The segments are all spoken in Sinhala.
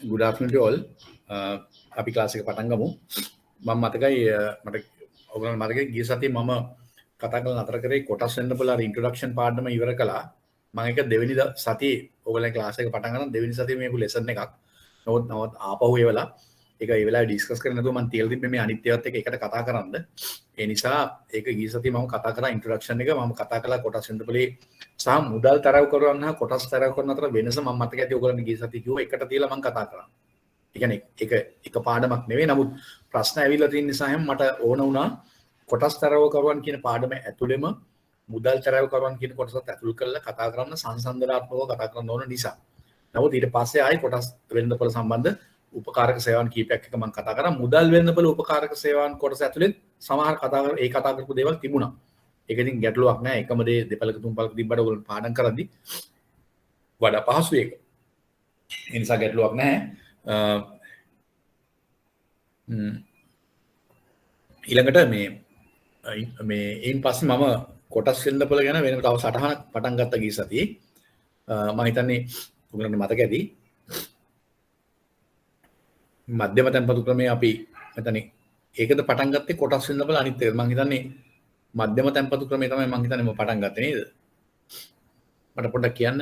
good afternoon to all. අපි ක්ලාස් එක පටන් ගමු. මම මතකයි මට ඔයගොල්ලෝ මතකයි ගිය සතියේ මම කතා කරලා නතර කරේ කොටස් වෙන්න පුළුවන් ඉන්ට්‍රොඩක්ෂන් පාර්ට් එකම ඉවර කළා. මම ඒක දෙවෙනි සතියේ ඔයගොල්ලෝ ක්ලාස් එක පටන් ගන්න දෙවෙනි සතියේ මේක ලෙසන් එකක්. නමුත් ආපහු ඒවලා ඒක ඒ වෙලාවේ ඩිස්කස් කරන්න නැතුව මම තියලා තිබ්බේ මේ අනිත් ඒවාත් එක්ක එකට කතා කරන්න. ඒ නිසා ඒක ගිය සතියේ මම කතා කරා ඉන්ට්‍රොඩක්ෂන් එක මම කතා කළා කොටස් වෙන්න පුළුවන් සහ මුදල් තරව කරවන්න හා කොටස් තරව කරන අතර වෙනස මම මතක ඇති ඔයගොල්ලෝ ගිය සතියේ කිව්වා එකට තියලා මම කතා කරා. ඒ කියන්නේ එක පාඩමක් නෙවෙයි නමුත් ප්‍රශ්න ඇවිල්ලා තියෙන නිසා හැම මට ඕන වුණා කොටස් තරව කරවන් කියන පාඩම ඇතුළෙම මුදල් තරව කරවන් කියන කොටසත් ඇතුල් කරලා කතා කරන්න සංසන්දනාත්මකව කතා කරන්න ඕන නිසා. නමුත් ඊට පස්සේ ආයි කොටස් වෙළඳපොළ සම්බන්ධ උපකාරක සේවාවන් කීපයක් එක මම කතා කරා. මුදල් වෙළඳපොළ උපකාරක සේවාවන් කොටස ඇතුළේ සමහර කතා කරපු දේවල් තිබුණා. ඒක ඉතින් ගැටලුවක් නෑ. එකම දේ දෙපළක තුන්පළක තිබ්බට ඔයගොල්ලෝ පාඩම් කරද්දී වඩා පහසුයි ඒක. ඒ නිසා ගැටලුවක් නැහැ. ඊළඟට මේ එයින් පස්සේ මම කොටස් වෙළඳපොළ ගැන වෙන තව සටහනක් පටන් ගත්ත ගිය සතියේ මම හිතන්නේ ඔයගොල්ලන්ට මතක ඇති මධ්‍යම තැන්පතු ක්‍රමයේ අපි හිතන්නේ ඒකද පටන් ගත්තේ කොටස් වෙළඳපොළ අනිත් එක මම හිතන්නේ මධ්‍යම තැන්පතු ක්‍රමයේ තමයි මම හිතන්නේ මම පටන් ගත්තේ නේද මට පොඩ්ඩක් කියන්න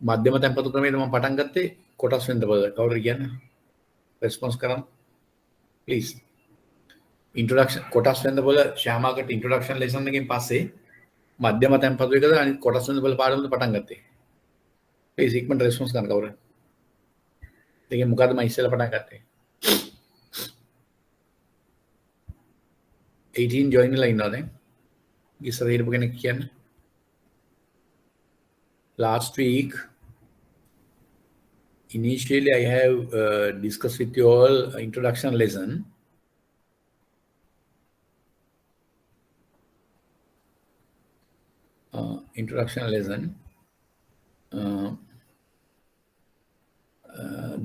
මධ්‍යම තැන්පතු ක්‍රමයේද මම පටන් ගත්තේ කොටස් වෙළඳපොළ කවුරුද කියන්න response කරන්න please introduction කොටස් වෙළඳපොළ ශ්‍යාමාකට introduction lesson එකෙන් පස්සේ මධ්‍යම තැන්පතු එකද අනිත් කොටස් වෙළඳපොළ පාඩමද පටන් ගත්තේ please ඉක්මනට response කරන්න කවුරුද දෙකෙන් මොකද්ද මම ඉස්සෙල්ලා පටන් ගත්තේ 18 join වෙලා ඉන්නවා දැන් ඉස්සර හිටපු කෙනෙක් කියන්න last week initially I have discussed with you all introduction lesson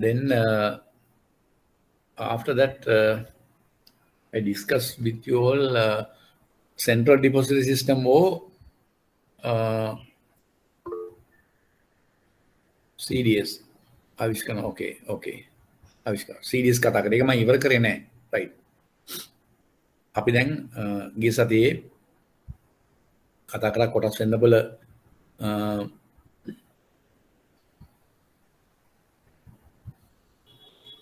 then after that I discussed with you all central depository system or CDS ආවිෂ්කරණ okay ආවිෂ්කරණ CDS කතා කරේ ඒක මම ඉවර කරේ නෑ right අපි දැන් ගිය සතියේ කතා කරා කොටස් වෙළඳපොළ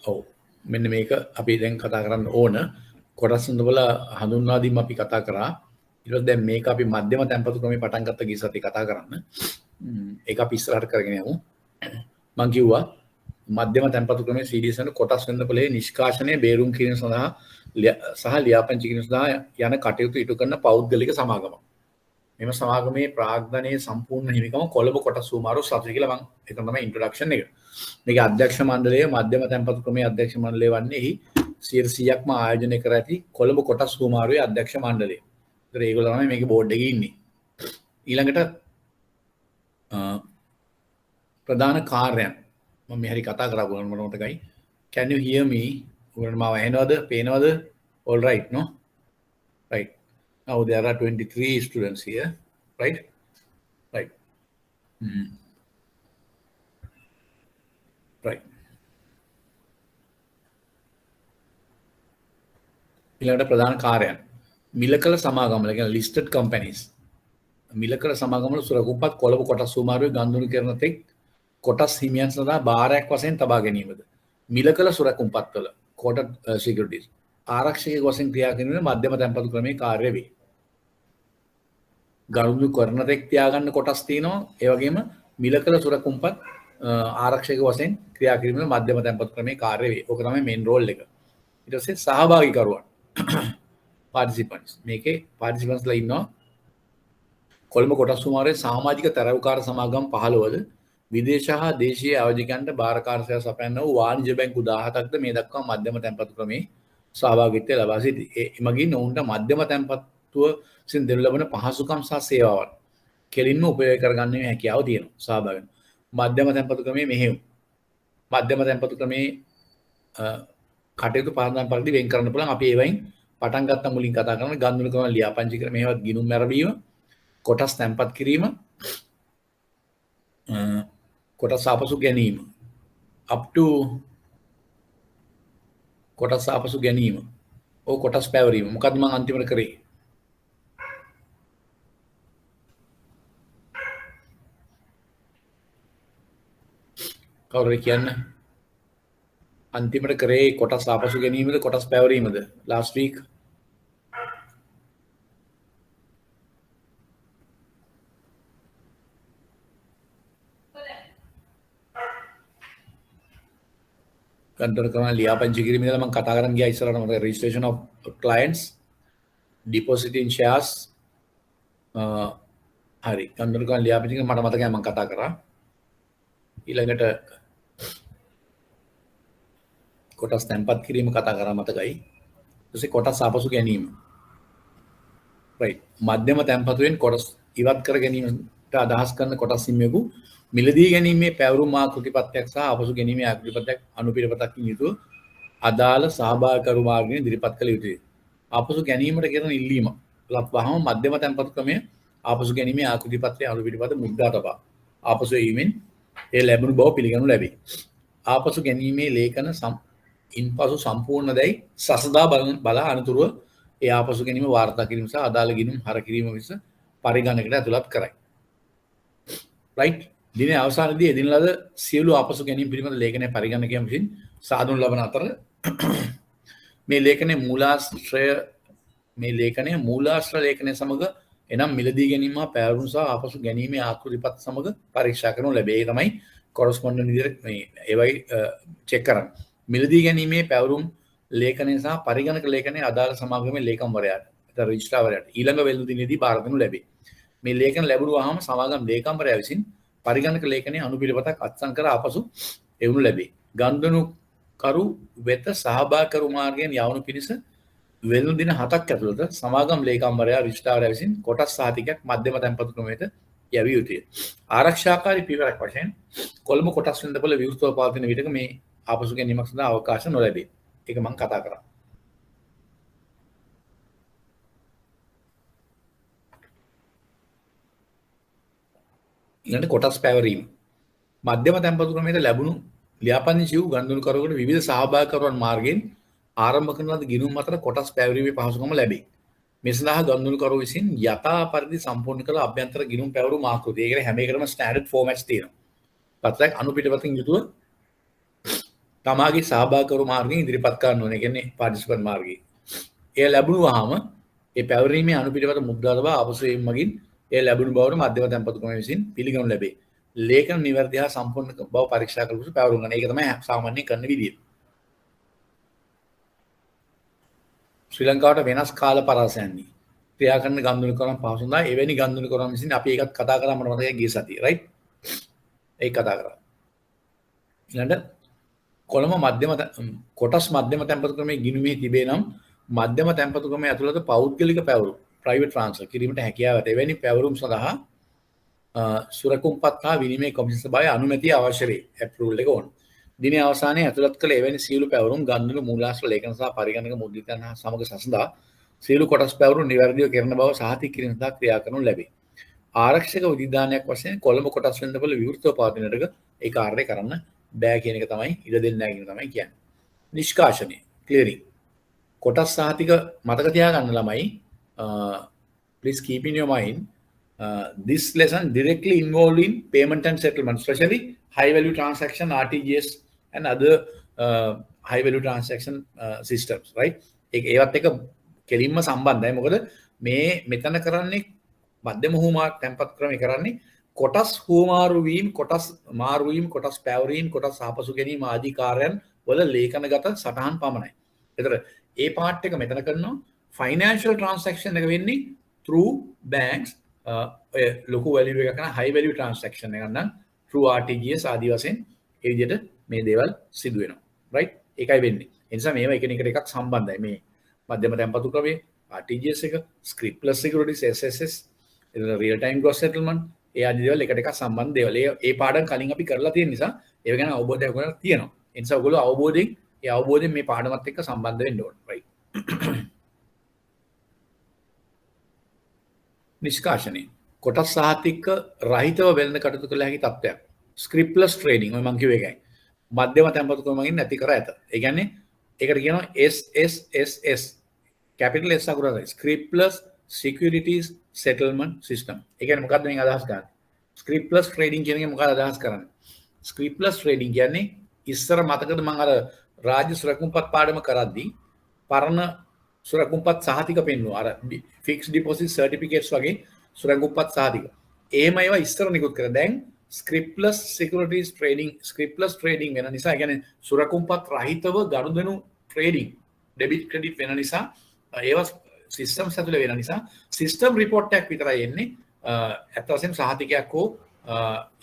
ඔව් මෙන්න මේක අපි දැන් කතා කරන්න ඕන කොටස් වෙළඳපොළ හඳුන්වා දීම අපි කතා කරා ඊට පස්සේ දැන් මේක අපි මධ්‍යම තැන්පතු ක්‍රමේ පටන් ගත්ත ගිය සතියේ කතා කරන්න ඒක අපි ඉස්සරහට කරගෙන යමු මම කිව්වා මධ්‍යම තැන්පතු ක්‍රමයේ CDS යන කොටස් වෙළඳපොළේ නිෂ්කාශනය බේරුම් කිරීම සඳහා සහ ලියාපදිංචි කිරීම සඳහා යන කටයුතු ඉටු කරන පෞද්ගලික සමාගමක්. මෙම සමාගමේ ප්‍රාග්ධනයේ සම්පූර්ණ හිමිකම කොළඹ කොටස් සුමාරු සතුටු කියලා මම ඒක තමයි ඉන්ට්‍රොඩක්ෂන් එක. මේකේ අධ්‍යක්ෂ මණ්ඩලය මධ්‍යම තැන්පතු ක්‍රමයේ අධ්‍යක්ෂ මණ්ඩලය වන්නේ එහි 100%ක්ම ආයෝජනය කර ඇති කොළඹ කොටස් සුමාරුවේ අධ්‍යක්ෂ මණ්ඩලය. ඒතර ඒගොල්ලෝ තමයි මේකේ බෝඩ් එකේ ඉන්නේ. ඊළඟට ප්‍රධාන කාර්යයන් මම මේ හරි කතා කරා ඔයගොල්ලන්ට මට මතකයි can you hear me ඔයගොල්ලන්ට මාව ඇහෙනවද පේනවද all right no right now there are 23 students here right right right ඊළඟට ප්‍රධාන කාර්යයන් මිලකල සමාගම් වල කියන්නේ listed companies මිලකල සමාගම් වල සුරකුම්පත් කොළඹ කොටස් සුමාරුවේ ගනුදෙනු කරන තෙක් කොටස් හිමියන් සඳහා බාරයක් වශයෙන් තබා ගැනීමද මිලකල සුරකුම්පත්වල quoted securities ආරක්ෂකයෙක් වශයෙන් ක්‍රියා කිරීමේ මධ්‍යම තැන්පතු ක්‍රමයේ කාර්ය වේ. ගනුදෙනු කරන තෙක් තියාගන්න කොටස් තියෙනවා ඒ වගේම මිලකල සුරකුම්පත් ආරක්ෂකයෙක් වශයෙන් ක්‍රියා කිරීමේ මධ්‍යම තැන්පතු ක්‍රමයේ කාර්ය වේ. ඕක තමයි මේන් රෝල් එක. ඊට පස්සේ සහභාගීකරුවන් participants මේකේ participants ලා ඉන්නවා කොළඹ කොටස් සුමාරුවේ සමාජික තරවකාර සමාගම් 15ද විදේශ හා දේශීය ආයෝජකයන්ට බාරකාර සේවා සපයන වූ වාණිජ්‍ය බැංකු 17ක්ද මේ දක්වා මධ්‍යම තැන්පතු ක්‍රමේ සහභාගීත්වය ලබා සිටී. එමගින් ඔවුන්ට මධ්‍යම තැන්පතුව විසින් දෙනු ලබන පහසුකම් සහ සේවාවන් කෙලින්ම උපයෝග කරගන්නේ හැකියාව තියෙනවා සහභාගී වෙන. මධ්‍යම තැන්පතු ක්‍රමේ මෙහෙම. මධ්‍යම තැන්පතු ක්‍රමේ කටයුතු පාරදම් පරිදි වෙන් කරන්න පුළුවන්. අපි ඒවයින් පටන් ගත්ත මුලින් කතා කරන ගනුදෙනු කරන ලියාපදිංචි ක්‍රම මේවත් ගිණුම් මැරවීම කොටස් තැන්පත් කිරීම කොටස් ආපසු ගැනීම up to කොටස් ආපසු ගැනීම. ඕ කොටස් පැවරීම. මොකද්ද මම අන්තිමට කරේ? කවුරුද කියන්න? අන්තිමට කරේ කොටස් ආපසු ගැනීමද කොටස් පැවරීමද last week? කන්ටර් කරන ලියාපදිංචි කිරීම ඉඳලා මම කතා කරන් ගියා ඉස්සරහට මට registration of clients, deposit in shares, හරි කන්ටර් කරන ලියාපදිංචි මට මතකයි මම කතා කරා. ඊළඟට කොටස් තැන්පත් කිරීම කතා කරා මතකයි. ඊටසේ කොටස් ආපසු ගැනීම. right. මධ්‍යම තැන්පතුවෙන් කොටස් ඉවත් කර ගැනීමට අදහස් කරන කොටස් හිමියෙකු මිලදී ගැනීමේ පැවරුම් ආකෘතිපත්යක් සහ ආපසු ගැනීමේ ආකෘතිපත්යක් අනුපිළිවෙතකින් යුතුව අදාළ සහභාගීකරු මාර්ගයෙන් ඉදිරිපත් කළ යුතුය. ආපසු ගැනීමට කරන ඉල්ලීම ලබාවම මධ්‍යම තැන්පතු ක්‍රමය ආපසු ගැනීමේ ආකෘතිපත්‍රයේ අනුපිළිවෙත මුද්‍රා තබා ආපසු එීමෙන් ඒ ලැබුණු බව පිළිගනු ලැබේ. ආපසු ගැනීමේ ලේඛන ඉන්පසු සම්පූර්ණ දැයි සසදා බලා අනතුරුව ඒ ආපසු ගැනීම වාර්තා කිරීම සහ අදාළ ගිණුම් හර කිරීම විස පරිගණකයට ඇතුළත් කරයි. right. දිනේ අවසානයේදී එදින ලද සියලු ආපසු ගැනීම පිළිබඳ ලේඛනයේ පරිගණකයන් විසින් සාදුන් ලබන අතර මේ ලේඛනයේ මූලාශ්‍ර ලේඛනය සමග එනම් මිලදී ගැනීම හා පැවරුම් සහ ආපසු ගැනීමේ ආකෘතිපත් සමග පරීක්ෂා කරනු ලැබේ. ඒ තමයි කොරස්පොන්ඩන්ට් විදිහට මේ ඒවයි චෙක් කරන්න. මිලදී ගැනීමේ පැවරුම් ලේඛනය සහ පරිගණක ලේඛනයේ අදාළ සමාගමේ ලේකම්වරයාට එතන රෙජිස්ට්‍රාර්වරයාට ඊළඟ වෙළඳ දිනේදී බාර දෙනු ලැබේ. මේ ලේඛන ලැබුවාම සමාගම් ලේකම්වරයා විසින් පරිගණක ලේඛනයේ අනුපිළිවෙතක් අත්සන් කර ආපසු එවනු ලැබේ. ගනුදෙනුකරු වෙත සහභාගීකරු මාර්ගයෙන් යවනු පිණිස වෙළඳ දින 7ක් ඇතුළත සමාගම් ලේකම්වරයා රෙජිස්ට්‍රාර්වරයා විසින් කොටස් සහතිකයක් මධ්‍යම තැන්පතු ක්‍රමයට යැවිය යුතුය. ආරක්ෂාකාරී පියවරක් වශයෙන් කොළඹ කොටස් වෙළඳපොළ විවෘතව පවතින විටක මේ ආපසු ගැනීමක් සඳහා අවකාශ නොලැබේ. ඒක මම කතා කරා. ඊළඟට කොටස් පැවරීම. මධ්‍යම තැන්පතු ක්‍රමයට ලැබුණු ලියාපදිංචි වූ ගනුදෙනුකරුවකට විවිධ සහභාගීකරුවන් මාර්ගයෙන් ආරම්භ කරන ලද ගිණුම් අතර කොටස් පැවරීමේ පහසුකම ලැබේ. මේ සඳහා ගනුදෙනුකරුවෝ විසින් යථා පරිදි සම්පූර්ණ කළ අභ්‍යන්තර ගිණුම් පැවරුම් ආකෘතිය. ඒ කියන්නේ හැම එකකටම ස්ටෑන්ඩඩ් ෆෝමැට්ස් තියෙනවා. පත්‍රයක් අනුපිටපතින් යුතුව තමාගේ සහභාගීකරු මාර්ගයෙන් ඉදිරිපත් කරන්න ඕනේ. කියන්නේ පාටිසිපන්ට් මාර්ගයෙන්. එය ලැබුණාම ඒ පැවරීමේ අනුපිටපත මුද්‍රා තබා ආපසු එයින් මගින් ඒ ලැබුණු බවට මධ්‍යම තැන්පතු ක්‍රමය විසින් පිළිගනු ලැබේ. ලේඛන නිවැරදි හා සම්පූර්ණ බව පරීක්ෂා කළ පසු පැවරුම් ගන්න. ඒක තමයි සාමාන්‍යයෙන් කරන විදිය. ශ්‍රී ලංකාවට වෙනස් කාල පරාසයන්හි ක්‍රියා කරන ගනුදෙනුකරුවන් පහසු සඳහා එවැනි ගනුදෙනුකරුවන් විසින් අපි ඒකත් කතා කරා මට මතකයි ගිය සතියේ right ඒක කතා කරා. ඊළඟට කොළඹ කොටස් මධ්‍යම තැන්පතු ක්‍රමයේ ගිණුමේ තිබේ නම් මධ්‍යම තැන්පතු ක්‍රමයේ ඇතුළත පෞද්ගලික පැවරුම් ප්‍රයිවට් ට්‍රාන්ස්ෆර් කිරීමට හැකියාව ඇත. එවැනි පැවරුම් සඳහා සුරකුම්පත් හා විනිමය කොමිෂන් සභාවේ අනුමැතිය අවශ්‍ය වේ. ඇප්‍රූවල් එක ඕන. දිනේ අවසානයේ ඇතුළත් කළ එවැනි සියලු පැවරුම් ගනුදෙනු මූලාශ්‍ර ලේඛන සහ පරිගණක මුද්‍රිතයන් හා සමග සසඳා සියලු කොටස් පැවරුම් නිවැරදිව කරන බව සහතික කිරීම සඳහා ක්‍රියා කරනු ලැබේ. ආරක්ෂක විධානයක් වශයෙන් කොළඹ කොටස් වෙළඳපොළ විවෘතව පවතින විටක ඒ කාර්යය කරන්න බෑ කියන එක තමයි ඉඩ දෙන්නේ නැහැ කියන තමයි කියන්නේ. නිෂ්කාශනය ක්ලියරින් කොටස් සහතික මතක තියාගන්න ළමයි please keep in your mind this lesson directly involved in payment and settlement, especially high value transaction, RTGS and other high value transaction systems, right? ඒවත් එක කෙලින්ම සම්බන්ධයි. මොකද මේ මෙතන කරන්නේ මධ්‍යම හුවමාරු තැන්පත් ක්‍රමය කරන්නේ කොටස් හුවමාරු වීම, කොටස් මාරු වීම, කොටස් පැවරීම, කොටස් ආපසු ගැනීම ආදී කාර්යයන් වල ලේඛනගත සටහන් පමණයි. ඒතර ඒ පාර්ට් එක මෙතන කරනවා. ෆයිනෑන්ෂල් ට්‍රාන්සැක්ෂන් එක වෙන්නේ through banks ලොකු වැලියු එකක් කරන high value transaction එකක් නම් through RTGS ආදී වශයෙන් ඒ විදිහට මේ දේවල් සිදු වෙනවා. right? ඒකයි වෙන්නේ. ඒ නිසා මේවා එකිනෙකට එකක් සම්බන්ධයි. මේ මධ්‍යම තැන්පතු ක්‍රමයේ RTGS එක, scriptless securities SSS, real time gross settlement ඒ ආදී දේවල් එකට එකක් සම්බන්ධ දේවල්. ඒ පාඩම් කලින් අපි කරලා තියෙන නිසා ඒව ගැන අවබෝධයක් ගන්න තියෙනවා. ඒ නිසා ඔයගොල්ලෝ අවබෝධයෙන් මේ පාඩමත් එක්ක සම්බන්ධ වෙන්න ඕනේ. right? නිෂ්කාශනය කොටස් සහතික රහිතව වෙළඳ කටයුතු කළ හැකි තත්ත්වයක්. ස්ක්‍රිප්ට්ලස් ට්‍රේඩින් ඔය මම කිව්ව එකයි. මධ්‍යම තැන්පතු ක්‍රමකින් නැති කර ඇත. ඒ කියන්නේ ඒකට කියනවා SSSS capital S අකුරයි Scriptless Securities Settlement System. ඒ කියන්නේ මොකක්ද මේ අදහස් ගන්න? Scriptless trading කියන එක මොකක්ද අදහස් කරන්නේ? Scriptless trading කියන්නේ ඉස්සර මතකද මම අර රාජ්‍ය සුරකුම්පත් පාඩම කරද්දී පරණ සුරකුම්පත් සහතික පෙන්වුවා. අර fixed deposit certificates වගේ සුරකුම්පත් සහතික. එහෙම ඒවා ඉස්සර නිකුත් කරා. දැන් scriptless securities trading scriptless trading වෙන නිසා කියන්නේ සුරකුම්පත් රහිතව ගනුදෙනු trading debit credit වෙන නිසා ඒවා systems ඇතුලේ වෙන නිසා system report එකක් විතරයි එන්නේ. ඇත්ත වශයෙන්ම සහතිකයක් හෝ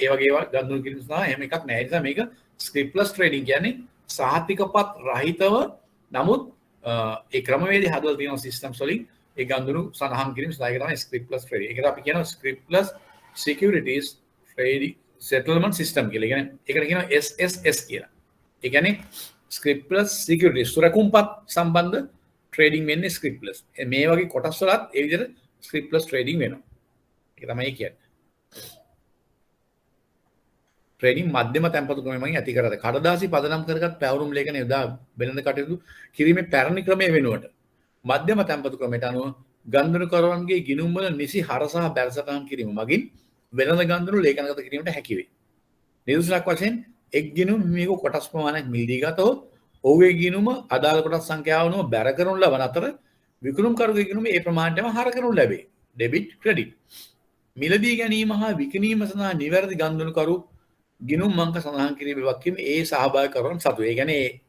ඒ වගේ ඒවා ගනුදෙනු කිරීම සඳහා එහෙම එකක් නැහැ. ඒ නිසා මේක scriptless trading කියන්නේ සහතිකපත් රහිතව නමුත් ඒ ක්‍රමවේදය හදලා තියෙන systems වලින් ඒ ගනුදෙනු සඳහන් කිරීම සඳහා ඒක තමයි scriptless trading. ඒකට අපි කියනවා scriptless securities trading settlement system කියලා. ඒ කියන්නේ ඒකට කියනවා SSS කියලා. ඒ කියන්නේ scriptless securities සුරකුම්පත් සම්බන්ධ trading වෙන්නේ scriptless. මේ වගේ කොටස් වලත් ඒ විදිහට scriptless trading වෙනවා. ඒක තමයි කියන්නේ. trading මධ්‍යම තැන්පතු ක්‍රමයෙන් ඇති කරද. කඩදාසි පදනම් කරගත් පැවරුම් ලේඛන යොදා වෙළඳ කටයුතු කිරීමේ පැරණි ක්‍රමයේ වෙනුවට මධ්‍යම තැන්පතු ක්‍රමයට අනුව ගනුදෙනුකරුවන්ගේ ගිණුම් වල නිසි හර සහ බැලසටහන් කිරීම මගින් වෙළඳ ගනුදෙනු ලේඛනගත කිරීමට හැකි වේ. නිදර්ශනයක් වශයෙන් එක් ගිණුම් හිමියෙකු කොටස් ප්‍රමාණයක් මිලදී ගතහොත් ඔහුගේ ගිණුම අදාළ කොටස් සංඛ්‍යාව අනුව බැර කරනු ලබන අතර විකුණුම්කරුගේ ගිණුම ඒ ප්‍රමාණයටම හර කරනු ලැබේ. Debit credit. මිලදී ගැනීම හා විකිණීම සඳහා නිවැරදි ගනුදෙනුකරු ගිණුම් අංක සඳහන් කිරීමේ වගකීම ඒ සහභාගීකරුවන් සතු. ඒ කියන්නේ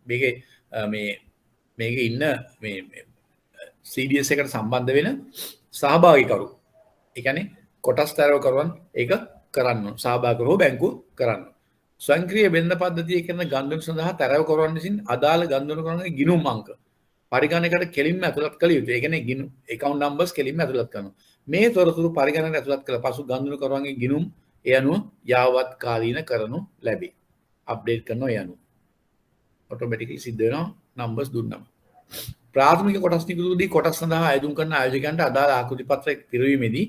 මේකේ මේකේ ඉන්න මේ CDS එකට සම්බන්ධ වෙන සහභාගීකරු. ඒ කියන්නේ කොටස් තරවකරුවන් ඒක කරන්න සහභාගීකරු බැංකුව කරන්න. ස්වයංක්‍රීය වෙළඳ පද්ධතිය කරන ගනුදෙනු සඳහා තරවකරුවන් විසින් අදාළ ගනුදෙනුකරුවන්ගේ ගිණුම් අංක පරිගණකයට කෙලින්ම ඇතුළත් කළ යුතුයි. ඒ කියන්නේ ගිණුම් account numbers කෙලින්ම ඇතුළත් කරනවා. මේ තොරතුරු පරිගණකයට ඇතුළත් කළ පසු ගනුදෙනුකරුවන්ගේ ගිණුම් ඒ අනුව යාවත් කාලීන කරනු ලැබේ. අප්ඩේට් කරනවා ඒ අනුව. ඔටෝමැටිකලි සිද්ධ වෙනවා නම්බර්ස් දුන්නම. ප්‍රාථමික කොටස් නිකුත්දී කොටස් සඳහා අයදුම් කරන ආයෝජකයන්ට අදාළ ආකෘති පත්‍රයක් පිරවීමේදී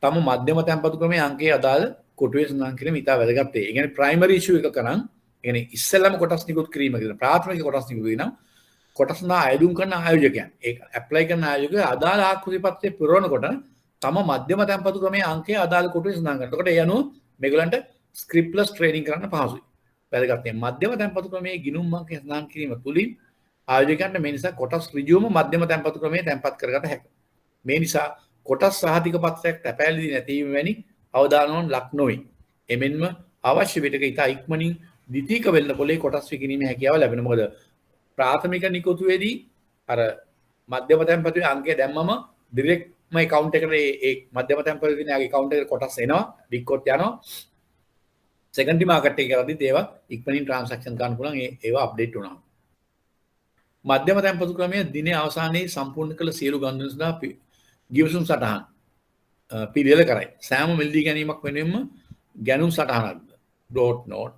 තම මධ්‍යම තැන්පතු ක්‍රමයේ අංකයේ අදාළ කොටුවේ සඳහන් කිරීම ඉතා වැදගත් වේ. ඒ කියන්නේ ප්‍රයිමරි ඉෂුව එකක නම් ඒ කියන්නේ ඉස්සෙල්ලාම කොටස් නිකුත් කිරීම කියන ප්‍රාථමික කොටස් නිකුත් වෙනවා. කොටස් සඳහා අයදුම් කරන ආයෝජකයන් ඒක ඇප්ලයි කරන ආයෝජකයා අදාළ ආකෘති පත්‍රයේ පුරවනකොට තම මධ්‍යම තැන්පතු ක්‍රමයේ අංකයේ අදාළ කොටුවේ සඳහන් කරනවා. එතකොට ඒ අනුව මේගොල්ලන්ට ස්ක්‍රිප්ට්ලස් ට්‍රේඩින් කරන්න පහසුයි. වැදගත් නේ. මධ්‍යම තැන්පතු ක්‍රමයේ ගිණුම් අංකය සඳහන් කිරීම තුලින් ආයෝජකයන්ට මේ නිසා කොටස් ඍජුවම මධ්‍යම තැන්පතු ක්‍රමයේ තැන්පත් කරගත හැකියි. මේ නිසා කොටස් සහතික පත්‍රයක් තැපෑලදී නැතිවීම වැනි අවදානවන් ලක් නොවේ. එමෙන්ම අවශ්‍ය විටක ඉතා ඉක්මනින් ද්විතීක වෙළඳ පොලේ කොටස් විකිණීමේ හැකියාව ලැබෙනවා. මොකද ප්‍රාථමික නිකුතුවේදී අර මධ්‍යම තැන්පතුවේ අංකය දැම්මම ඩිරෙක්ට් මම account එකට ඒ මධ්‍යම තැන්පතුවේ තියෙන යාගේ account එකට කොටස් එනවා, big කොට යනවා. secondary market එක කරද්දිත් ඒවා ඉක්මනින් transaction ගන්න පුළුවන්. ඒවා update වුණා. මධ්‍යම තැන්පතු ක්‍රමය දිනේ අවසානයේ සම්පූර්ණ කළ සියලු ගනුදෙනු සඳහා ගිවිසුම් සටහන් පිළියෙල කරයි. සෑම මිලදී ගැනීමක් වෙනුවෙන්ම ගැනුම් සටහනක්ද dot note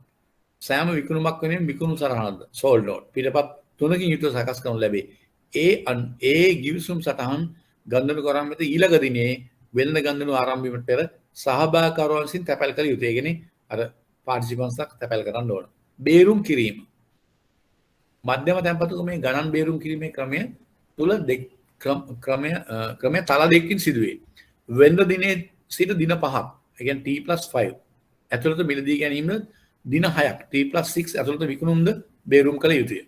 සෑම විකුණුමක් වෙනුවෙන් විකුණු සටහනක්ද sold note පිටපත් 3කින් යුතුව සකස් කරනු ලැබේ. ඒ ගිවිසුම් සටහන් ගනුදෙනුකරුවන් වෙත ඊළඟ දිනේ වෙළඳ ගනුදෙනු ආරම්භ වීමට පෙර සහභාගීකරුවන් විසින් තැපැල් කළ යුතුය. ඒ කියන්නේ අර පාර්ටිසිපන්ට්ස්ලා තැපැල් කරන්න ඕන. බේරුම් කිරීම මධ්‍යම තැන්පතු ක්‍රමයේ ගණන් බේරුම් කිරීමේ ක්‍රමය තුල ක්‍රමය තල දෙකකින් සිදුවේ. වෙළඳ දිනේ සිට දින 5ක් ඒ කියන්නේ T+5 ඇතුළත මිලදී ගැනීම දින 6ක් T+6 ඇතුළත විකුණුම්ද බේරුම් කළ යුතුය.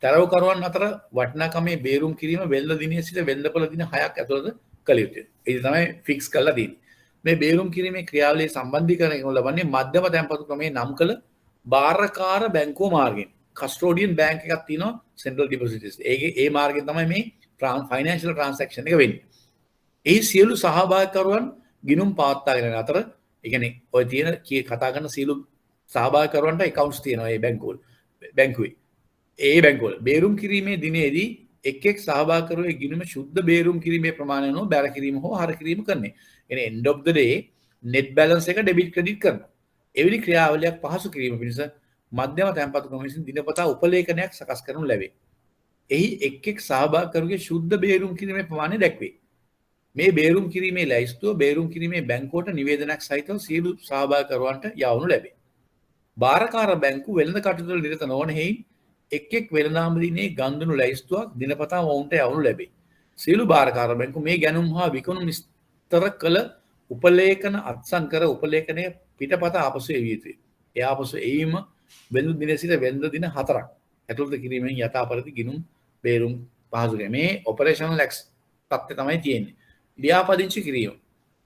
තරවකරුවන් අතර වටිනාකමේ බේරුම් කිරීම වෙළඳ දිනේ සිට වෙළඳපොළ දින 6ක් ඇතුළත කළ යුතුය. ඒක තමයි ෆික්ස් කරලා තියෙන්නේ. මේ බේරුම් කිරීමේ ක්‍රියාවලිය සම්බන්ධීකරණය කරනු ලබන්නේ මධ්‍යම තැන්පතු ක්‍රමයේ නම් කළ බාරකාර බැංකුව මාර්ගයෙන්. කස්ටෝඩියන් බැංක් එකක් තියෙනවා සෙන්ට්‍රල් ඩිපොසිටරිස්. ඒ මාර්ගයෙන් තමයි මේ ෆයිනෑන්ෂියල් ට්‍රාන්සැක්ෂන් එක වෙන්නේ. ඒ සියලු සහභාගීකරුවන් ගිණුම් පවත්වාගෙන යන අතර ඒ කියන්නේ ඔය තියෙන කතා කරන සියලු සහභාගීකරුවන්ට accounts තියෙනවා මේ බැංකුවේ. ඒ බැංකුවල බේරුම් කිරීමේ දිනේදී එක් එක් සහභාගීකරුවේ ගිණුම ශුද්ධ බේරුම් කිරීමේ ප්‍රමාණය අනුව බැර කිරීම හෝ හර කිරීම කරන්නේ. එනේ end of the day net balance එක debit credit කරනවා. එවැනි ක්‍රියාවලියක් පහසු කිරීම පිණිස මධ්‍යම තැන්පතු ක්‍රම විසින් දිනපතා උපලේඛනයක් සකස් කරනු ලැබේ. එහි එක් එක් සහභාගීකරුගේ ශුද්ධ බේරුම් කිරීමේ ප්‍රමාණය දැක්වේ. මේ බේරුම් කිරීමේ ලැයිස්තුව බේරුම් කිරීමේ බැංකුවට නිවේදනයක් සහිතව සියලු සහභාගීකරුවන්ට යවනු ලැබේ. බාරකාර බැංකු වෙළඳ කටයුතු වල නිරත නොවන හේයින් එක් එක් වෙළඳාම දිනේ ගන්දුණු ලැයිස්තුවක් දිනපතා ඔවුන්ට යවනු ලැබේ. සියලු භාරකාර බැංකු මේ ගැනුම් හා විකුණුම් විස්තර කළ උපලේඛන අත්සන් කර උපලේඛනය පිටපත ආපසු එවිය යුතුය. ඒ ආපසු එවීම වෙළඳ දින සිට වෙළඳ දින 4ක් ඇතුළත කිරීමෙන් යථාපරිදි ගිණුම් බේරුම් පහසුකම්. මේ ඔපරේෂනල් එක්ස් තත්ත්වය තමයි තියෙන්නේ. ලියාපදිංචි කිරීම.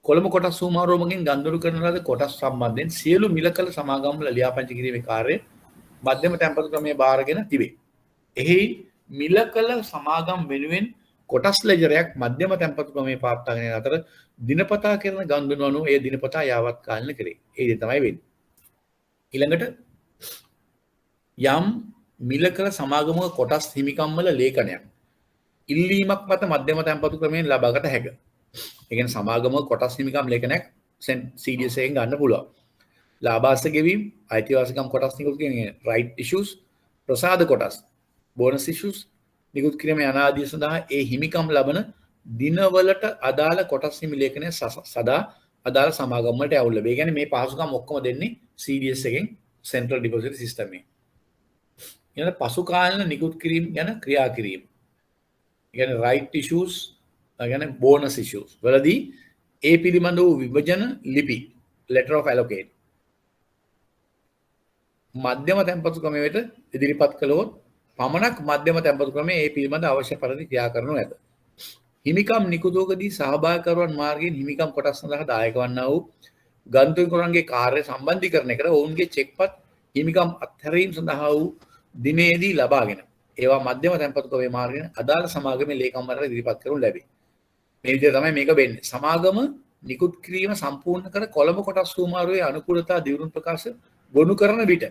කොළඹ කොටස් සූමාරුවමගෙන් ගන්දුණු කරන ලද කොටස් සම්බන්ධයෙන් සියලු මිලකල සමාගම්වල ලියාපදිංචි කිරීමේ කාර්යය මධ්‍යම තැන්පතු ක්‍රමයේ බාරගෙන තිබේ. එහි මිලකල සමාගම් වෙනුවෙන් කොටස් ලෙජරයක් මධ්‍යම තැන්පතු ක්‍රමයේ පාත්තාගෙන අතර දිනපතා කරන ගන්දුණු අනුව එය දිනපතා යාවත් කාලීන කරේ. ඒ දේ තමයි වෙන්නේ. ඊළඟට යම් මිලකල සමාගමක කොටස් හිමිකම් වල ලේඛනයක් ඉල්ලීමක් මත මධ්‍යම තැන්පතු ක්‍රමයෙන් ලබාගත හැක. ඒ කියන්නේ සමාගමක කොටස් හිමිකම් ලේඛනයක් CDS එකෙන් ගන්න පුළුවන්. ලාභාංශ ගෙවීම, අයිතිවාසිකම් කොටස් නිකුත් කිරීම, right issues, ප්‍රසාද කොටස්, bonus issues නිකුත් කිරීම යන ආදී සඳහා ඒ හිමිකම් ලබන දිනවලට අදාළ කොටස් හිමි ලේඛනය සදා අදාළ සමාගම් වලට යවුල් ලැබේ. ඒ කියන්නේ මේ පහසුකම් ඔක්කොම දෙන්නේ CDS එකෙන් Central Deposit System එකෙන්. ඊළඟ පසු කාලීන නිකුත් කිරීම ගැන ක්‍රියා කිරීම. ඒ කියන්නේ right issues, ඒ කියන්නේ bonus issues වලදී ඒ පිළිබඳ වූ විභජන ලිපි letter of allocate මධ්‍යම තැන්පතු ක්‍රමයේ වෙත ඉදිරිපත් කළොත් පමණක් මධ්‍යම තැන්පතු ක්‍රමයේ ඒ පිළිබඳ අවශ්‍ය පරිදි ක්‍රියා කරනු ඇත. හිමිකම් නිකුතකදී සහභාගීකරුවන් මාර්ගයෙන් හිමිකම් කොටස් සඳහා දායක වන්නා වූ ගන්තුකරුවන්ගේ කාර්ය සම්බන්ධීකරණය කර ඔවුන්ගේ චෙක්පත් හිමිකම් අත්හැරීම සඳහා වූ දිනේදී ලබාගෙන ඒවා මධ්‍යම තැන්පතු ක්‍රමයේ මාර්ගයෙන් අදාළ සමාගමේ ලේකම්වරට ඉදිරිපත් කරනු ලැබේ. මේ විදිහට තමයි මේක වෙන්නේ. සමාගම නිකුත් කිරීම සම්පූර්ණ කර කොළඹ කොටස් සූමාරුවේ අනුකූලතා දියුණු ප්‍රකාශ ගොනු කරන විට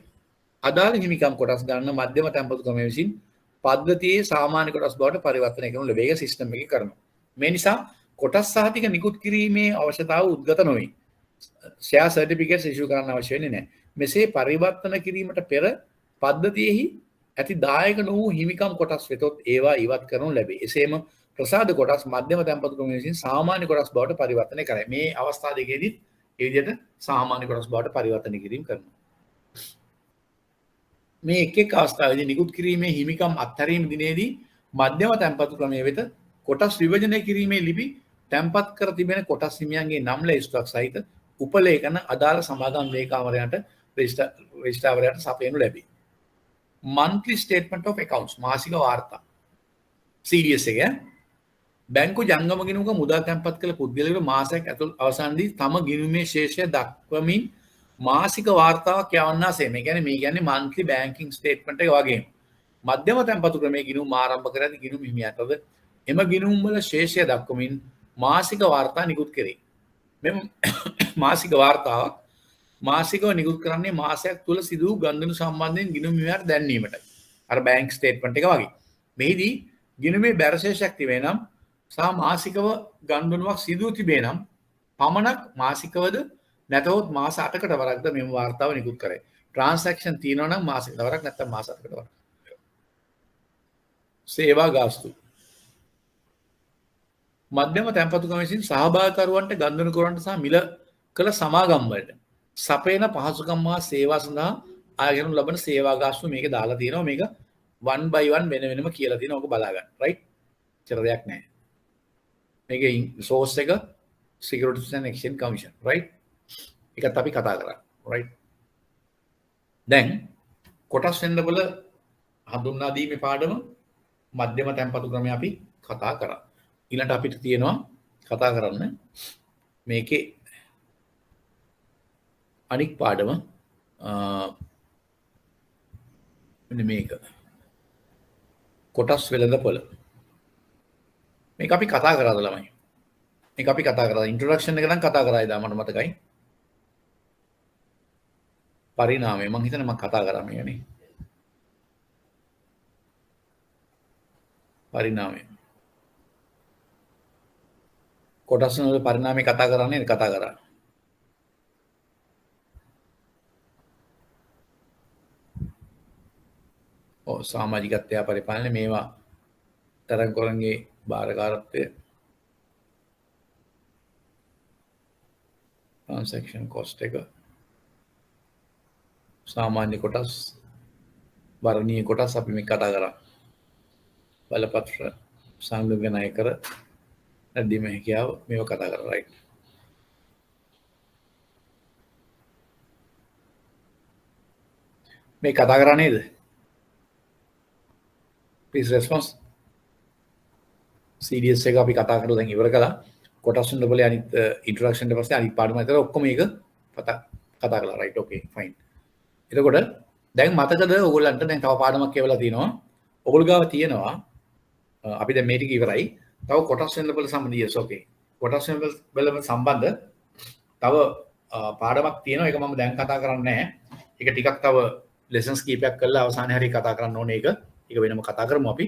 අදාළ හිමිකම් කොටස් ගන්න මධ්‍යම තැන්පතු ක්‍රමය විසින් පද්ධතියේ සාමාන්‍ය කොටස් බවට පරිවර්තනය කරනු ලැබේ. ඒක සිස්ටම් එකේ කරනවා. මේ නිසා කොටස් සහතික නිකුත් කිරීමේ අවශ්‍යතාව උද්ගත නොවේ. ෂෙයා සර්ටිෆිකේට්ස් ඉෂු කරන්න අවශ්‍ය වෙන්නේ නැහැ. මෙසේ පරිවර්තන කිරීමට පෙර පද්ධතියෙහි ඇති දායක නොවූ හිමිකම් කොටස් වෙතොත් ඒවා ඉවත් කරනු ලැබේ. එසේම ප්‍රසාද කොටස් මධ්‍යම තැන්පතු ක්‍රමය විසින් සාමාන්‍ය කොටස් බවට පරිවර්තනය කරයි. මේ අවස්ථා දෙකේදී ඒ විදිහට සාමාන්‍ය කොටස් බවට පරිවර්තනය කිරීම කරනවා. මේ එක් එක් අවස්ථාවේදී නිකුත් කිරීමේ හිමිකම් අත්හැරීම දිනේදී මධ්‍යම තැන්පතු ක්‍රමයේ වෙත කොටස් විභජනය කිරීමේ ලිපි තැන්පත් කර තිබෙන කොටස් හිමියන්ගේ නම් ලැයිස්තුවක් සහිත උපලේඛන අදාළ සමාගම් ලේකම්වරයාට රෙජිස්ට්‍රාර්වරයාට සපයනු ලැබේ. monthly statement of accounts මාසික වාර්තා CDS එක බැංකු ජංගම ගිණුමක මුදල් තැන්පත් කළ පුද්ගලයෙකුට මාසයක් ඇතුළත අවසානයේදී තම ගිණුමේ ශේෂය දක්වමින් මාසික වාර්තාවක් යවන්නාසේ. මේ කියන්නේ monthly banking statement එක වගේම මධ්‍යම තැන්පතු ක්‍රමයේ ගිණුම් ආරම්භ කර ඇති ගිණුම් හිමියන්ටද එම ගිණුම් වල ශේෂය දක්වමින් මාසික වාර්තා නිකුත් කෙරේ. මෙම මාසික වාර්තාවක් මාසිකව නිකුත් කරන්නේ මාසයක් තුළ සිදු වූ ගනුදෙනු සම්බන්ධයෙන් ගිණුම් හිමියාට දැන්වීමටයි. අර බැංක් ස්ටේට්මන්ට් එක වගේ. මෙහිදී ගිණුමේ බැරශේෂයක් තිබේ නම් සහ මාසිකව ගනුදෙනුවක් සිදු තිබේ නම් පමණක් මාසිකවද නැතහොත් මාස 8කට වරක්ද මෙම වාර්තාව නිකුත් කරයි. ට්‍රාන්සැක්ෂන් තියෙනවා නම් මාසයකට වරක් නැත්නම් මාස 8කට වරක්. සේවා ගාස්තු මධ්‍යම තැන්පතු ක්‍රම විසින් සහභාගීකරුවන්ට ගනුදෙනුකරුවන්ට සහ මිල කළ සමාගම් වලට සපයන පහසුකම් හා සේවා සඳහා ආයතන ලබන සේවා ගාස්තු මේක දාලා තියෙනවා. මේක 1 by 1 වෙන වෙනම කියලා තියෙනවා. ඔක බලා ගන්න. රයිට්? චර දෙයක් නැහැ. මේකේ සෝස් එක Securities and Exchange Commission. Right? ඒකත් අපි කතා කරා. රයිට්? දැන් කොටස් වෙනවල හඳුන්වා දීමේ පාඩම මධ්‍යම තැන්පතු ක්‍රමය අපි කතා කරා. ඊළඟට අපිට තියෙනවා කතා කරන්න මේකේ අනික් පාඩම මෙන්න මේක කොටස් වෙළඳපොළ. මේක අපි කතා කරාද ළමයි? මේක අපි කතා කරා. ඉන්ට්‍රොඩක්ෂන් එක නම් කතා කරා ඉදා මට මතකයි. පරිණාමය මම හිතන්නේ මම කතා කරා මේකනේ. පරිණාමය කොටස් වල පරිණාමය කතා කරන්නේ කතා කරා. සාමාජිකත්වය පරිපාලනය මේවා තරංගකොරන්ගේ භාරකාරත්වය ට්‍රාන්සැක්ෂන් කොස්ට් එක සාමාන්‍ය කොටස් වර්ණීය කොටස් අපි මේ කතා කරා. බලපත්‍ර සංගමක නායකර නැද්දීම හැකියාව මේව කතා කරා right. මේ කතා කරා නේද? please response. CDS එක අපි කතා කරලා දැන් ඉවර කළා. කොටස් වල බලේ අනිත් ඉන්ට්‍රොඩක්ෂන් ඊට පස්සේ අනිත් පාඩම අතර ඔක්කොම මේක කතා කළා right okay fine. එතකොට දැන් මතකද ඔයගොල්ලන්ට දැන් තව පාඩමක් කියවලා තියෙනවා. ඔයගොල්ලෝ ගාව තියෙනවා අපි දැන් මේ ටික ඉවරයි. තව කොටස් වෙන වල සම්බන්ධ yes okay. කොටස් වෙන වල සම්බන්ධ තව පාඩමක් තියෙනවා. ඒක මම දැන් කතා කරන්නේ නැහැ. ඒක ටිකක් තව lessons කීපයක් කරලා අවසානයේ හරිය කතා කරන්න ඕනේ ඒක. ඒක වෙනම කතා කරමු අපි.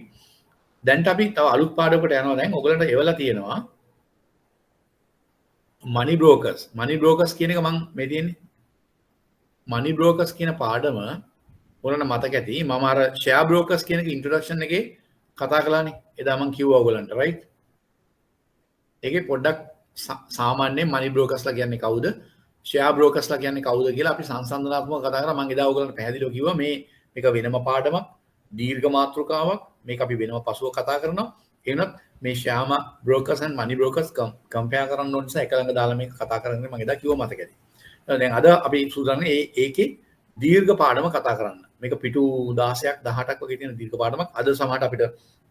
දැන්ට අපි තව අලුත් පාඩමකට යනවා. දැන් ඔයගොල්ලන්ට එවලා තියෙනවා money brokers කියන එක මම මේ තියෙන්නේ money brokers කියන පාඩම ඔයාලට මතක ඇති මම අර share brokers කියන එක introduction එකේ කතා කළානේ එදා මම කිව්වා ඔයගොල්ලන්ට right ඒකේ පොඩ්ඩක් සාමාන්‍යයෙන් money brokers ලා කියන්නේ කවුද share brokers ලා කියන්නේ කවුද කියලා අපි සංසන්දනාත්මකව කතා කරා මම එදා ඔයගොල්ලන්ට පැහැදිලිව කිව්වා මේක වෙනම පාඩමක් දීර්ඝ මාතෘකාවක් මේක අපි වෙනම පසුව කතා කරනවා ඒ වුණත් මේ share brokers and money brokers compare කරන්න ඕන නිසා එක ළඟ දාලා මේක කතා කරන්නේ මම එදා කිව්වා මතක ඇති දැන් අද අපි සූදානම් ඒකේ දීර්ඝ පාඩම කතා කරන්න. මේක පිටු 16ක් 18ක් වගේ තියෙන දීර්ඝ පාඩමක්. අද සමහරට අපිට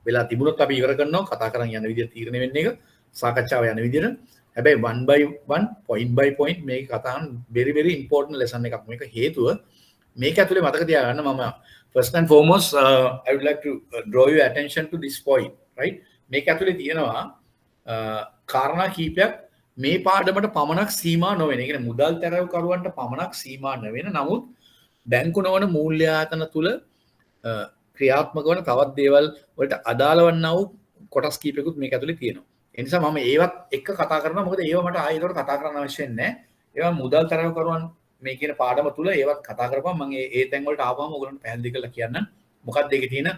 වෙලා තිබුණොත් අපි ඉවර කරනවා කතා කරන් යන විදිහ තීරණය වෙන්නේ එක. සාකච්ඡාව යන විදිහට. හැබැයි one by one point by point මේක කතා කරන very important lesson එකක්. මේක හේතුව මේක ඇතුලේ මතක තියාගන්න මම first and foremost I would like to draw your attention to this point right. මේක ඇතුලේ තියෙනවා කාරණා කීපයක් මේ පාඩමට පමණක් සීමා නොවෙන. ඒ කියන්නේ මුදල් තැරවකරුවන්ට පමණක් සීමා නොවෙන නමුත් බැංකු නොවන මූල්‍ය ආයතන තුල ක්‍රියාත්මක වන තවත් දේවල් වලට අදාළ වන්නා වූ කොටස් කීපයකුත් මේක ඇතුලේ තියෙනවා. ඒ නිසා මම ඒවත් එක්ක කතා කරනවා. මොකද ඒව මට ආයෙත් කතා කරන්න අවශ්‍ය නැහැ. ඒවා මුදල් තැරවකරුවන් මේ කියන පාඩම තුල ඒවත් කතා කරපුවම මම ඒ තැන් වලට ආවම ඔයගොල්ලන්ට පැහැදිලි කරලා කියන්න. මොකක්ද ඒකේ තියෙන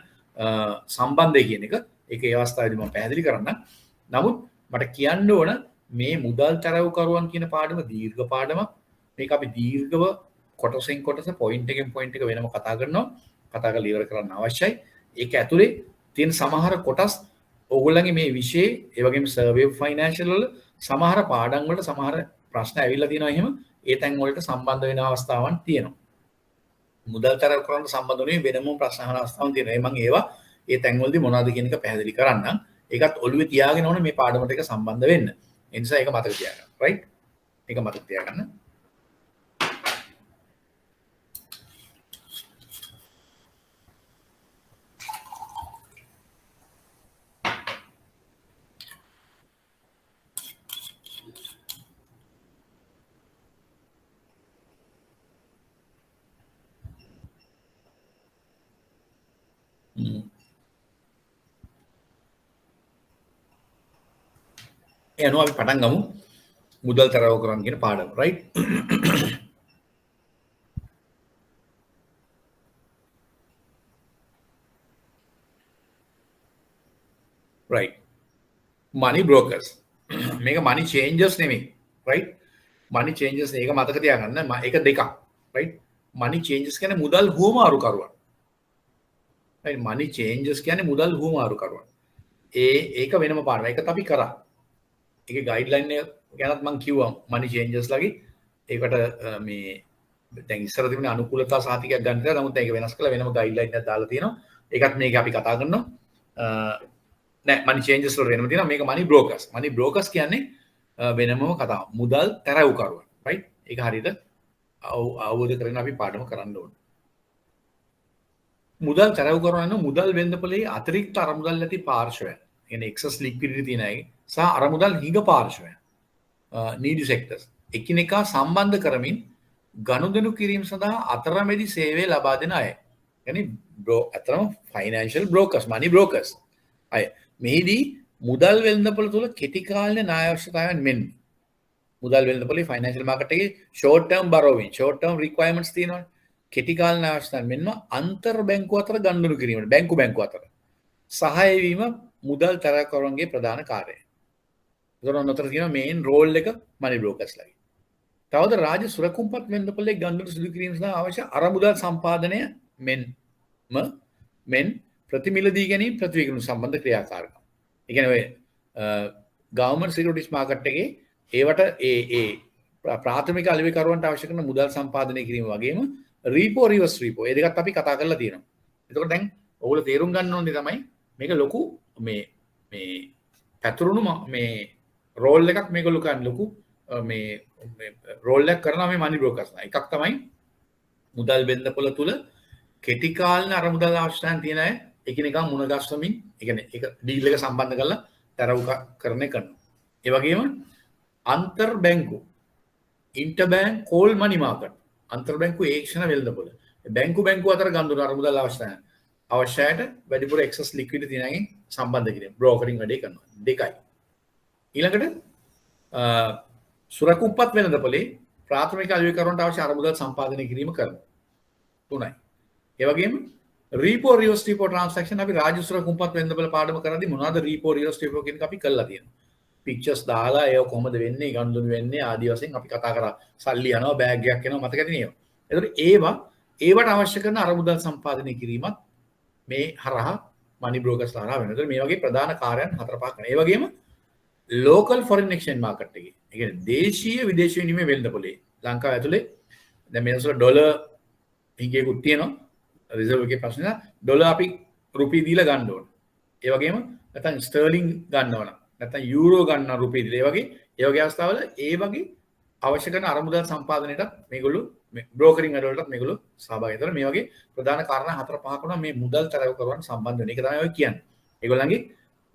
සම්බන්ධය කියන එක. ඒක ඒ අවස්ථාවේදී මම පැහැදිලි කරන්නම්. නමුත් මට කියන්න ඕන මේ මුදල් තරවකරුවන් කියන පාඩම දීර්ඝ පාඩමක්. මේක අපි දීර්ඝව කොටසෙන් කොටස පොයින්ට් එකෙන් පොයින්ට් එක වෙනම කතා කරනවා. කතා කරලා ඉවර කරන්න අවශ්‍යයි. ඒක ඇතුලේ තියෙන සමහර කොටස් ඕගොල්ලන්ගේ මේ විෂයේ ඒ වගේම සර්වේ ඔෆ් ෆයිනෑන්ෂල් වල සමහර පාඩම් වලට සමහර ප්‍රශ්න ඇවිල්ලා තියෙනවා එහෙම ඒ තැන් වලට සම්බන්ධ වෙන අවස්ථාවන් තියෙනවා. මුදල් තරවකරුවන්ට සම්බන්ධ වෙන වෙනම ප්‍රශ්න අහන අවස්ථාවන් තියෙනවා. මම ඒවා ඒ තැන් වලදී මොනවද කියන එක පැහැදිලි කරන්නම්. ඒකත් ඔළුවේ තියාගෙන ඕනේ මේ පාඩමට එක සම්බන්ධ වෙන්න. ඒ නිසා ඒක මතක තියාගන්න. right? ඒක මතක තියාගන්න. එනවා අපි පටන් ගමු මුදල් තරවකරුවන් කියන පාඩම right right money brokers මේක money changers නෙමෙයි right money changers ඒක මතක තියාගන්න ඒක දෙකක් right money changers කියන්නේ මුදල් හුවමාරුකරුවන් right money changers කියන්නේ මුදල් හුවමාරුකරුවන් ඒක වෙනම පාඩමක් ඒකත් අපි කරා ඒක ගයිඩ්ලයින් එක ගැනත් මම කිව්වා money changers ලගේ ඒකට මේ දැන් ඉස්සර තිබුණේ අනුකූලතා සහතිකයක් ගන්න කියලා නමුත් ඒක වෙනස් කරලා වෙනම ගයිඩ්ලයින් එකක් දාලා තියෙනවා ඒකත් මේක අපි කතා කරනවා නෑ money changers වල වෙනම තියෙනවා මේක money brokers කියන්නේ වෙනමම කතාව මුදල් තැරවුකරුවන් right ඒක හරියට අවබෝධ කරගෙන අපි පාඩම කරන්න ඕනේ මුදල් තැරවුකරුවන් මුදල් වෙළඳපොලේ අතිරික්ත අරමුදල් ඇති පාර්ශවයන් කියන්නේ excess liquidity තියෙන අය සහ අරමුදල් හිඟ පාර්ශවයන් needy sectors එකිනෙකා සම්බන්ධ කරමින් ගනුදෙනු කිරීම සඳහා අතරමැදි සේවය ලබා දෙන අය. يعني අතරම financial brokers, money brokers. අය මේදී මුදල් වෙළඳපොළ තුල කෙටි කාලීන ණය අවශ්‍යතාවයන් මෙන් මුදල් වෙළඳපොලේ financial market එකේ short term borrowing, short term requirements තියෙනවා. කෙටි කාලීන ණය අවශ්‍යතාවයන් මෙන්ම අන්තර් බැංකු අතර ගනුදෙනු කිරීමට බැංකු අතර සහාය වීම මුදල් තරකරුවන්ගේ ප්‍රධාන කාර්යය. ඒතරම් අතර තියෙන මේන් රෝල් එක money brokers ලගේ. තවද රාජ්‍ය සුරකුම්පත් වෙළඳපොලේ ගනුදෙනු සිදු කිරීම සඳහා අවශ්‍ය අරමුදල් සම්පාදනය මෙන් මෙන් ප්‍රතිමිලදී ගැනීම ප්‍රතිවිකුණු සම්බන්ධ ක්‍රියාකාරකම්. ඒ කියන්නේ ඔය ගවර්න්මන්ට් සිකියුරිටිස් මාකට් එකේ ඒවට ඒ ප්‍රාථමික අලෙවිකරුවන්ට අවශ්‍ය කරන මුදල් සම්පාදනය කිරීම වගේම රීපෝ රිවර්ස් රීපෝ ඒ දෙකත් අපි කතා කරලා තියෙනවා. එතකොට දැන් ඔයගොල්ලෝ තේරුම් ගන්න ඕනේ තමයි මේක ලොකු මේ පැතුරුණු මේ රෝල් එකක් මේගොල්ලෝ කරන ලොකු මේ රෝල් එකක් කරනවා මේ මනි බ්‍රෝකර්ස්ලා. එකක් තමයි මුදල් වෙළඳපොළ තුල කෙටි කාලීන අරමුදල් අවශ්‍යතාවයන් තියෙන අය එකිනෙකා මුණ ගැස්වමින් ඒ කියන්නේ ඒක ඩීල් එක සම්බන්ධ කරලා තරවු කරන්නේ කරනවා. ඒ වගේම අන්තර් බැංකු ඉන්ටර්බැංක් කෝල් මනි මාකට් අන්තර් බැංකු ඒක්ෂණ වෙළඳපොළ බැංකු අතර ගනුදෙනු අරමුදල් අවශ්‍යතාවයන් අවශ්‍යයට වැඩිපුර එක්සස් ලික්විඩිටි තියෙනකින් සම්බන්ධ කිරීම බ්‍රෝකරින් වැඩේ කරනවා. දෙකයි. ඊළඟට සුරකුම්පත් වෙළඳපොලේ ප්‍රාථමික අලෙවිකරුවන්ට අවශ්‍ය අරමුදල් සම්පාදනය කිරීම කරනවා. 3යි. ඒ වගේම රීපෝ රිවර්ස් රීපෝ ට්‍රාන්සැක්ෂන් අපි රාජ්‍ය සුරකුම්පත් වෙළඳපොළ පාඩම කරද්දී මොනවද රීපෝ රිවර්ස් රීපෝ කියන එක අපි කරලා තියෙනවා. පික්චර්ස් දාලා ඒක කොහොමද වෙන්නේ ගනුදෙනු වෙන්නේ ආදී වශයෙන් අපි කතා කරා. සල්ලි යනවා බෑග් එකක් එනවා මතකද නේද? ඒතකොට ඒවට අවශ්‍ය කරන අරමුදල් සම්පාදනය කිරීමත් මේ හරහා මනි බ්‍රෝකර්ස් හරහා වෙනවා. ඒතකොට මේ වගේ ප්‍රධාන කාර්යයන් 4-5ක් කරනවා. ඒ වගේම ලෝකල් ෆොරින් එක්ස්චේන්ජ් මාකට් එකේ. ඒ කියන්නේ දේශීය විදේශීය විනිමය වෙළඳපොලේ ලංකාව ඇතුලේ දැන් මේසොල ඩොලර් හිඟේකුත් තියෙනවා. රිසර්ව් එකේ ප්‍රශ්න ඩොලර් අපි රුපියල් දීලා ගන්න ඕන. ඒ වගේම නැත්නම් ස්ටර්ලිං ගන්නවා නම් නැත්නම් යූරෝ ගන්න රුපියල් දීලා ඒ වගේ අවස්ථාවල ඒ වගේ අවශ්‍ය කරන අරමුදල් සම්පාදනයටත් මේගොල්ලෝ බ්‍රෝකරින් වැඩවලටත් මේගොල්ලෝ සහභාගී වෙනවා. මේ වගේ ප්‍රධාන කාරණා 4-5ක් වුණා මේ මුදල් තරව කරවන්න සම්බන්ධ වෙන. ඒක තමයි ඔය කියන්නේ. ඒගොල්ලන්ගේ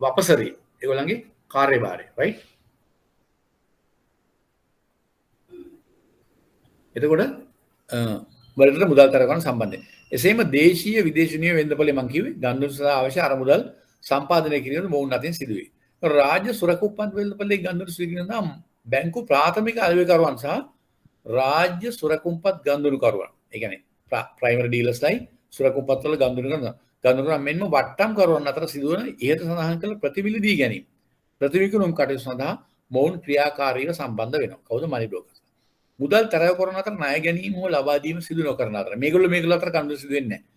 වපසරිය. ඒගොල්ලන්ගේ කාර්යභාරය. right? එතකොට වලට මුදල් තරව කරන සම්බන්ධය. එසේම දේශීය විදේශීය වෙළඳපොලේ මම කිව්වේ ගනුදෙනු සඳහා අවශ්‍ය අරමුදල් සම්පාදනය කිරීම මොවුන් අතින් සිදුවේ. රාජ්‍ය සුරකුම්පත් වෙළඳපොලේ ගනුදෙනු සිදුවන නම් බැංකු ප්‍රාථමික අලෙවිකරුවන් සහ රාජ්‍ය සුරකුම්පත් ගනුදෙනුකරුවන්. ඒ කියන්නේ ප්‍රයිමරි ඩීලර්ස්ලයි සුරකුම්පත් වල ගනුදෙනු මෙන්ම වට්ටම් කරුවන් අතර සිදුවන ඉහත සඳහන් කළ ප්‍රතිමිලදී ගැනීම. ප්‍රතිවිකුණුම් කටයුතු සඳහා මොවුන් ක්‍රියාකාරීව සම්බන්ධ වෙනවා. කවුද? මනි බ්‍රෝකර්ස්. මුදල් තරව කරන අතර ණය ගැනීම හෝ ලබා දීම සිදු නොකරන අතර මේගොල්ලෝ අතර ගනුදෙනු සිදු වෙන්නේ නැහැ.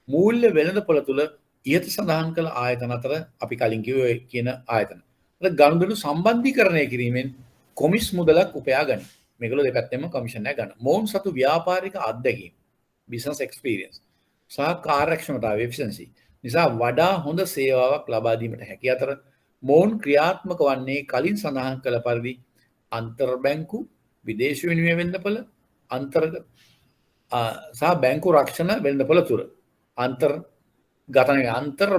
මූල්‍ය වෙළඳපොළ තුල ඉහත සඳහන් කළ ආයතන අතර අපි කලින් කිව්වේ කියන ආයතන. අර ගනුදෙනු සම්බන්ධීකරණය කිරීමෙන් කොමිස් මුදලක් උපයා ගන්න. මේගොල්ලෝ දෙපැත්තෙම කමිෂන් එක ගන්න. මොවුන් සතු ව්‍යාපාරික අත්දැකීම් business experience සහ කාර්යක්ෂමතාව efficiency නිසා වඩා හොඳ සේවාවක් ලබා දීමට හැකි අතර මොවුන් ක්‍රියාත්මක වන්නේ කලින් සඳහන් කළ පරිදි අන්තර් බැංකු විදේශ විනිමය වෙළඳපොළ අන්තර්ගත සහ බැංකු රක්ෂණ වෙළඳපොළ තුල අන්තර්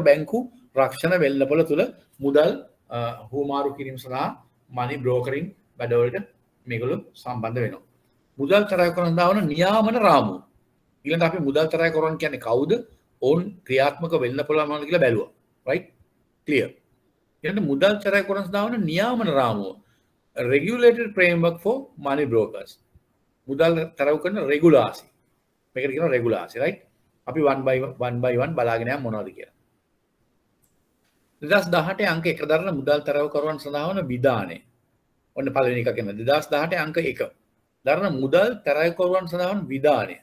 බැංකු රක්ෂණ වෙළඳපොළ තුල මුදල් හුවමාරු කිරීම සඳහා මනි බ්‍රෝකරින් වැඩවලට මේගොල්ලෝ සම්බන්ධ වෙනවා. මුදල් තරය කරන දාවන නියාමන රාමුව. ඊළඟට අපි මුදල් තරය කරන කියන්නේ කවුද? ඔවුන් ක්‍රියාත්මක වෙන්න පුළුවන් මොනවද කියලා බැලුවා. right? clear. ඊළඟට මුදල් තරය කරන දාවන නියාමන රාමුව. regulated framework for money brokers. මුදල් තරය කරන රෙගුලාසි. මේකට කියනවා රෙගුලාසි, right? අපි one by one බලාගෙන යමු මොනවද කියලා. 2018 අංක 1 දරන මුදල් තරව කරවන සඳහා වන විධානය. ඔන්න පළවෙනි එක කියනවා 2018 අංක 1 දරන මුදල් තරව කරවන සඳහා වන විධානය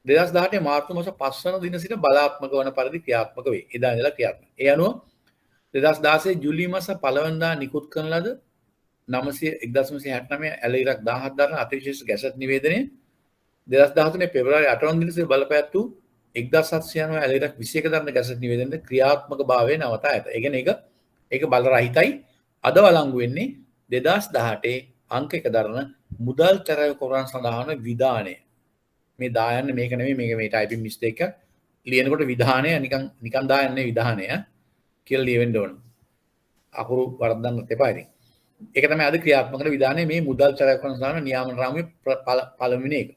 2018 මාර්තු මාස 5 වන දින සිට බලාත්මක වන පරිදි ක්‍රියාත්මක වේ. එදා ඉඳලා ක්‍රියාත්මක. ඒ අනුව 2016 ජූලි මාස 1 වෙනිදා නිකුත් කරන ලද 1969 ඇලයිරක් 17 දරන අතිවිශේෂ ගැසට් නිවේදනය 2013 පෙබරවාරි 8 වන දින සිට බලපෑත් වූ 1790 ඇලයිරක් 21 දරන ගැසට් නිවේදනයේ ක්‍රියාත්මක භාවය නවතා ඇත. ඒ කියන්නේ ඒක බල රහිතයි. අද වළංගු වෙන්නේ 2018 අංක 1 දරන මුදල් තරය කරවන සඳහා වන විධානය. මේ දායන්න මේක නෙමෙයි මේ ටයිපින් මිස්ටේක් එක. ලියනකොට විධානය නිකන් දායන්නේ විධානය කියලා ලියවෙන්න ඕන. අකුරු වරද්දන්නත් එපා ඉතින්. ඒක තමයි අද ක්‍රියාත්මක කරන විධානය මේ මුදල් තරය කරන සඳහා නියාමන රාමුවේ පළවෙනි එක.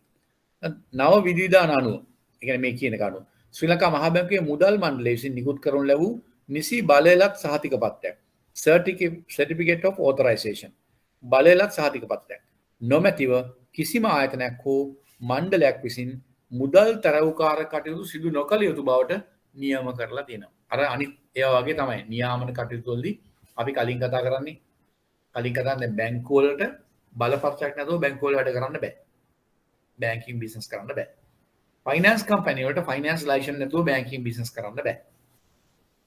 නව විධිවිධාන අනුව ඒ කියන්නේ මේ කියන කරුණ ශ්‍රී ලංකා මහා බැංකුවේ මුදල් මණ්ඩලය විසින් නිකුත් කරනු ලැබූ නිසි බලයලත් සහතික පත්‍රයක් certificate of authorization බලයලත් සහතික පත්‍රයක් නොමැතිව කිසිම ආයතනයක් හෝ මණ්ඩලයක් විසින් මුදල් තරවුකාර කටයුතු සිදු නොකළ යුතු බවට නියම කරලා තියෙනවා. අර අනිත් ඒවා වගේ තමයි නියාමන කටයුතු වලදී අපි කලින් කතා කරන්නේ බැංකු වලට බලපත්‍රයක් නැතුව බැංකු වල වැඩ කරන්න බෑ. බැංකින් බිස්නස් කරන්න බෑ. ෆයිනෑන්ස් කම්පැනි වලට ෆයිනෑන්ස් ලයිසන් නැතුව බැංකින් බිස්නස් කරන්න බෑ.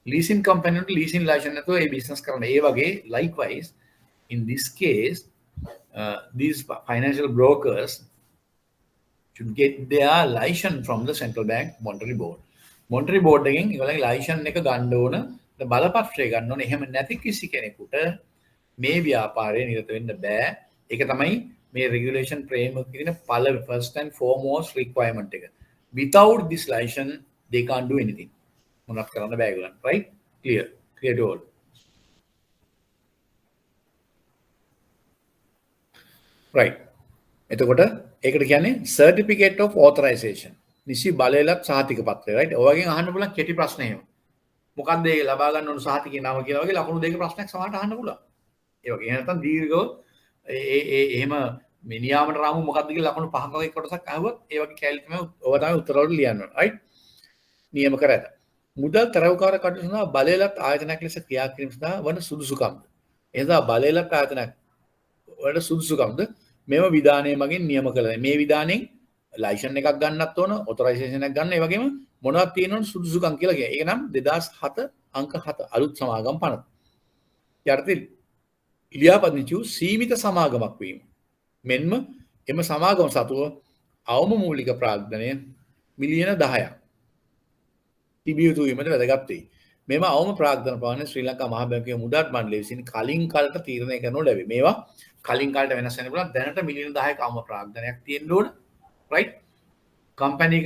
ලීසින් කම්පැනි වලට ලීසින් ලයිසන් නැතුව ඒ බිස්නස් කරන්න. ඒ වගේ likewise in this case these financial brokers should get their license from the central bank monetary board. monetary board එකෙන් ඒගොල්ලන්ගේ license එක ගන්න ඕන, බලපත්‍රය ගන්න ඕන. එහෙම නැති කිසි කෙනෙකුට මේ ව්‍යාපාරයේ නිරත වෙන්න බෑ. ඒක තමයි මේ regulation framework එකේ තියෙන first and foremost requirement එක. Without this license they can't do anything. මොනවත් කරන්න බෑ ඒගොල්ලන්ට. right? clear to all. right. එතකොට ඒකට කියන්නේ certificate of authorization. නිසි බලයලත් සහතික පත්‍රය. right? ඔයගෙන් අහන්න පුළුවන් කෙටි ප්‍රශ්න එහෙම. මොකක්ද ඒ ලබා ගන්න ඕන සහතිකේ නම කියලා වගේ ලකුණු දෙක ප්‍රශ්නයක් සමහරට අහන්න පුළුවන්. ඒ වගේ. එහෙම නැත්නම් දීර්ඝව එහෙම මේ නියාමන රාමු මොකක්ද කියලා ලකුණු පහක වගේ කොටසක් අහුවොත් ඒ වගේ කැලි තමයි ඔය තමයි උත්තර වලට ලියන්න ඕන. right? නියම කර ඇත. මුදල් තරවකාර කටයුතු සඳහා බලයලත් ආයතනයක් ලෙස ක්‍රියා කිරීම සඳහා වන සුදුසුකම්ද. එනිසා බලයලත් ආයතනයක් වල සුදුසුකම්ද මේව විධානය මගින් නියම කළා. මේ විධානයෙන් ලයිසන් එකක් ගන්නත් ඕන, ඔතොරයිසේෂන් එකක් ගන්න, ඒ වගේම මොනවද තියෙනවද සුදුසුකම් කියලා කියනවා. ඒක නම් 2007 අංක 7 අලුත් සමාගම් පනත. යටතේ ලියාපදිංචි වූ සීමිත සමාගමක් වීම. මෙන්ම එම සමාගම සතුව අවම මූලික ප්‍රාග්ධනය මිලියන 10ක් තිබිය යුතු වීමට වැදගත් වෙයි. මෙම අවම ප්‍රාග්ධන ප්‍රමාණය ශ්‍රී ලංකා මහා බැංකුවේ මුදල් මණ්ඩලය විසින් කලින් කාලට තීරණය කරනු ලැබේ. මේවා කලින් කාලට වෙනස් වෙන්න පුළුවන්. දැනට මිලියන 10ක අවම ප්‍රාග්ධනයක් තියෙන්න ඕන. right? කම්පැනි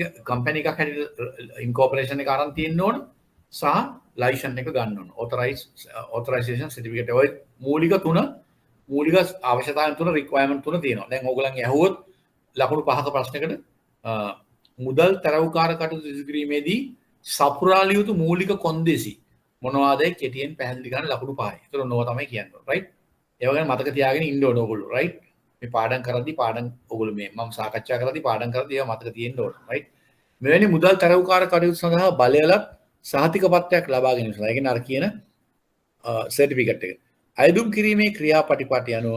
එකක් හැටියට ඉන්කෝපරේෂන් එක අරන් තියෙන්න ඕන සහ ලයිසන් එක ගන්න ඕන. ඔතොරයිසේෂන් සර්ටිෆිකේට් ඔය මූලික අවශ්‍යතාවයන් තුන රික්වයර්මන්ට් තුන තියෙනවා. දැන් ඕගොල්ලන් ඇහුවොත් ලකුණු 5ක ප්‍රශ්නයකට මුදල් තරවුකාර කටයුතු සිදු කිරීමේදී සපුරාලිය යුතු මූලික කොන්දේසි මොනවාදයි කෙටියෙන් පැහැදිලි කරන්න ලකුණු 5යි. ඒතර නෝ තමයි කියන්නේ. right? ඒව ගැන මතක තියාගෙන ඉන්න ඕන ඕගොල්ලෝ. right? මේ පාඩම් කරද්දී ඕගොල්ලෝ මේ මම සාකච්ඡා කරද්දී පාඩම් කරද්දී ඒවා මතක තියෙන්න ඕන. right? මෙවැනි මුදල් තරවුකාර කටයුතු සඳහා බලයලත් සහතික පත්‍රයක් ලබා ගැනීම සඳහා ඒ කියන්නේ අර කියන සර්ටිෆිකේට් එක. අයදුම් කිරීමේ ක්‍රියාපටිපාටි අනුව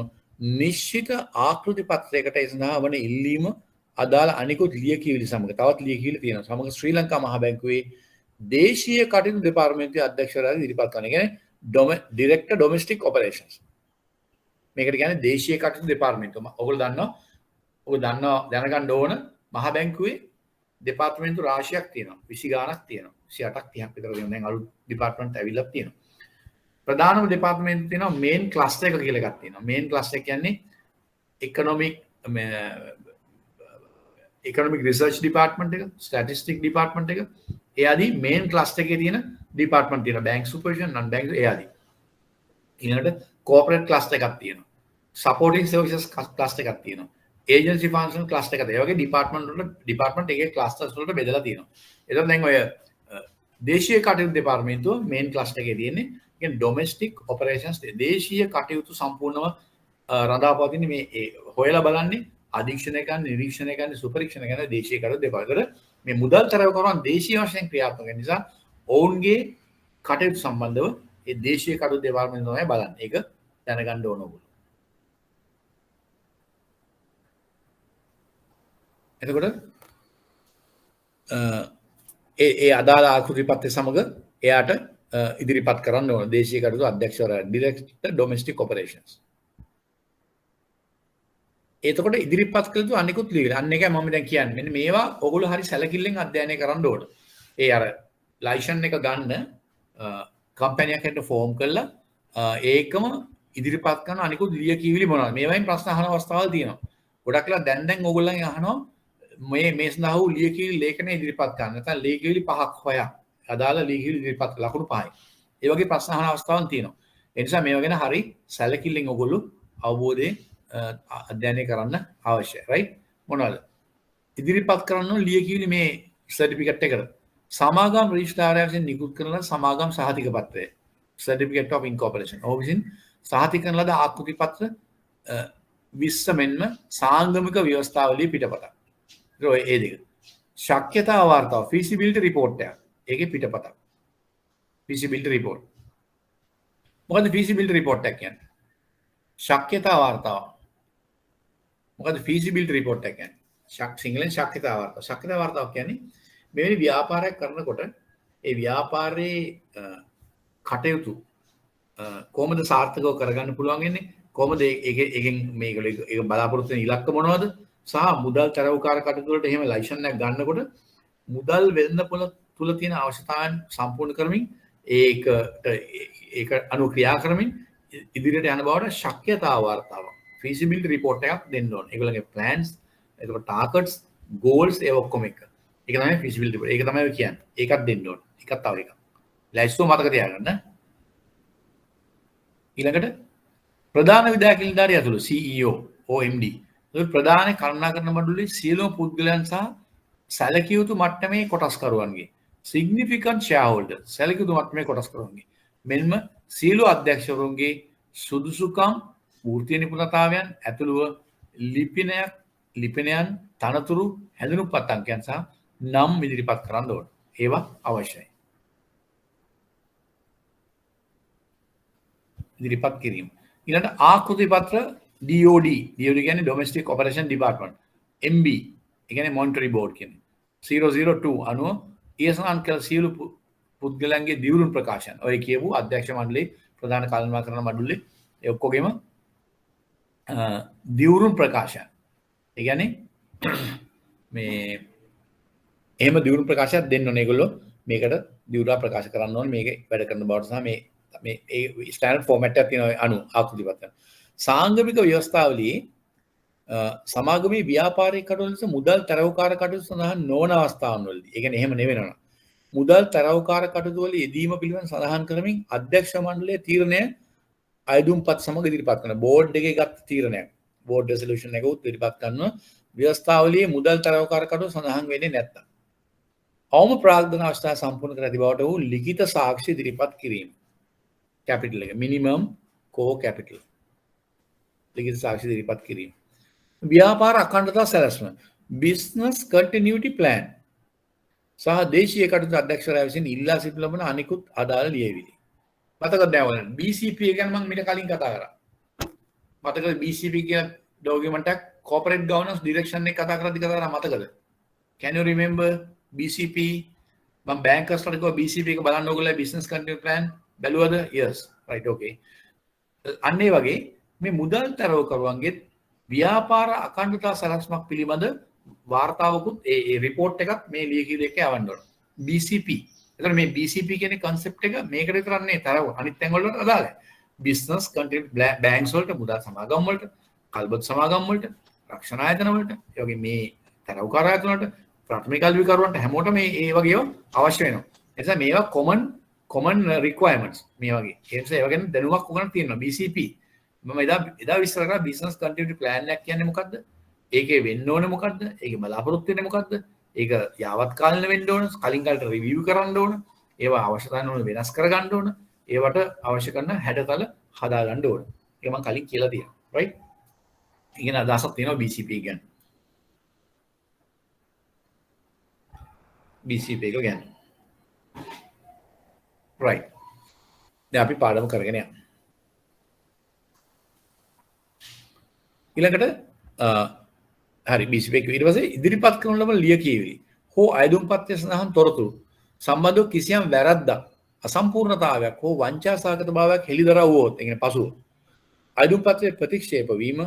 නිශ්චිත ආකෘති පත්‍රයකට ඒ සඳහා වන ඉල්ලීම අදාළ අනිකුත් ලියකියවිලි සමග තවත් ලියකියවිලි තියෙනවා. සමග ශ්‍රී ලංකා මහා බැංකුවේ දේශීය කටයුතු දෙපාර්තමේන්තුවේ අධ්‍යක්ෂවරයාගේ ඉදිරිපත් කරන. ඒ කියන්නේ ඩිරෙක්ටර් ඩොමෙස්ටික් ඔපරේෂන්ස්. මේකට කියන්නේ දේශීය කටයුතු දෙපාර්තමේන්තුව. ඔයගොල්ලෝ දැනගන්න ඕන මහා බැංකුවේ දෙපාර්තමේන්තු රාශියක් තියෙනවා. 20 ගාණක් තියෙනවා. 28ක් 30ක් විතර තියෙනවා. දැන් අලුත් දෙපාර්තමේන්තු ඇවිල්ලා තියෙනවා. ප්‍රධානම දෙපාර්තමේන්තු තියෙනවා මේන් ක්ලස්ටර් එක කියලා එකක් තියෙනවා. මේන් ක්ලස්ටර් එක කියන්නේ economic research department එක, statistic department එක, ඒ ආදී main cluster එකේ තියෙන department තියෙනවා. bank supervision, non bank ඒ ආදී. ඊළඟට corporate cluster එකක් තියෙනවා. supporting services cluster එකක් තියෙනවා. agency function cluster එකක්. ඒ වගේ department එකේ clusters වලට බෙදලා තියෙනවා. එතකොට දැන් ඔය දේශීය කටයුතු දෙපාර්තමේන්තුව main cluster එකේ තියෙන්නේ. කියන්නේ domestic operations දේශීය කටයුතු සම්පූර්ණව රඳාපවතින මේ හොයලා බලන්නේ අධීක්ෂණය කරන, නිරීක්ෂණය කරන, සුපරීක්ෂණය කරන දේශීය කටයුතු දෙපාර්තමේන්තුවල මේ මුදල් තරවකරුවන් දේශීය වශයෙන් ක්‍රියාත්මක වෙන නිසා ඔවුන්ගේ කටයුතු සම්බන්ධව ඒ දේශීය කටයුතු දෙපාර්තමේන්තුව තමයි බලන්නේ. ඒක දැනගන්න ඕන ඔයගොල්ලෝ. එතකොට ඒ අදාළ ආකෘතිපත්‍ය සමග එයාට ඉදිරිපත් කරන්න ඕන දේශීය කටයුතු අධ්‍යක්ෂවරයා ඩිරෙක්ටර් ඩොමෙස්ටික් ඔපරේෂන්ස්. එතකොට ඉදිරිපත් කළ යුතු අනිකුත් ලියවිලි. අන්න එකයි මම දැන් කියන්නේ. මෙන්න මේවා ඔයගොල්ලෝ හරි සැලකිල්ලෙන් අධ්‍යයනය කරන්න ඕන. ඒ අර ලයිසන් එක ගන්න කම්පැනියක් හැට ෆෝම් කරලා ඒකම ඉදිරිපත් කරන අනිකුත් ලියකියවිලි මොනවද? මේවායින් ප්‍රශ්න අහන අවස්ථාවල් තියෙනවා. ගොඩක් වෙලා දැන් ඔයගොල්ලන් අහනවා මේ සඳහා වූ ලියකියවිලි ලේඛනය ඉදිරිපත් කරන්න. නැත්නම් ලියකියවිලි 5ක් හොයන්න. අදාළ ලියකියවිලි ඉදිරිපත් ලකුණු 5යි. ඒ වගේ ප්‍රශ්න අහන අවස්ථාවන් තියෙනවා. ඒ නිසා මේවා ගැන හරි සැලකිල්ලෙන් ඔයගොල්ලෝ අවබෝධයෙන් අධ්‍යයනය කරන්න අවශ්‍යයි. right? මොනවද? ඉදිරිපත් කරන්න ලියකියවිලි මේ සර්ටිෆිකේට් එකට සමාගම් රෙජිස්ට්‍රාරයා විසින් නිකුත් කරන සමාගම් සහතික පත්‍රය certificate of incorporation. ඔහු විසින් සහතික කරන ලද ආකෘති පත්‍ර 20 මෙන්ම සාංගමික ව්‍යවස්ථාවලිය පිටපතක්. ඒ දෙක. ශක්්‍යතා වාර්තාව feasibility report එක. ඒකේ පිටපතක්. feasibility report. මොකද feasibility report එක කියන්නේ? ශක්්‍යතා වාර්තාව. මොකද feasibility report එක කියන්නේ? සිංහලෙන් ශක්්‍යතා වාර්තාව. ශක්්‍යතා වාර්තාව කියන්නේ මෙවැනි ව්‍යාපාරයක් කරනකොට ඒ ව්‍යාපාරයේ කටයුතු කොහොමද සාර්ථකව කරගන්න පුළුවන් වෙන්නේ? කොහොමද ඒකෙන් මේගොල්ලෝ ඒක බලාපොරොත්තු වෙන ඉලක්ක මොනවද? සහ මුදල් තරවකාර කටයුතු වලට එහෙම ලයිසන් එකක් ගන්නකොට මුදල් වෙළඳපොළ තුල තියෙන අවශ්‍යතාවයන් සම්පූර්ණ කරමින් ඒක අනුව ක්‍රියා කරමින් ඉදිරියට යන බවට ශක්්‍යතා වාර්තාව feasibility report එකක් දෙන්න ඕනේ. ඒගොල්ලන්ගේ plans, ඒකට targets, goals ඒ ඔක්කොම එක. ඒක තමයි feasibility report. ඒක තමයි කියන්නේ. ඒකත් දෙන්න ඕනේ. එකක් තව එකක්. ලැයිස්තුව මතක තියාගන්න. ඊළඟට ප්‍රධාන විධායක නිලධාරිය ඇතුළු CEO, OMD. ප්‍රධාන කළමනාකරණ මණ්ඩලයේ සියලුම පුද්ගලයන් සහ සැලකිය යුතු මට්ටමේ කොටස්කරුවන්ගේ significant shareholder සැලකිය යුතු මට්ටමේ කොටස්කරුවන්ගේ මෙන්ම සියලු අධ්‍යක්ෂවරුන්ගේ සුදුසුකම් වෘත්තීය නිපුණතාවයන් ඇතුළුව ලිපිනයන් තනතුරු හැඳුනුම්පත් අංකයන් සහ නම් ඉදිරිපත් කරන්න ඕන. ඒවා අවශ්‍යයි. ඉදිරිපත් කිරීම. ඊළඟට ආකෘති පත්‍ර DOD කියන්නේ Domestic Operation Department. MB ඒ කියන්නේ Monetary Board කියන්නේ 002 අනුව ඊසන් කළ සියලු පුද්ගලයන්ගේ දියුණු ප්‍රකාශන. ඔය කියපු අධ්‍යක්ෂ මණ්ඩලයේ ප්‍රධාන කළමනාකරණ මණ්ඩලයේ ඒ ඔක්කොගෙම දියුණු ප්‍රකාශන. ඒ කියන්නේ මේ එහෙම දියුණු ප්‍රකාශයක් දෙන්න ඕනේ ඒගොල්ලෝ මේකට දියුණුව ප්‍රකාශ කරන්න ඕනේ මේකේ වැඩ කරන බවට සහ මේ ඒ ස්ටෑන්ඩඩ් ෆෝමැට් එකක් තියෙනවා අනු ආකෘති පත්‍ර. සාංගමික ව්‍යවස්ථාවලදී සමාගමේ ව්‍යාපාරික කටයුතු ලෙස මුදල් තරවකාර කටයුතු සඳහන් නොවන අවස්ථාවන් වලදී ඒ කියන්නේ එහෙම නෙවෙනවා. මුදල් තරවකාර කටයුතු වල යෙදීම පිළිබඳ සඳහන් කරමින් අධ්‍යක්ෂ මණ්ඩලයේ තීරණය අයදුම්පත් සමග ඉදිරිපත් කරන බෝඩ් එකේ ගත් තීරණයක්. බෝඩ් රෙසලූෂන් එක උත් ඉදිරිපත් කරනවා. ව්‍යවස්ථාවලියේ මුදල් තරවකාර කටයුතු සඳහන් වෙන්නේ නැත්තම්. අවම ප්‍රාග්ධන අවස්ථා සම්පූර්ණ කර ඇති බවට වූ ලිඛිත සාක්ෂි ඉදිරිපත් කිරීම. කැපිටල් එක මිනිමම් කෝ කැපිටල්. ලිඛිත සාක්ෂි ඉදිරිපත් කිරීම. ව්‍යාපාර අඛණ්ඩතා සැලැස්ම බිස්නස් කන්ටිනියුටි ප්ලෑන් සහ දේශීය කටයුතු අධ්‍යක්ෂකවරයා විසින් ඉල්ලා සිටින ලබන අනිකුත් අදාළ ලියවිලි. මතකද දැන් BCP ගැන මම මීට කලින් කතා කරා. මතකද BCP කියන ඩොකියුමන්ට් එක corporate governance direction එක කතා කරා මතකද? Can you remember BCP? මම බැංකර්ස්ලට කිව්වා BCP එක බලන්න ඕගොල්ලෝ business continuity plan බැලුවද? Yes. Right, okay. අන්න ඒ වගේ මේ මුදල් තරවකරුවන්ගේ ව්‍යාපාර අඛණ්ඩතා සැලැස්මක් පිළිබඳ වාර්තාවකුත් ඒ රිපෝට් එකත් මේ ලියකියවිලි එක යවන්න ඕන. BCP. එතකොට මේ BCP කියන කන්සෙප්ට් එක මේකට විතරක් නෙවෙයි තරව අනිත් තැන් වලට අදාළයි. බිස්නස් කන්ටිනියුටි බැංක්ස් වලට මුදල් සමාගම් වලට කල්බත් සමාගම් වලට රක්ෂණ ආයතන වලට ඒ වගේ මේ තරවකාර ආයතන වලට ප්‍රාථමික අධිකරුවන්ට හැමෝටම මේ වගේ අවශ්‍ය වෙනවා. ඒ නිසා මේවා common requirements මේ වගේ. ඒ නිසා ඒවා ගැන දැනුමක් උගන්න තියෙනවා BCP. මම එදා විස්තර කරා බිස්නස් කන්ටිනියුටි ප්ලෑන් එකක් කියන්නේ මොකද්ද? ඒකේ වෙන්න ඕනේ මොකද්ද? ඒකේ බලාපොරොත්තු වෙන්නේ මොකද්ද? ඒක යාවත් කාලින වෙන්න ඕන, කලින් කාලට රිවිව් කරන්න ඕන, ඒවා අවශ්‍යතාවන ඕන වෙනස් කරගන්න ඕන, ඒවට අවශ්‍ය කරන හැඩතල හදා ගන්න ඕන. ඒක මම කලින් කියලා තියෙනවා. right? ඉගෙන අදහසක් තියෙනවා BCP ගැන. BCP එක ගැන. right. දැන් අපි පාඩම කරගෙන යමු. ඊළඟට හරි BCP එක ඊට පස්සේ ඉදිරිපත් කරන ලබන ලියකියවිලි හෝ අයදුම්පත්ය සඳහන් තොරතුරු සම්බන්ධව කිසියම් වැරද්දක් අසම්පූර්ණතාවයක් හෝ වංචා සහගත භාවයක් හෙළිදරව් වුවොත් ඒ කියන්නේ පසුව අයදුම්පත්‍රයේ ප්‍රතික්ෂේප වීම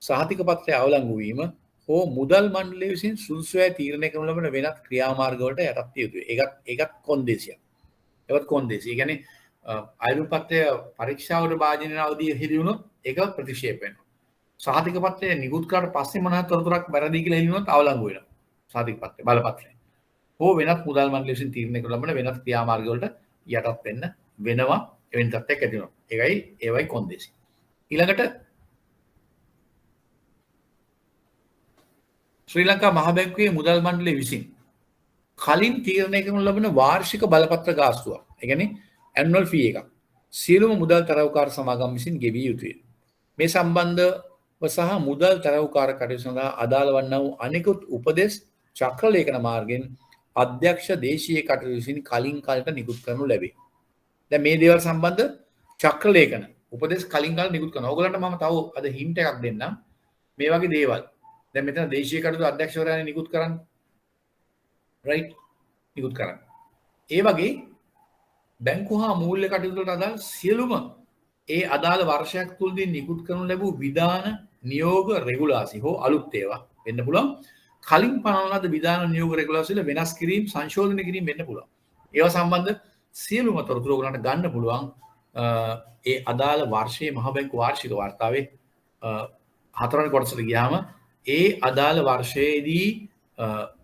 සහතික පත්‍රය අවලංගු වීම හෝ මුදල් මණ්ඩලය විසින් සුදුසුයි තීරණය කරන ලබන වෙනත් ක්‍රියාමාර්ග වලට යටත් විය යුතුයි. ඒකත් කොන්දේසියක්. ඒවත් කොන්දේසි. ඒ කියන්නේ අයදුම්පත්‍රය පරීක්ෂාවට භාජනය වෙන අවධිය හෙළි වුණොත් ඒක ප්‍රතික්ෂේප වෙනවා. සහතික පත්‍රය නිකුත් කරාට පස්සේ මොනවා තොරතුරක් වැරදි කියලා හෙළිනොත් අවලංගු වෙනවා. සහතික පත්‍රය බලපත්‍රය. හෝ වෙනත් මුදල් මණ්ඩලය විසින් තීරණය කරන ලබන වෙනත් ක්‍රියාමාර්ග වලට යටත් වෙන්න වෙනවා එවැනි තත්ත්වයක් ඇති වෙනවා. ඒවයි කොන්දේසි. ඊළඟට ශ්‍රී ලංකා මහ බැංකුවේ මුදල් මණ්ඩලය විසින් කලින් තීරණය කරනු ලබන වාර්ෂික බලපත්‍ර ගාස්තුවක්. ඒ කියන්නේ ඇනුවල් ෆී එකක්. සියලුම මුදල් තරවකාර සමාගම් විසින් ගෙවිය යුතුය. මේ සම්බන්ධව සහ මුදල් තරවකාර කටයුතු සඳහා අදාළ වන්නා වූ අනෙකුත් උපදෙස් චක්‍රලේඛන මාර්ගයෙන් අධ්‍යක්ෂ දේශීය කටයුතු විසින් කලින් කාලයට නිකුත් කරනු ලැබේ. දැන් මේ දේවල් සම්බන්ධ චක්‍රලේඛන උපදෙස් කලින් කාලේ නිකුත් කරනවා. ඕගලන්ට මම තව අද හින්ට් එකක් දෙන්නම්. මේ වගේ දේවල් දැන් මෙතන දේශීය කටයුතු අධ්‍යක්ෂවරයානේ නිකුත් කරන්නේ. රයිට්? නිකුත් කරන්නේ. ඒ වගේ බැංකු හා මූල්‍ය කටයුතු වලට අදාළ සියලුම ඒ අදාළ වර්ෂයක් තුලදී නිකුත් කරනු ලැබූ විධාන නියෝග රෙගුලාසි හෝ අලුත් ඒවා වෙන්න පුළුවන්. කලින් පනවන ලද විධාන නියෝග රෙගුලාසි වල වෙනස් කිරීම සංශෝධනය කිරීම වෙන්න පුළුවන්. ඒවා සම්බන්ධ සියලුම තොරතුරු ඔයගලන්ට ගන්න පුළුවන් ඒ අදාළ වර්ෂයේ මහ බැංකු වාර්ෂික වාර්තාවේ 4 වෙනි කොටසට ගියාම ඒ අදාළ වර්ෂයේදී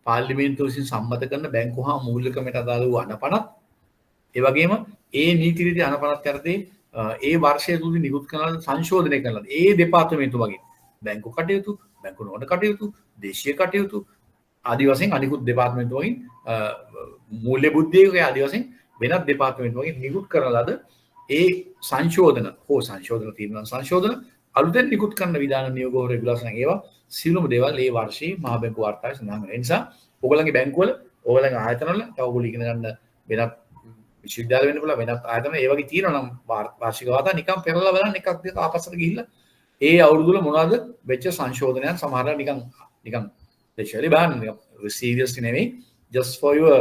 පාර්ලිමේන්තුව විසින් සම්මත කරන බැංකු හා මූල්‍ය ක්‍රමයට අදාළ වූ අනපනත් ඒ වගේම ඒ නීති රීති අනපනත් යටතේ ඒ වර්ෂය තුලදී නිකුත් කරන සංශෝධනය කරන ඒ දෙපාර්තමේන්තුව වගේ බැංකු කටයුතු, බැංකු නොවන කටයුතු, දේශීය කටයුතු ආදී වශයෙන් අනිකුත් දෙපාර්තමේන්තු වලින් මූල්‍ය බුද්ධියක ආදී වශයෙන් වෙනත් දෙපාර්තමේන්තු වලින් නිකුත් කරන ලද ඒ සංශෝධන හෝ සංශෝධන තීරණ සංශෝධන අලුතෙන් නිකුත් කරන විධාන නියෝග රෙගුලාසන් ඒවා සියලුම දේවල් මේ වර්ෂයේ මහ බැංකු වාර්තාවේ සඳහන් වෙනවා. ඒ නිසා ඔයගොල්ලන්ගේ බැංකුවල, ඔයගොල්ලන්ගේ ආයතන වල තව ඔයගොල්ලෝ ඉගෙන ගන්න වෙනත් විශ්වවිද්‍යාල වෙන්න පුළුවන් වෙනත් ආයතන ඒ වගේ තියෙනවා නම් වාර්ෂික වාර්තා නිකන් පෙරලා බලන්න එකක් දෙක ආපස්සට ගිහිල්ලා ඒ අවුරුදු වල මොනවද වෙච්ච සංශෝධනයන් සමහරවල් නිකන් literally බලන්න නිකන් seriously නෙවෙයි just for your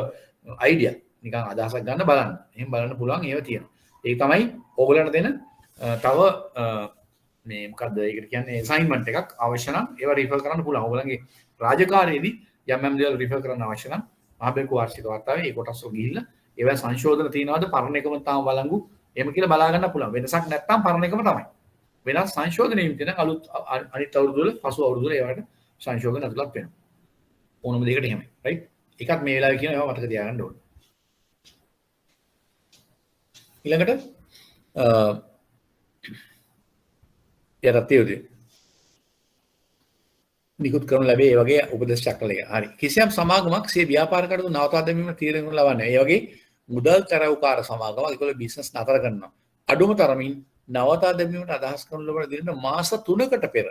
idea නිකන් අදහසක් ගන්න බලන්න. එහෙම බලන්න පුළුවන් ඒවා තියෙනවා. ඒක තමයි ඕගොල්ලන්ට දෙන තව මේ මොකද්ද ඒකට කියන්නේ assignment එකක් අවශ්‍ය නම් ඒවා රිෆර් කරන්න පුළුවන්. ඕගොල්ලන්ගේ රාජකාරියේදී යම් දේවල් රිෆර් කරන්න අවශ්‍ය නම් මහ බැංකු වාර්ෂික වාර්තාවේ ඒ කොටස් වල ගිහිල්ලා ඒවා සංශෝධන තියනවාද පරණ එකම තාම බලංගු එහෙම කියලා බලා ගන්න පුළුවන්. වෙනසක් නැත්තම් පරණ එකම තමයි. වෙනස් සංශෝධනයකින් තියෙන අලුත් අනිත් අවුරුදු වල පසු අවුරුදු වල ඒවට සංශෝධන අතුලත් වෙනවා. ඕනම දෙයකට එහෙමයි. රයිට්? එකක් මේ වෙලාවේ කියන ඒවා මතක තියාගන්න ඕනේ. ඊළඟට යටතේදී නිකුත් කරනු ලැබේ ඒ වගේ උපදේශ චක්‍රලක. හරි. කිසියම් සමාගමක් සිය ව්‍යාපාර කටයුතු නවතා දැමීම තීරණය කරනු ලබන්නේ. ඒ වගේ මුදල් තරවුකාර සමාගම ඒගොල්ලෝ බිස්නස් නතර කරනවා. අඩුම තරමින් නවතා දැමීමට අදහස් කරනු ලබන දිනට මාස 3කට පෙර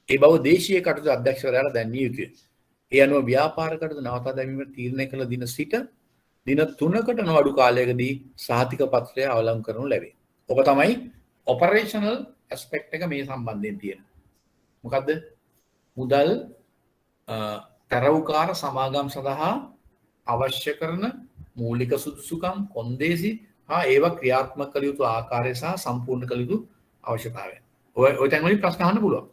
ඒ බව දේශීය කටයුතු අධ්‍යක්ෂවරයාට දැන්විය යුතුය. ඒ අනුව ව්‍යාපාර කටයුතු නවතා දැමීමට තීරණය කළ දින සිට දින 3කට නොඅඩු කාලයකදී සහතික පත්‍රය අවලංගු කරනු ලැබේ. ඔබ තමයි ඔපරේෂනල් ඇස්පෙක්ට් එක මේ සම්බන්ධයෙන් තියෙන. මොකද්ද? මුදල් තරවුකාර සමාගම් සඳහා අවශ්‍ය කරන මූලික සුදුසුකම් කොන්දේසි හා ඒවා ක්‍රියාත්මක කළ යුතු ආකාරය සහ සම්පූර්ණ කළ යුතු අවශ්‍යතාවය. ඔය තැන් වලින් ප්‍රශ්න අහන්න පුළුවන්.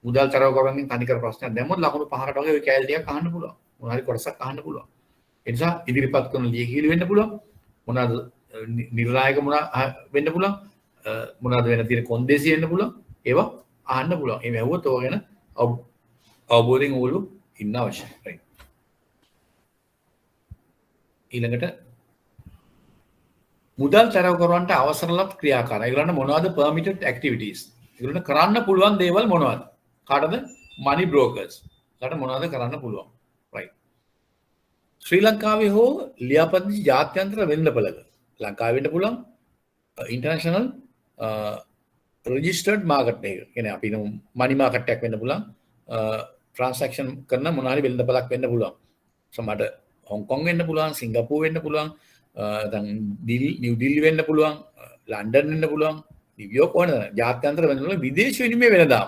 මුදල් තරවුකාරගෙන් තනිකර ප්‍රශ්නයක් දැම්මොත් ලකුණු 5කට වගේ ඔය කැලේ ටිකක් අහන්න පුළුවන්. මොනවා හරි කොටසක් අහන්න පුළුවන්. ඒ නිසා ඉදිරිපත් කරන ලියකියලි වෙන්න පුළුවන්. මොනවාද නිර්ණායක මොනවා වෙන්න පුළුවන්. මොනවාද වෙන තියෙන කොන්දේසි වෙන්න පුළුවන්. ඒවා අහන්න පුළුවන්. මේ වැහුවොත් ඔය ගැන අවබෝධයෙන් ඕගොල්ලෝ ඉන්න අවශ්‍යයි. රයිට්. ඊළඟට මුදල් තරවකරුවන්ට අවසරලත් ක්‍රියාකාර. ඒගොල්ලන්ට මොනවද permitted activities? ඒගොල්ලන්ට කරන්න පුළුවන් දේවල් මොනවද? කාටද? money brokers. කාට මොනවද කරන්න පුළුවන්? රයිට්. ශ්‍රී ලංකාවේ හෝ ලියාපදිංචි ජාත්‍යන්තර වෙළඳපළක ලංකාවේ වෙන්න පුළුවන් international registered market එක. කියන්නේ අපි money market එකක් වෙන්න පුළුවන්. transaction කරන මොන හරි වෙළඳපළක් වෙන්න පුළුවන්. සමහරට හොංකොං වෙන්න පුළුවන්, සිංගප්පූර් වෙන්න පුළුවන්, දැන් නිව් දිල්ලි වෙන්න පුළුවන්, ලන්ඩන් වෙන්න පුළුවන්, නිව්යෝක් වුණා ජාත්‍යන්තර වෙළඳපළ විදේශ විනිමය වෙළඳාම.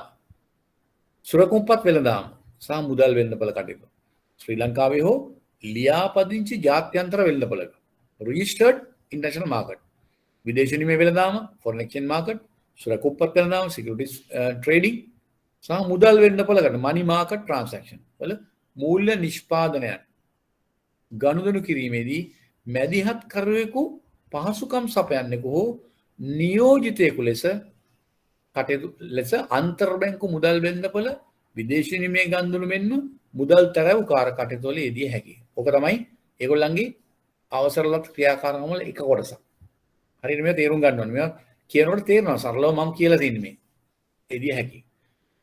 සුරකුම්පත් වෙළඳාම සහ මුදල් වෙළඳපළ කටයුතු. ශ්‍රී ලංකාවේ හෝ ලියාපදිංචි ජාත්‍යන්තර වෙළඳපළක registered international market. විදේශ විනිමය වෙළඳාම, foreign exchange market, සුරකුම්පත් වෙළඳාම, securities trading සහ මුදල් වෙළඳපළකට money market transaction වල මූල්‍ය නිෂ්පාදනයන් ගනුදෙනු කිරීමේදී මැදිහත් කරුවෙකු පහසුකම් සපයන්නෙකු හෝ නියෝජිතයෙකු ලෙස කටයුතු ලෙස අන්තර්බැංකු මුදල් වෙළඳපළ විදේශ විනිමය ගනුදෙනු මෙන්ම මුදල් තරවුකාර කටයුතු වල යෙදිය හැකියි. ඕක තමයි ඒගොල්ලන්ගේ අවසරලත් ක්‍රියාකාරකම් වල එක කොටසක්. හරියට මේක තේරුම් ගන්න ඕනේ. මේවා කියනකොට තේරෙනවා සරලව මම කියලා තින්නේ මේ. යෙදිය හැකියි.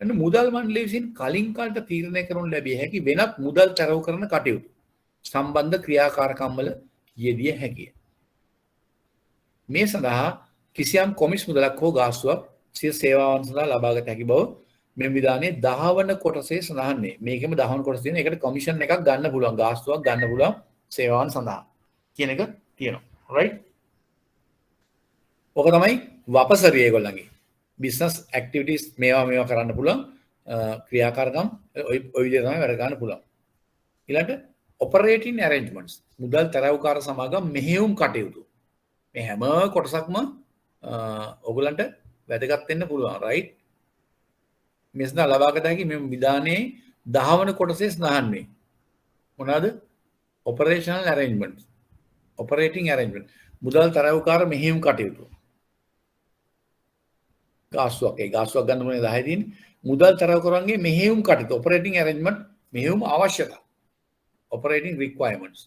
එන්න මුදල් මණ්ඩලය විසින් කලින් කාලට තීරණය කරනු ලැබිය හැකි වෙනත් මුදල් තරවු කරන කටයුතු සම්බන්ධ ක්‍රියාකාරකම් වල යෙදිය හැකිය. මේ සඳහා කිසියම් කොමිස් මුදලක් හෝ ගාස්තුවක් සිය සේවාවන් සඳහා ලබාගත හැකි බව මෙම විධානයේ 10 වන කොටසේ සඳහන් වේ. මේකෙම 10 වන කොටස තියෙන එකට කොමිෂන් එකක් ගන්න පුළුවන්, ගාස්තුවක් ගන්න පුළුවන් සේවාවන් සඳහා කියන එක තියෙනවා. රයිට්? ඔක තමයි වපසරිය ඒගොල්ලන්ගේ. බිස්නස් ඇක්ටිවිටීස් මේවා කරන්න පුළුවන්. ක්‍රියාකාරකම් ඔය විදිහට තමයි වැඩ ගන්න පුළුවන්. ඊළඟට operating arrangements මුදල් තරවකාර සමාගම් මෙහෙයුම් කටයුතු. මේ හැම කොටසක්ම ඔයගලන්ට වැදගත් වෙන්න පුළුවන් right. මේ සඳහා ලබාගත හැකි මේ විධානයේ 10 වන කොටසේ සඳහන් වේ. මොනවාද? operational arrangements. operating arrangement මුදල් තරවකාර මෙහෙයුම් කටයුතු. ගාස්තුවක් ගන්න මොනේ 10 තියෙන්නේ. මුදල් තරවකරන්ගේ මෙහෙයුම් කටයුතු operating arrangement මෙහෙයුම් අවශ්‍යතා. operating requirements.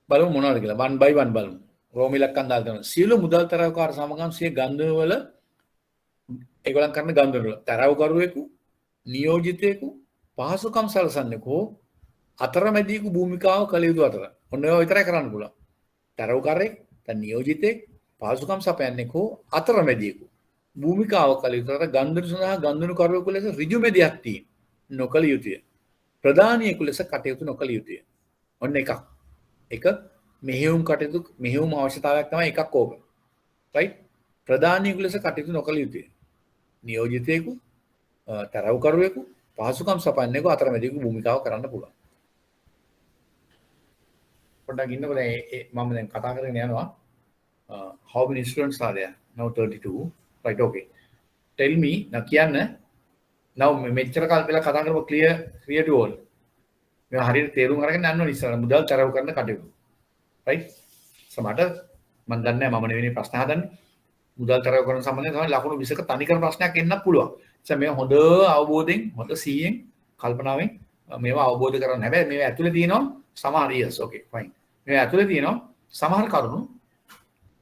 බලමු මොනවද කියලා 1 by 1 බලමු. රෝම ඉලක්කම් දාලා තියෙනවා. සියලු මුදල් තරවකාර සමගම් සිය ගන්ධන වල ඒගොල්ලන් කරන ගන්ධන වල තරවකරුවෙකු නියෝජිතයෙකු පහසුකම් සලසන්නෙකු අතරමැදියෙකු භූමිකාව කළ යුතු අතර. ඔන්න ඔය විතරයි කරන්න පුළුවන්. තරවකරෙක් දැන් නියෝජිතයෙක් පහසුකම් සපයන්නෙකු අතරමැදියෙකු භූමිකාව කළ යුතු අතර ගන්ධන සඳහා ගන්ධනකරුවෙකු ලෙස ඍජු මෙදියක් තියෙන නොකළ යුතුය. ප්‍රධානියෙකු ලෙස කටයුතු නොකළ යුතුය. ඔන්න එකක්. එක මෙහෙයුම් කටයුතු මෙහෙයුම් අවශ්‍යතාවයක් තමයි එකක් ඕක. right? ප්‍රධානියෙකු ලෙස කටයුතු නොකළ යුතුය. නියෝජිතයෙකු තරවකරුවෙකු පහසුකම් සපයන්නෙකු අතරමැදියෙකු භූමිකාව කරන්න පුළුවන්. පොඩ්ඩක් ඉන්නකො දැන් මම දැන් කතා කරගෙන යනවා. How many students are there? Now 32. Right, okay. Tell me, now කියන්න. now මෙච්චර කාල වෙලා කතා කරපුවා clear to all. මේ හරියට තේරුම් අරගෙන යන්න ඕනේ ඉස්සර මුදල් තරව කරන කටයුතු. right? සමහරට මම දන්නේ නැහැ මම නෙවෙයි ප්‍රශ්න හදන්නේ. මුදල් තරව කරන සම්බන්ධයෙන් තමයි ලකුණු 20ක තනිකර ප්‍රශ්නයක් එන්නත් පුළුවන්. ඒ මේ හොඳ අවබෝධයෙන් හොඳ සිහියෙන් කල්පනාවෙන් මේවා අවබෝධ කරගන්න. හැබැයි මේවා ඇතුලේ තියෙනවා සමහර yes okay fine. මේවා ඇතුලේ තියෙනවා සමහර කරුණු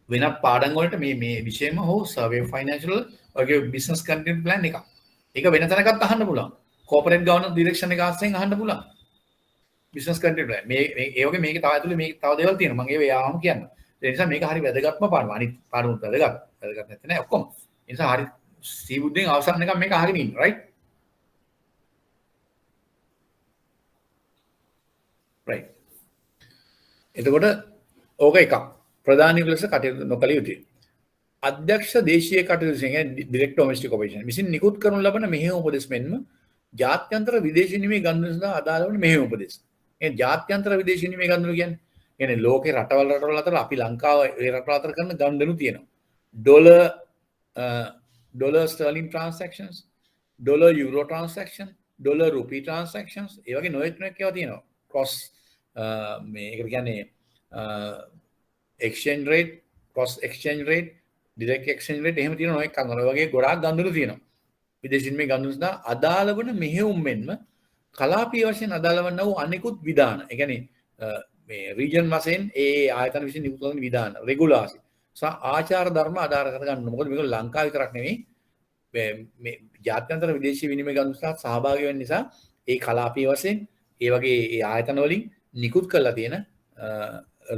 වෙනත් පාඩම් වලට මේ විෂයම හෝ survey financial වගේ business content plan එක. ඒක වෙන තැනකත් අහන්න පුළුවන්. corporate governance direction එක ආශ්‍රයෙන් අහන්න පුළුවන්. business content plan. මේ ඒ වගේ මේකේ තව ඇතුලේ මේක තව දේවල් තියෙනවා. මම ඒව යාම කියන්න. ඒ නිසා මේක හරි වැදගත්ම පාඩම. අනිත් පාඩමුත් වැදගත්. වැදගත් නැත්නම් නෑ ඔක්කොම. ඒ නිසා හරි සීබුද්දෙන් අවසන් එක මේක අහගෙන ඉන්න right? right. එතකොට ඕක එකක්. ප්‍රධානියෙකු ලෙස කටයුතු නොකළ යුතුය. අධ්‍යක්ෂ දේශීය කටයුතු කියන්නේ ඩිරෙක්ට් ඩොමෙස්ටික් ඔපරේෂන් විසින් නිකුත් කරනු ලබන මෙහෙයුම් උපදෙස් මෙන්ම ජාත්‍යන්තර විදේශී නිමය ගන්වන සඳහා අදාළ වන මෙහෙයුම් උපදෙස්. ඒ ජාත්‍යන්තර විදේශී නිමය ගන්වන කියන්නේ ලෝකේ රටවල් අතර අපි ලංකාව ඒ රටවල් අතර කරන ගනුදෙනු තියෙනවා. Dollar sterling transactions, dollar euro transaction, dollar rupee transactions ඒ වගේ නොයෙක් ඒවා තියෙනවා. ක්‍රොස් මේ ඒකට කියන්නේ exchange rate, cross exchange rate, direct exchange rate එහෙම තියෙනවා නොයෙක් අංගවල වගේ ගොඩාක් ගනුදෙනු තියෙනවා. විදේශින් මේ ගනුදෙනු සඳහා අදාළ වන මෙහෙයුම් මෙන්ම කලාපීය වශයෙන් අදාළ වන වූ අනෙකුත් විධාන. ඒ කියන්නේ මේ region වශයෙන් ඒ ආයතන විසින් නිකුත් කරන විධාන, රෙගුලාසි සහ ආචාර ධර්ම ආධාර කරගන්න. මොකද මේක ලංකාව විතරක් නෙමෙයි මේ ජාත්‍යන්තර විදේශීය විනිමය ගනුදෙනු සහ සහභාගී වෙන නිසා ඒ කලාපීය වශයෙන් ඒ වගේ ඒ ආයතන වලින් නිකුත් කරලා තියෙන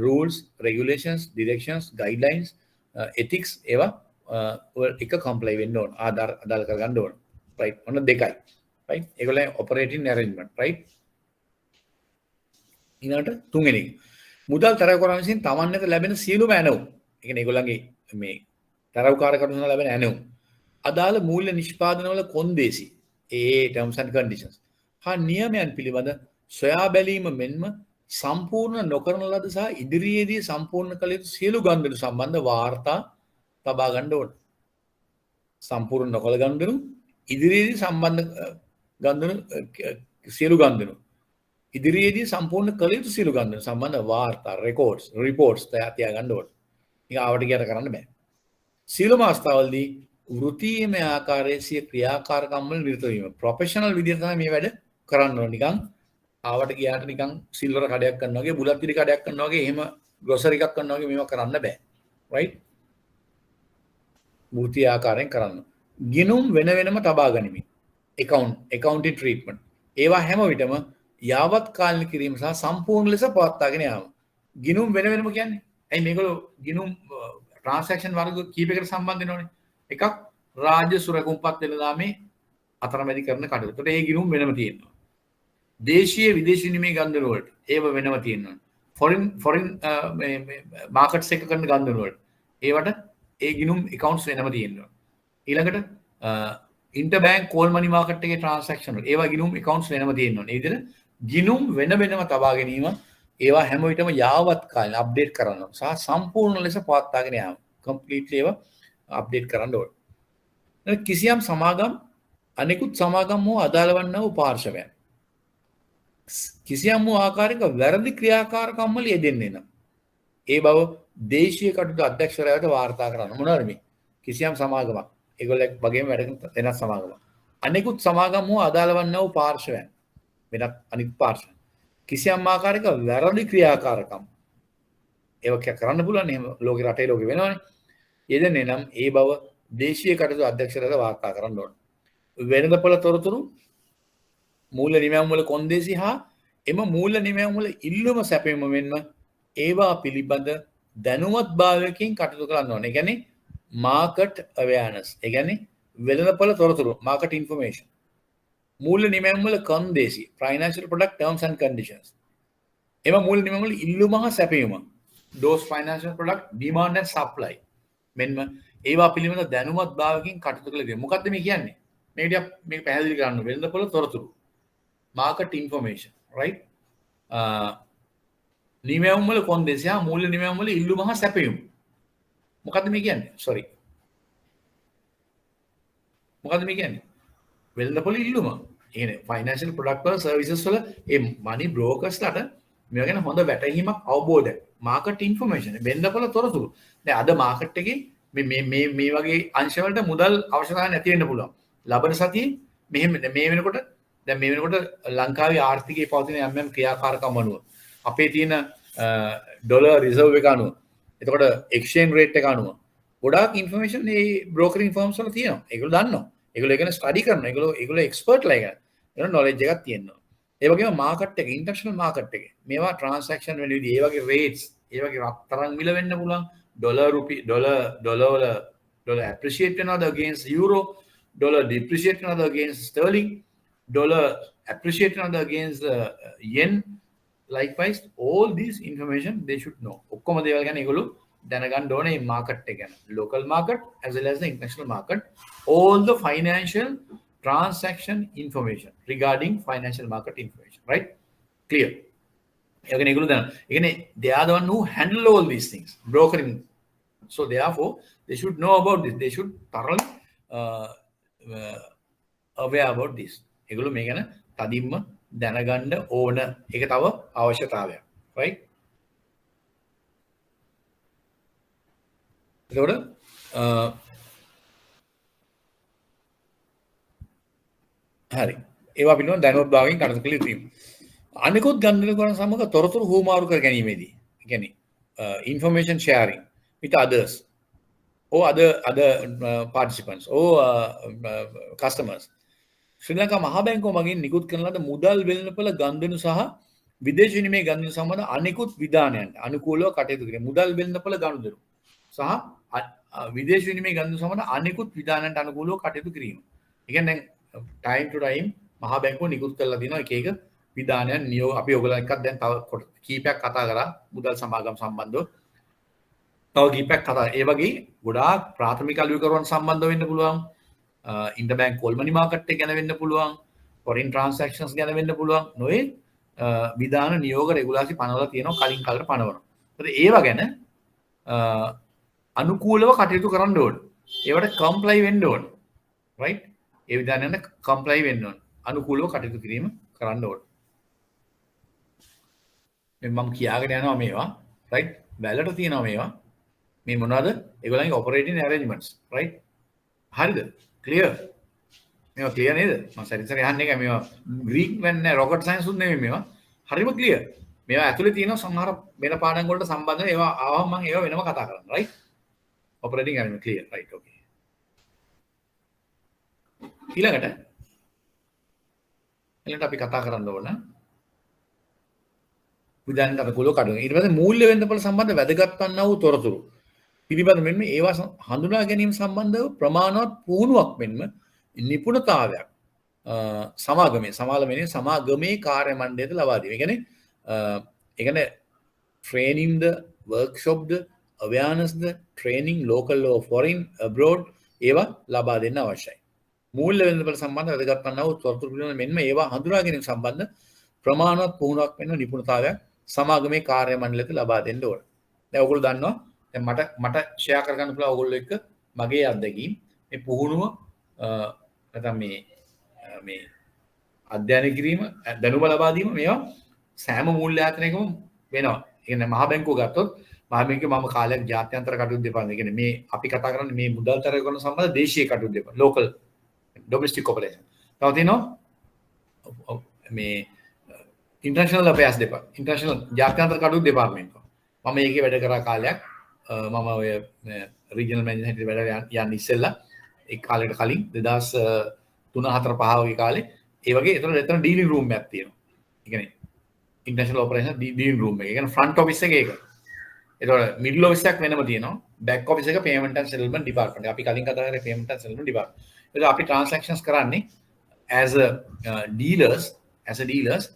rules, regulations, directions, guidelines, ethics ඒවා එක comply වෙන්න ඕන. අදාළ කරගන්න ඕන. right? ඔන්න දෙකයි. right? ඒගොල්ලෝ operating arrangement, right? ඊළඟට තුන්වෙනි මුදල් තරවකරන විසින් තමන්ට ලැබෙන සියලුම ඇණවුම්. ඒ කියන්නේ ඒගොල්ලන්ගේ මේ තරවකාරකරුන් සඳහා ලැබෙන ඇණවුම්. අදාළ මූල්‍ය නිෂ්පාදනවල කොන්දේසි ඒ terms and conditions. හා නියමයන් පිළිබඳ සොයා බැලීම මෙන්ම සම්පූර්ණ නොකරන ලද සහ ඉදිරියේදී සම්පූර්ණ කළ යුතු සියලු ගනුදෙනු සම්බන්ධ වාර්තා තබා ගන්න ඕන. සම්පූර්ණ නොකළ ගනුදෙනු ඉදිරියේදී සම්බන්ධ ගනුදෙනු සියලු ගනුදෙනු ඉදිරියේදී සම්පූර්ණ කළ යුතු සියලු ගනුදෙනු සම්බන්ධ වාර්තා රිපෝර්ට්ස් තියා ගන්න ඕන. ඒක ආවට ගියට කරන්න බෑ. සියලුම අවස්ථාවලදී වෘත්තීයමය ආකාරයේ සිය ක්‍රියාකාරකම් වල නිරත වීම ප්‍රොෆෙෂනල් විදිහට තමයි මේ වැඩ කරන්න ඕන. නිකන් ආවට ගියාට නිකන් සිල්වර කඩයක් කරනවා වගේ බුලත් පිළි කඩයක් කරනවා වගේ එහෙම ග්‍රොසරි එකක් කරනවා වගේ මේවා කරන්න බෑ. right? වෘත්තීය ආකාරයෙන් කරන්න. ගිණුම් වෙන වෙනම තබා ගනිමින් accounting treatment ඒවා හැම විටම යාවත් කාලීන කිරීම සහ සම්පූර්ණ ලෙස පවත්වාගෙන යාම. ගිණුම් වෙන වෙනම කියන්නේ ඇයි මේගොල්ලෝ ගිණුම් ට්‍රාන්සැක්ෂන් වර්ග කීපයකට සම්බන්ධ වෙනවනේ. එකක් රාජ්‍ය සුරකුම්පත් වෙළඳාමේ අතරමැදි කරන කටයුතු. ඒකට ඒ ගිණුම් වෙනම තියෙනවා. දේශීය විදේශී නිමය ගනුදෙනු වලට ඒව වෙනම තියෙනවා. ෆොරින් මාකට්ස් එක කරන ගන්න වලට ඒවට ඒ ගිනුම් accounts වෙනම තියෙනවා. ඊළඟට ඉන්ටර්බැංක් කෝල් මනි මාකට් එකේ ට්‍රාන්සැක්ෂන් වල ඒවා ගිනුම් accounts වෙනම තියෙනවා. ඒ විදිහට ගිනුම් වෙන වෙනම තබා ගැනීම ඒවා හැම විටම යාවත් කාලේ අප්ඩේට් කරන්න සහ සම්පූර්ණ ලෙස පවත්වාගෙන යාම කම්ප්ලීට්ලි ඒවා අප්ඩේට් කරන්න ඕනේ. කිසියම් සමාගම් අනෙකුත් සමාගම් හෝ අදාළ වන්නා වූ පාර්ශවයන් කිසියම් වූ ආකාරයක වැරදි ක්‍රියාකාරකම් වල යෙදෙන්නේ නම් ඒ බව දේශීය කටයුතු අධ්‍යක්ෂකවරයාට වාර්තා කරන්න. මොනවාද මේ? කිසියම් සමාගමක් ඒගොල්ලෝ වගේම වැඩ කරන වෙනත් සමාගමක් අනෙකුත් සමාගම් හෝ අදාළ වන්නා වූ පාර්ශවයන් වෙනත් අනිත් පාර්ශවයන් කිසියම් ආකාරයක වැරදි ක්‍රියාකාරකම් ඒක කරන්න පුළුවන්. එහෙම ලෝකේ රටේ ලෝකේ වෙනවනේ. යෙදෙන්නේ නම් ඒ බව දේශීය කටයුතු අධ්‍යක්ෂකවරයාට වාර්තා කරන්න ඕන. වෙළඳපොළ තොරතුරු මූල්‍ය නිමැවුම් වල කොන්දේසි හා එම මූල්‍ය නිමැවුම් වල ඉල්ලුම සැපයීම මෙන්ම ඒවා පිළිබඳ දැනුවත් භාවයකින් කටයුතු කරන්න ඕනේ. ඒ කියන්නේ මාකට් අවයර්නස්. ඒ කියන්නේ වෙළඳපොළ තොරතුරු මාකට් ඉන්ෆර්මේෂන්. මූල්‍ය නිමැවුම් වල කොන්දේසි financial product terms and conditions. එම මූල්‍ය නිමැවුම් වල ඉල්ලුම හා සැපයීම those financial product demand and supply. මෙන්ම ඒවා පිළිබඳ දැනුවත් භාවයකින් කටයුතු කළ යුතුයි. මොකක්ද මේ කියන්නේ? මේක පැහැදිලි කරන්න වෙළඳපොළ තොරතුරු market information, right? නිමැවුම් වල කොන්දේසි හා මූල්‍ය නිමැවුම් වල ඉල්ලුම හා සැපයීම. මොකක්ද මේ කියන්නේ? sorry. මොකක්ද මේ කියන්නේ? වෙළඳපොළ ඉල්ලුම. ඒ කියන්නේ financial product වල services වල ඒ money brokers ලට මේවා ගැන හොඳ වැටහීමක් අවබෝධයක්. market information වෙළඳපොළ තොරතුරු. දැන් අද market එකේ මේ වගේ අංශ වලට මුදල් අවශ්‍යතාවය නැති වෙන්න පුළුවන්. ලබන සතියේ මෙහෙම මේ වෙනකොට දැන් මේ වෙනකොට ලංකාවේ ආර්ථිකයේ පවතින යම් ක්‍රියාකාරකම් අනුව අපේ තියෙන ඩොලර් රිසර්ව් එක අනුව එතකොට එක්ස්චේන්ජ් රේට් එක අනුව ගොඩාක් ඉන්ෆර්මේෂන් මේ බ්‍රෝකරින් ෆර්ම්ස් වල තියෙනවා. ඒගොල්ලෝ දන්නවා. ඒගොල්ලෝ ඒක ගැන ස්ටඩි කරනවා. ඒගොල්ලෝ එක්ස්පර්ට්ලා ඒක. ඒගොල්ලෝ නොලෙජ් එකක් තියෙනවා. ඒ වගේම මාකට් එක ඉන්ටර්නැෂනල් මාකට් එකේ මේවා ට්‍රාන්සැක්ෂන් වෙන විදිහ ඒ වගේ රේට්ස් ඒ වගේ රත්තරන් මිල වෙන්න පුළුවන්. ඩොලර් appreciate වෙනවද against euro, dollar depreciate වෙනවද against sterling, dollar appreciate වෙනවද against yen. Likewise, all these information they should know. ඔක්කොම දේවල් ගැන ඒගොල්ලෝ දැනගන්න ඕනේ මේ මාකට් එක ගැන. Local market as well as the international market. All the financial transaction information regarding financial market information. Right? Clear? ඒ කියන්නේ ඒගොල්ලෝ දැන. ඒ කියන්නේ they are the one who handle all these things. Brokering. So therefore, they should know about this. They should thoroughly aware about this. ඒගොල්ලෝ මේ ගැන තදින්ම දැනගන්න ඕන. ඒක තව අවශ්‍යතාවයක්. right? එතකොට හරි. ඒවා පිළිබඳව දැනුවත් භාවයෙන් කටයුතු කළ යුතුයි. අනිකුත් ගණනකරන සමග තොරතුරු හුවමාරු කර ගැනීමේදී, ඒ කියන්නේ information sharing with others or other participants or customers. ශ්‍රී ලංකා මහා බැංකුව මගින් නිකුත් කරන ලද මුදල් වෙළඳපොළ ගනුදෙනු සහ විදේශ විනිමය ගනුදෙනු සම්බන්ධ අනෙකුත් විධානයන්ට අනුකූලව කටයුතු කිරීම. මුදල් වෙළඳපොළ ගනුදෙනු සහ විදේශ විනිමය ගනුදෙනු සම්බන්ධ අනෙකුත් විධානයන්ට අනුකූලව කටයුතු කිරීම. ඒ කියන්නේ time to time මහා බැංකුව නිකුත් කරලා දෙනවා එක එක විධානයන් නියෝග. අපි ඔයගොල්ලෝ එක්කත් දැන් තව කීපයක් කතා කරා මුදල් සමාගම් සම්බන්ධව. තව කීපයක් කතා. ඒ වගේ ගොඩාක් ප්‍රාථමික අලුයකරුවන් සම්බන්ධ වෙන්න පුළුවන්. ඉන්ටර්බැංක් කෝල් මනි මාකට් එක ගැන වෙන්න පුළුවන්. ෆොරින් ට්‍රාන්සැක්ෂන්ස් ගැන වෙන්න පුළුවන්. නොයේ විධාන නියෝග රෙගුලාසි පනවලා තියෙනවා කලින් කාලේ පනවනවා. ඒවා ගැන අනුකූලව කටයුතු කරන්න ඕන. ඒවට කම්ප්ලයි වෙන්න ඕන. රයිට්? ඒ විධානයන්ට කම්ප්ලයි වෙන්න ඕන. අනුකූලව කටයුතු කිරීම කරන්න ඕන. මේ මම කියාගෙන යනවා මේවා. රයිට්? වැලට තියෙනවා මේවා. මේ මොනවද? ඒගොල්ලන්ගේ ඔපරේටින් ඇරේන්ජ්මන්ට්ස්. රයිට්? හරිද? ක්ලියර්? මේවා ක්ලියර් නේද? මම සරිසර යන්නේ නැහැ මේවා ග්‍රීක් වෙන්නේ රොකට් සයන්ස් උත් නෙමෙයි මේවා. හරිම ක්ලියර්. මේවා ඇතුලේ තියෙන සමහර වෙන පාඩම් වලට සම්බන්ධව ඒවා ආවම මම ඒවා වෙනම කතා කරනවා. Right? Operating arrangement clear. Right. Okay. ඊළඟට අපි කතා කරන්න ඕන විධානයට අනුකූලව කඩන. ඊට පස්සේ මූල්‍ය වෙළඳපොළ සම්බන්ධ වැදගත් වන්නා වූ තොරතුරු පිළිබඳ මෙන්න ඒවා හඳුනා ගැනීම සම්බන්ධව ප්‍රමාණවත් පුහුණුවක් මෙන්ම නිපුණතාවයක් සමාගමේ කාර්ය මණ්ඩලයට ලබා දීම. ඒ කියන්නේ training the workshop the awareness the training local or foreign abroad ඒවා ලබා දෙන්න අවශ්‍යයි. මූල්‍ය වෙළඳපොළ සම්බන්ධ වැදගත් වන්නා වූ තොරතුරු පිළිබඳ මෙන්ම ඒවා හඳුනා ගැනීම සම්බන්ධ ප්‍රමාණවත් පුහුණුවක් වෙන නිපුණතාවයක් සමාගමේ කාර්ය මණ්ඩලයට ලබා දෙන්න ඕන. දැන් ඔයගොල්ලෝ දන්නවා දැන් මට ෂෙයා කරගන්න පුළුවන් ඔයගොල්ලෝ එක්ක මගේ අත්දැකීම් මේ පුහුණුව නැත්නම් මේ අධ්‍යයනය කිරීම දැනුම ලබා දීම මේවා සෑම මූල්‍ය ආයතනයකම වෙනවා. ඒ කියන්නේ මහ බැංකුව ගත්තොත් මහ බැංකුවේ මම කාලයක් ජාත්‍යන්තර කටයුතු දෙපාර්තමේන්තුවේ කියන්නේ මේ අපි කතා කරන්නේ මේ මුදල් තරග කරන සම්බන්ධ දේශීය කටයුතු දෙපාර්තමේන්තුව ලෝකල් domestic corporation. තව තියෙනවා මේ international affairs department international ජාත්‍යන්තර කටයුතු දෙපාර්තමේන්තුව. මම ඒකේ වැඩ කරා කාලයක් මම ඔය regional manager හැටියට වැඩ යන්න ඉස්සෙල්ලා ඒ කාලෙකට කලින් 2003 4 5 වගේ කාලේ ඒ වගේ එතන ඩීලින් රූම් එකක් තියෙනවා. ඒ කියන්නේ international operation ඩීලින් රූම් එක. ඒ කියන්නේ front office එක ඒක. ඒතකොට middle office එකක් වෙනම තියෙනවා. back office එක payment and settlement department. අපි කලින් කතා කරේ payment and settlement department. ඒතකොට අපි transactions කරන්නේ as a dealers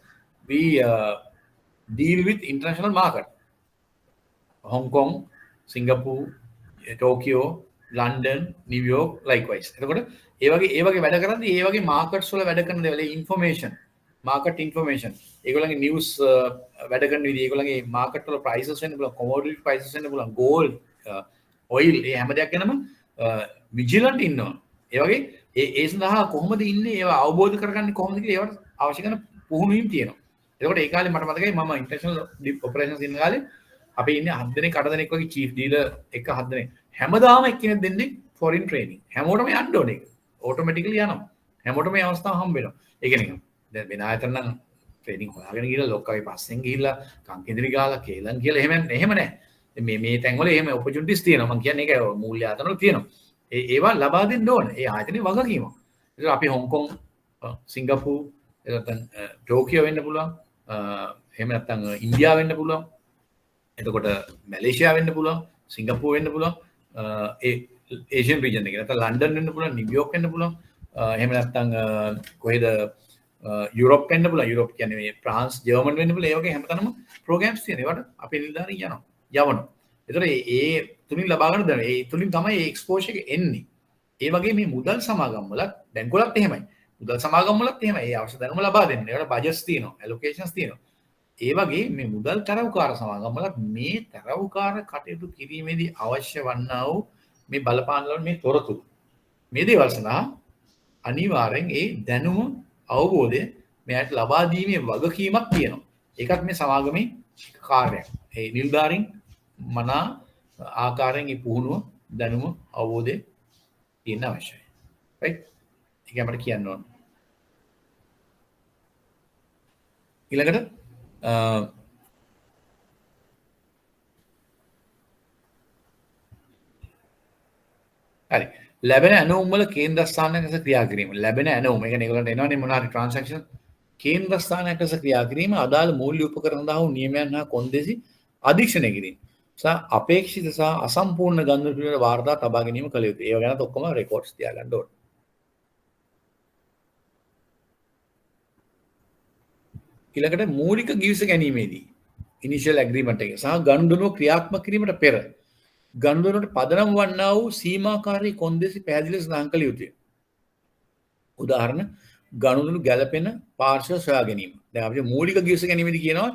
we deal with international market. Hong Kong, Singapore, Tokyo, London, New York likewise. එතකොට ඒ වගේ වැඩ කරද්දී ඒ වගේ මාකට්ස් වල වැඩ කරන දේවල් ඉන්ෆර්මේෂන් මාකට් ඉන්ෆර්මේෂන් ඒගොල්ලන්ගේ නිවුස් වැඩ කරන විදිහ ඒගොල්ලන්ගේ මාකට් වල ප්‍රයිසස් වෙන්න පුළුවන් කොමෝඩිටි ප්‍රයිසස් වෙන්න පුළුවන් ගෝල්ඩ් ඔයිල් ඒ හැම දෙයක් ගැනම විජිලන්ට් ඉන්නවා. ඒ වගේ ඒ සඳහා කොහොමද ඉන්නේ ඒවා අවබෝධ කරගන්නේ කොහොමද කියලා ඒවට අවශ්‍ය කරන පුහුණුවීම් තියෙනවා. එතකොට ඒ කාලේ මට මතකයි මම ඉන්ටර්නැෂනල් ඔපරේෂන්ස් ඉන්න කාලේ අපි ඉන්නේ 7 දෙනෙක් 8 දෙනෙක් වගේ චීෆ් ඩීලර් එක 7 දෙනෙක් හැමදාම එක්කෙනෙක් දෙන්නේ ෆොරින් ට්‍රේනින් හැමෝටම යන්න ඕනේ ඒක ඔටෝමැටිකලි යනවා හැමෝටම මේ අවස්ථාව හම්බ වෙනවා ඒක නිකන් දැන් වෙන ආයතන නම් ට්‍රේනින් හොයාගෙන ගිහලා ලොක්කගේ පස්සෙන් ගිහිල්ලා කංකෙදිරි ගාලා කේලම් කියලා එහෙම නැහැ මේ තැන්වල එහෙම ඔපචුනිටිස් තියෙනවා මම කියන්නේ ඒක මූල්‍ය ආයතන වල තියෙනවා ඒවා ලබා දෙන්න ඕනේ ඒ ආයතනේ වගකීම ඒක අපි හොංකොං සිංගප්පූර් නැත්නම් ටෝකියෝ වෙන්න පුළුවන් එහෙම නැත්නම් ඉන්දියාව වෙන්න පුළුවන් එතකොට මැලේසියා වෙන්න පුළුවන් සිංගප්පූර් වෙන්න පුළුවන් ඒ ඒෂියන් රීජන් එකේ නැත්නම් ලන්ඩන් වෙන්න පුළුවන් නිව්යෝක් වෙන්න පුළුවන් එහෙම නැත්නම් කොහෙද යුරෝප් වෙන්න පුළුවන් යුරෝප් කියන්නේ මේ ප්‍රාන්ස් ජර්මන් වෙන්න පුළුවන් ඒ වගේ හැමතැනම ප්‍රෝග්‍රෑම්ස් තියෙනවා ඒවට අපේ නිලධාරී යවනවා එතකොට ඒ තුලින් ලබා ගන්න දේ ඒ තුලින් තමයි ඒ එක්ස්පෝෂර් එක එන්නේ ඒ වගේ මේ මුදල් සමාගම් වලත් බැංකු වලත් එහෙමයි මුදල් සමාගම් වලත් එහෙමයි ඒ අවශ්‍ය දැනුම ලබා දෙන්න ඒකට බජට්ස් තියෙනවා ඇලොකේෂන්ස් තියෙනවා ඒ වගේ මේ මුදල් තරවුකාර සමාගම් වලත් මේ තරවුකාර කටයුතු කිරීමේදී අවශ්‍ය වන්නා වූ මේ බලපාන වල මේ තොරතුරු මේ දේවල් සඳහා අනිවාර්යෙන් ඒ දැනුම අවබෝධය මෙයාට ලබා දීමේ වගකීමක් තියෙනවා. ඒකත් මේ සමාගමේ කාර්යයක්. ඒ නිලධාරීන් මනා ආකාරයෙන් මේ පුහුණුව දැනුම අවබෝධය තියෙන්න අවශ්‍යයි. right? ඒක අපිට කියන්න ඕන. ඊළඟට හරි ලැබෙන ඇනවුම් වල කේන්ද්‍රස්ථානයක් ලෙස ක්‍රියා කිරීම ලැබෙන ඇනවුම් ඒ කියන්නේ ඒගොල්ලන්ට එනවනේ මොනවා හරි ට්‍රාන්සැක්ෂන් කේන්ද්‍රස්ථානයක් ලෙස ක්‍රියා කිරීම අදාළ මූල්‍ය උපකරණ සඳහා වූ නියමයන් හා කොන්දේසි අධීක්ෂණය කිරීම සහ අපේක්ෂිත සහ අසම්පූර්ණ ගණන පිළිවෙල වාර්තා තබා ගැනීම කළ යුතුයි ඒව ගැනත් ඔක්කොම රෙකෝඩ්ස් තියාගන්න ඕනේ ඊළඟට මූලික ගිවිස ගැනීමේදී ඉනිෂියල් ඇග්‍රීමන්ට් එක සහ ගනුදෙනුව ක්‍රියාත්මක කිරීමට පෙර ගනුදෙනුවට පදනම් වන්නා වූ සීමාකාරී කොන්දේසි පැහැදිලිව සඳහන් කළ යුතුය. උදාහරණ ගනුදෙනු ගැළපෙන පාර්ශ්ව සොයා ගැනීම. දැන් අපි මූලික ගිවිස ගැනීමේදී කියනවා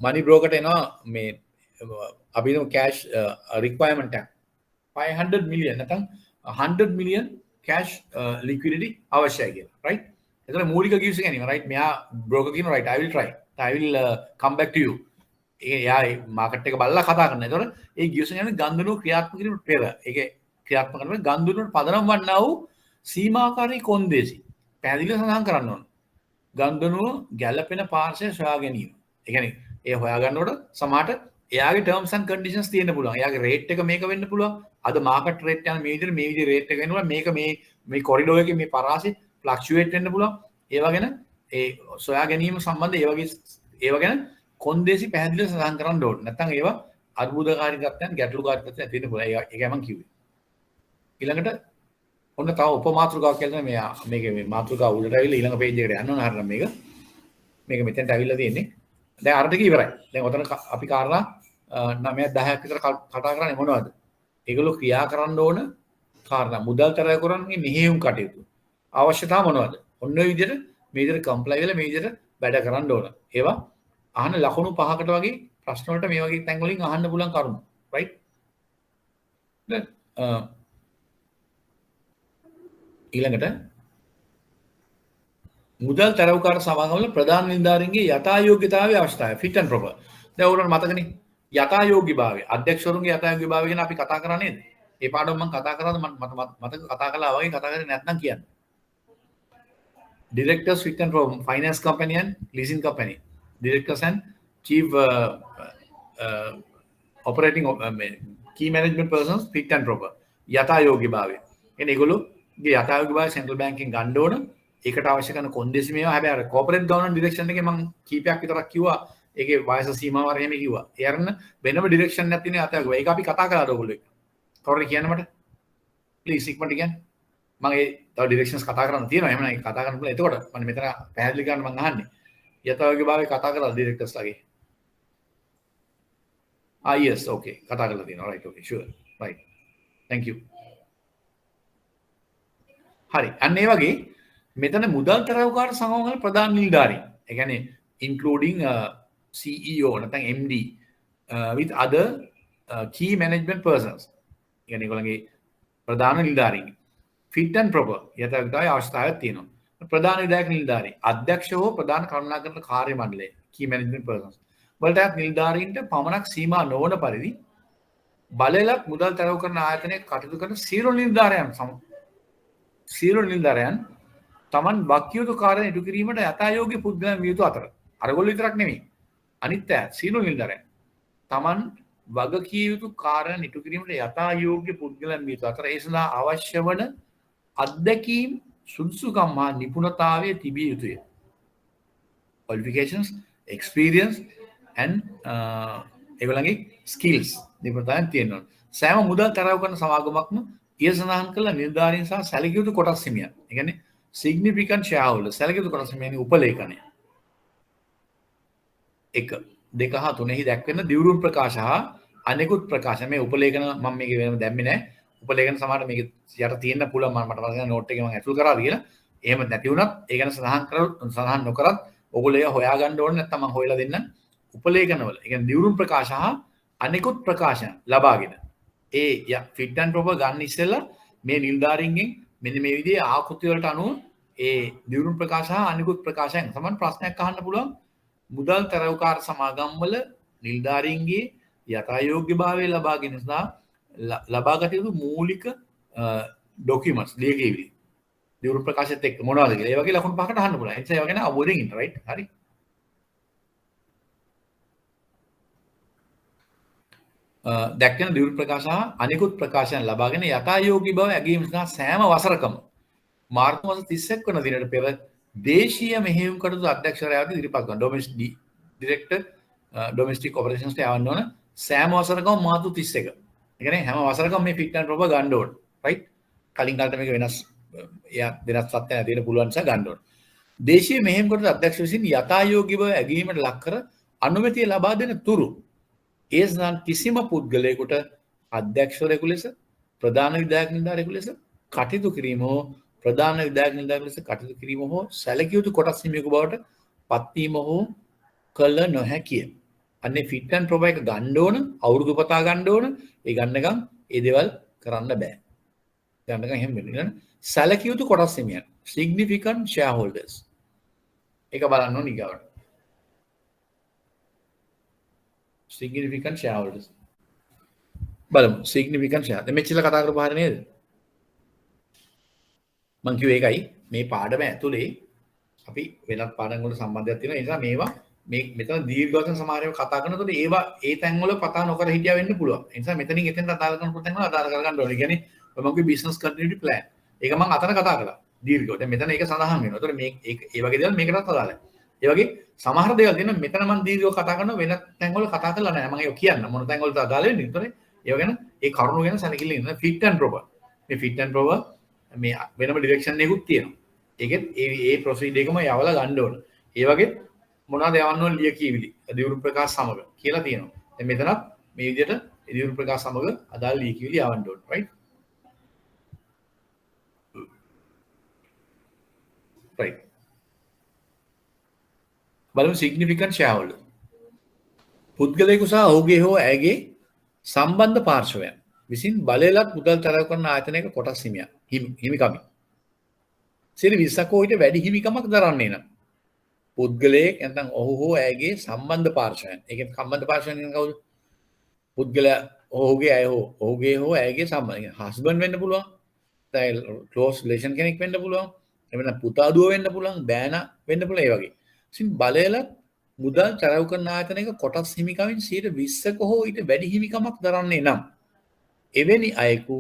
මනි බ්‍රෝකර්ට එනවා මේ අපි හිතමු කෑෂ් රික්වයර්මන්ට් එක 500 මිලියන් නැත්නම් 100 මිලියන් කෑෂ් ලික්විඩිටි අවශ්‍යයි කියලා. right? එතන මූලික ගිවිස ගැනීම right මෙයා බ්‍රෝකර් කියනවා right I will try. I will come back to you. එයා මාකට් එක බලලා කතා කරනවා. ඒතකොට ඒ ගිවිස ගැන ගනුදෙනුව ක්‍රියාත්මක කිරීමට පෙර ඒකේ ක්‍රියාත්මක කරන ගනුදෙනුවට පදනම් වන්නා වූ සීමාකාරී කොන්දේසි පැහැදිලිව සඳහන් කරන්න ඕන. ගනුදෙනුව ගැළපෙන පාර්ශ්වය සොයා ගැනීම. ඒ කියන්නේ ඒ හොයා ගන්නකොට සමහරට එයාගේ terms and conditions තියෙන්න පුළුවන්. එයාගේ rate එක මේක වෙන්න පුළුවන්. අද market rate යන මේ විදිහට rate එක වෙනවා. මේක මේ corridor එකේ මේ පරාසය fluctuate වෙන්න පුළුවන්. ඒවා ගැන ඒ සොයා ගැනීම සම්බන්ධ ඒවා ගැන කොන්දේසි පැහැදිලිව සඳහන් කරන්න ඕනේ. නැත්නම් ඒවා අර්බුදකාරී තත්ත්වයන් ගැටලුකාරී තත්ත්වයන් ඇති වෙන්න පුළුවන්. ඒකයි මම කිව්වේ. ඊළඟට ඔන්න තව උපමාතෘකාවක් කියලා මේකේ මේ මාතෘකාව උඩට ඇවිල්ලා ඊළඟ පේජ් එකට යන්න ඕන හරිනම් මේක මෙතෙන්ට ඇවිල්ලා තියෙන්නේ. දැන් අර ටික ඉවරයි. දැන් ඔතන අපි කාරණා 9 10ක් විතර කතා කරන්නේ මොනවද? ඒගොල්ලෝ ක්‍රියා කරන්න ඕන කාරණා මුදල් තරය කරන්නේ මෙහෙයුම් කටයුතු. අවශ්‍යතාව මොනවද? ඔන්න ඔය විදිහට මේ විදිහට කම්ප්ලයි වෙලා මේ විදිහට වැඩ කරන්න ඕන. ඒවා අහන ලකුණු 5කට වගේ ප්‍රශ්න වලට මේ වගේ තැන් වලින් අහන්න පුළුවන් කරුණු. රයිට්? දැන් ඊළඟට මුදල් තරවකාර සමාගම්වල ප්‍රධාන නිලධාරීන්ගේ යථායෝග්‍යතාවය අවශ්‍යතාවය ෆිට් ඇන්ඩ් ප්‍රොපර්. දැන් ඔයගොල්ලන්ට මතකනේ යථායෝග්‍යභාවය අධ්‍යක්ෂවරුන්ගේ යථායෝග්‍යභාවය ගැන අපි කතා කරා නේද? ඒ පාඩම මම කතා කරාද මතක කතා කළා වගේ කතා කරේ නැත්නම් කියන්න. Directors fit and proper finance company and leasing company. Directors and chief operating key management persons fit and proper. යථායෝග්‍යභාවය. කියන්නේ ඒගොල්ලෝගේ යථායෝග්‍යභාවය සෙන්ට්‍රල් බැංකින් ගන්න ඕන. ඒකට අවශ්‍ය කරන කොන්දේසි මේවා හැබැයි අර කෝපරේට් ගවර්නන්ස් ඩිරෙක්ෂන් එකේ මම කීපයක් විතරක් කිව්වා. ඒකේ වයස සීමාව වර එහෙම කිව්වා. ඒ අරන වෙනම ඩිරෙක්ෂන් එකක් තියෙන යථායෝග්‍ය. ඒක අපි කතා කළාද ඔයගොල්ලෝ එක්ක? කවුරුද කියන්න මට? ප්ලීස් ඉක්මනට කියන්න. මම ඒ තව ඩිරෙක්ෂන්ස් කතා කරන්න තියෙනවා. එහෙම නැහැ කතා කරන්න පුළුවන්. එතකොට මම මෙතන පැහැදිලි කරන්න මම අහන්නේ. යථායෝග්‍යභාවය කතා කරලා ඩිරෙක්ටර්ස්ලාගේ. yes okay කතා කරලා තියෙනවා. right okay sure right thank you. හරි. අන්න ඒ වගේ මෙතන මුදල් තරවකාර සමාගම්වල ප්‍රධාන නිලධාරීන්. ඒ කියන්නේ including CEO නැත්නම් MD with other key management persons. ඒ කියන්නේ ඒගොල්ලන්ගේ ප්‍රධාන නිලධාරීන්. fit and proper යථාර්ථය අවස්ථාවක් තියෙනවා. ප්‍රධාන විධායක නිලධාරී අධ්‍යක්ෂ හෝ ප්‍රධාන කරුණාකරන කාර්ය මණ්ඩලය key management persons වලට නිලධාරීන්ට පමණක් සීමා නොවන පරිදි බලලක් මුදල් තරව කරන ආයතනයක කටයුතු කරන සියලු නිලධාරයන් තමන් වක්කියුතු කාර්යන ඉටු කිරීමට යථායෝග්‍ය පුද්ගලයන් විය යුතු අතර අරගොල්ලෝ විතරක් නෙමෙයි අනිත් අය සියලු නිලධාරයන් තමන් වගකිය යුතු කාර්යන ඉටු කිරීමට යථායෝග්‍ය පුද්ගලයන් විය යුතු අතර ඒ සඳහා අවශ්‍ය වන අත්දැකීම් සුදුසුකම් හා නිපුණතාවය තිබිය යුතුය. qualifications experience and ඒගොල්ලන්ගේ skills නිපුණතාවයන් තියෙනවා. සෑම මුදල් තරව කරන සමාගමක්ම ඊය සඳහන් කළ නිලධාරීන් සහ සැලකිය යුතු කොටස් හිමියන්. ඒ කියන්නේ significant shareholder සැලකිය යුතු කොටස් හිමියන්ගේ උපලේඛනය. 1 2 හා 3 හි දැක්වෙන දිවුරුම් ප්‍රකාශ හා අනෙකුත් ප්‍රකාශ මේ උපලේඛන මම මේක වෙනම දැම්මේ නැහැ. උපලේඛන සමහර මේක යට තියෙන්න පුළුවන් මට මතක නෝට් එකේ මම ඇතුල් කරාද කියලා. එහෙම නැති වුණත් ඒ ගැන සඳහන් නොකරත් ඔයගොල්ලෝ ඒක හොයාගන්න ඕනේ නැත්නම් මම හොයලා දෙන්නම්. උපලේඛනවල ඒ කියන්නේ දිවුරුම් ප්‍රකාශ හා අනෙකුත් ප්‍රකාශන ලබාගෙන ඒ fit and proper ගන්න ඉස්සෙල්ලා මේ නිලධාරීන්ගෙන් මෙන්න මේ විදිහේ ආකෘති වලට අනුව ඒ දිවුරුම් ප්‍රකාශ හා අනෙකුත් ප්‍රකාශයන් සමන් ප්‍රශ්නයක් අහන්න පුළුවන්. මුදල් තරවකාර සමාගම් වල නිලධාරීන්ගේ යථායෝග්‍යභාවය ලබාගෙන සහ ලබාගත යුතු මූලික ඩොකියුමන්ට්ස් ලියකියවිලි දිවුරුම් ප්‍රකාශයත් එක්ක මොනවද කියලා. ඒ වගේ ලකුණු පහකට අහන්න පුළුවන්. ඒ නිසා ඒවා ගැන අවබෝධයෙන් ඉන්න රයිට්. හරි. දැක්වෙන දිවුරුම් ප්‍රකාශ හා අනිකුත් ප්‍රකාශයන් ලබාගෙන යථායෝගී බව ඇගීම සඳහා සෑම වසරකම මාර්තු මාස 31 වන දිනට පෙර දේශීය මෙහෙයුම් කටයුතු අධ්‍යක්ෂකවරයාට ඉදිරිපත් කරනවා. ඩොමෙස්ටික් ඩිරෙක්ටර් ඩොමෙස්ටික් ඔපරේෂන්ස් ට යවන්න ඕන සෑම වසරකම මාර්තු 31. ඒ කියන්නේ හැම වසරකම මේ fit and proper ගන්න ඕන. රයිට්. කලින් කාලට මේක වෙනස් වෙනස් සත්‍ය නැතිවෙන්න පුළුවන් නිසා ගන්න ඕන. දේශීය මෙහෙයුම් කටයුතු අධ්‍යක්ෂක විසින් යථායෝගී බව ඇගීමට ලක් කර අනුමැතිය ලබා දෙන තුරු ඒ සඳහන් කිසිම පුද්ගලයෙකුට අධ්‍යක්ෂවරයෙකු ලෙස ප්‍රධාන විධායක නිලධාරියෙකු ලෙස කටයුතු කිරීම හෝ ප්‍රධාන විධායක නිලධාරියෙකු ලෙස කටයුතු කිරීම හෝ සැලකිය යුතු කොටස් හිමියෙකු බවට පත්වීම හෝ කළ නොහැකිය. අන්නේ fit and proper එක ගන්න ඕන අවුරුදු පතා ගන්න ඕන. ඒ ගන්නකම් ඒ දේවල් කරන්න බෑ. ගන්නකම් එහෙම වෙන්නේ. සැලකිය යුතු කොටස් හිමියන් significant shareholders. ඒක බලන්න ඕන ඊගාවට. significant shareholders බලමු significant share දැන් මෙච්චර කතා කරපු පාර නේද මම කිව්වේ ඒකයි මේ පාඩම ඇතුලේ අපි වෙනත් පාඩම් වල සම්බන්ධයක් තියෙනවා ඒ නිසා මේවා මේ මෙතන දීර්ඝ වශයෙන් සමහරව කතා කරනකොට ඒවා ඒ තැන් වල පතා නොකර හිටියා වෙන්න පුළුවන් ඒ නිසා මෙතනින් එතෙන්ට අදාළ කරන තැන් වල අදාළ කරගන්න ඕනේ. ඒ කියන්නේ ඔය මගේ business continuity plan ඒක මම අතන කතා කළා දීර්ඝව. දැන් මෙතන ඒක සඳහන් වෙනවා. ඒතකොට මේ ඒ වගේ දේවල් මේකටත් අදාළයි. ඒ වගේ සමහර දේවල් තියෙනවා මෙතන මම දීර්ඝව කතා කරනවා වෙන තැන් වල කතා කරලා නැහැ. මම ඒක කියන්න මොන තැන් වලද අදාළ වෙන්නේ. ඒතකොට ඒව ගැන ඒ කරුණු ගැන සැලකිලි ඉන්න fit and proper. මේ fit and proper මේ වෙනම ඩිරෙක්ෂන් එකකුත් තියෙනවා. ඒකෙත් ඒ ප්‍රොසීඩර් එකම යවලා ගන්න ඕන. ඒ වගේ මොනවද යවන්න ඕන ලියකියවිලි දියුණු ප්‍රකාශ සමග කියලා තියෙනවා. දැන් මෙතනත් මේ විදිහට දියුණු ප්‍රකාශ සමග අදාළ ලියකියවිලි යවන්න ඕන right right බලමු significant shareholder පුද්ගලයෙකු සහ ඔහුගේ හෝ ඇයගේ සම්බන්ධ පාර්ශවයන් විසින් බලයලත් මුදල් තරව කරන ආයතනයක කොටස් හිමිකමින් 20ක් හෝ ඊට වැඩි හිමිකමක් දරන්නේ නම් පුද්ගලයෙක් නැත්නම් ඔහු හෝ ඇයගේ සම්බන්ධ පාර්ශවයන්. ඒ කියන්නේ සම්බන්ධ පාර්ශවයන් කියන්නේ කවුද? පුද්ගලයා ඔහුගේ ඇය හෝ ඔහුගේ හෝ ඇයගේ සම්බන්ධ. හස්බන්ඩ් වෙන්න පුළුවන්. දැන් ක්ලෝස් රිලේෂන් කෙනෙක් වෙන්න පුළුවන්. එහෙම නැත්නම් පුතා දුව වෙන්න පුළුවන්. බෑනා වෙන්න පුළුවන් ඒ වගේ. ඉතින් බලයලත් මුදල් තරව කරන ආයතනයක කොටස් හිමිකමින් 20ක හෝ ඊට වැඩි හිමිකමක් දරන්නේ නම් එවැනි අයෙකු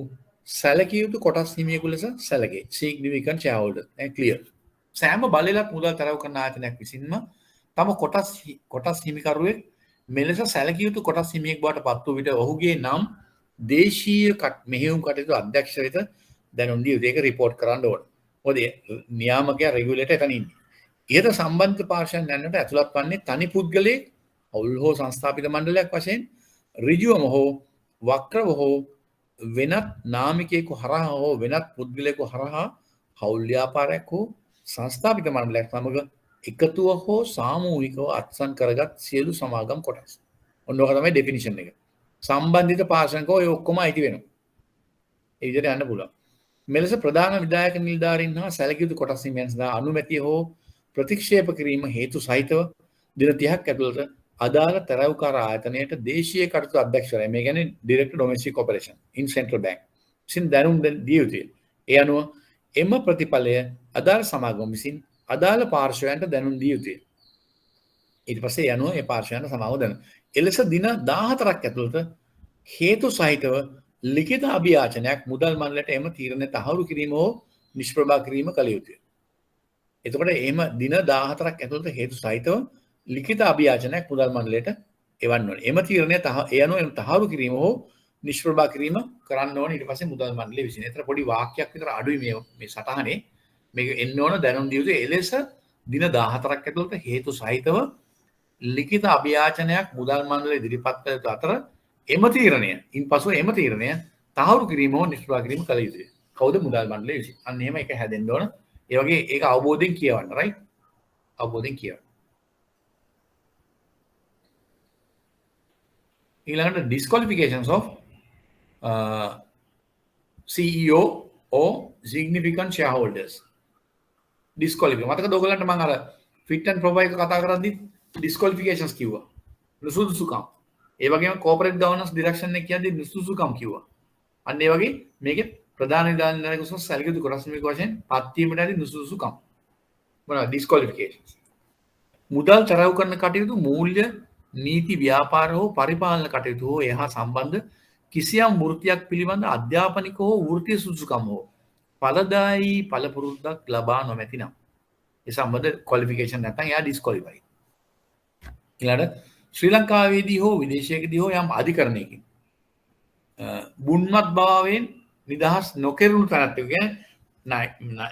සැලකිය යුතු කොටස් හිමියෙකු ලෙස සැලකේ. significant shareholder. clear. සෑම බලයලත් මුදල් තරව කරන ආයතනයක් විසින්ම තම කොටස් හිමිකරුවෙක් මෙලෙස සැලකිය යුතු කොටස් හිමියෙක් බවට පත් වූ විට ඔහුගේ නම් දේශීය මෙහෙයුම් කටයුතු අධ්‍යක්ෂ වෙත දැනුම් දිය යුතු. ඒක report කරන්න ඕන. මොකද නියාමකයා regulator එතන ඉන්නේ. ඉහත සම්බන්ධ පාර්ශවයන් යන්නට ඇතුළත් වන්නේ තනි පුද්ගලයෙක්, අවුල් හෝ සංස්ථාපිත මණ්ඩලයක් වශයෙන් ඍජුවම හෝ වක්‍රව හෝ වෙනත් නාමිකයෙකු හරහා හෝ වෙනත් පුද්ගලයෙකු හරහා හවුල් ව්‍යාපාරයක් හෝ සංස්ථාපිත මණ්ඩලයක් සමග එකතුව හෝ සාමූහිකව අත්සන් කරගත් සියලු සමාගම් කොටස්. ඔන්න ඔක තමයි ඩෙෆිනිෂන් එක. සම්බන්ධිත පාර්ශවයන්ක ඔය ඔක්කොම අයිති වෙනවා. ඒ විදිහට යන්න පුළුවන්. මෙලෙස ප්‍රධාන විධායක නිලධාරීන් හා සැලකිය යුතු කොටස් හිමියන් සඳහා අනුමැතිය හෝ ප්‍රතික්ෂේප කිරීම හේතු සහිතව දින 30ක් ඇතුළත අදාළ තරවකාර ආයතනයට දේශීය කටයුතු අධ්‍යක්ෂකවරයා මේ කියන්නේ ඩිරෙක්ටර් ඩොමෙස්ටික් ඔපරේෂන් ඉන් සෙන්ට්‍රල් බැංක් විසින් දැනුම් දිය යුතුය. ඒ අනුව එම ප්‍රතිඵලය අදාළ සමාගම විසින් අදාළ පාර්ශවයන්ට දැනුම් දිය යුතුය. ඊට පස්සේ ඒ අනුව ඒ පාර්ශවයන්ට සමාව දෙන. එලෙස දින 14ක් ඇතුළත හේතු සහිතව ලිඛිත අභියාචනයක් මුදල් මණ්ඩලයට එම තීරණය තහවුරු කිරීම හෝ නිෂ්ප්‍රභා කිරීම කළ යුතුය. එතකොට එහෙම දින 14ක් ඇතුළත හේතු සහිතව ලිඛිත අභියාචනයක් මුදල් මණ්ඩලයට එවන්න ඕනේ. එම තීරණය ඒ අනුව තහවුරු කිරීම හෝ නිෂ්ප්‍රභා කිරීම කරන්න ඕනේ ඊට පස්සේ මුදල් මණ්ඩලය විසින්. ඒතර පොඩි වාක්‍යයක් විතර අඩුයි මේ සටහනේ. මේක එන්න ඕන දැනුම් දිය යුතු එලෙස දින 14ක් ඇතුළත හේතු සහිතව ලිඛිත අභියාචනයක් මුදල් මණ්ඩලය ඉදිරිපත් කළ යුතු අතර එම තීරණය ඉන්පසු එම තීරණය තහවුරු කිරීම හෝ නිෂ්ප්‍රභා කිරීම කළ යුතුය. කවුද? මුදල් මණ්ඩලය විසින්. අන්න එහෙම එක හැදෙන්න ඕන. ඒ වගේ ඒක අවබෝධයෙන් කියවන්න right අවබෝධයෙන් කියවන්න. ඊළඟට disqualifications of CEO or significant shareholders disqualify මතකද ඔයගලන්ට මම අර fit and proper එක කතා කරද්දි disqualifications කිව්වා නුසුදුසුකම් ඒ වගේම corporate governance direction එක කියද්දි නුසුදුසුකම් කිව්වා අන්න ඒ වගේ මේකේ ප්‍රධාන නිලධාරීන් කුසල සැලකිය යුතු කොටස් මේක වශයෙන් පත් වීමට ඇති නුසුදුසුකම් මොනවාද disqualifications මුදල් තරව් කරන කටයුතු මූල්‍ය නීති ව්‍යාපාර හෝ පරිපාලන කටයුතු හෝ එහා සම්බන්ධ කිසියම් වෘත්තියක් පිළිබඳ අධ්‍යාපනික හෝ වෘත්තීය සුදුසුකම් හෝ ඵලදායී පළපුරුද්දක් ලබා නොමැති නම් ඒ සම්බන්ධ ක්වොලිෆිකේෂන් නැත්නම් එයා ඩිස්ක්වොලිෆයිඩ්. ඊළඟට ශ්‍රී ලංකාවේදී හෝ විදේශයකදී හෝ යම් අධිකරණයකින් බුන්වත් භාවයෙන් නිදහස් නොකෙරුණු තැනැත්තෙකු කියන්නේ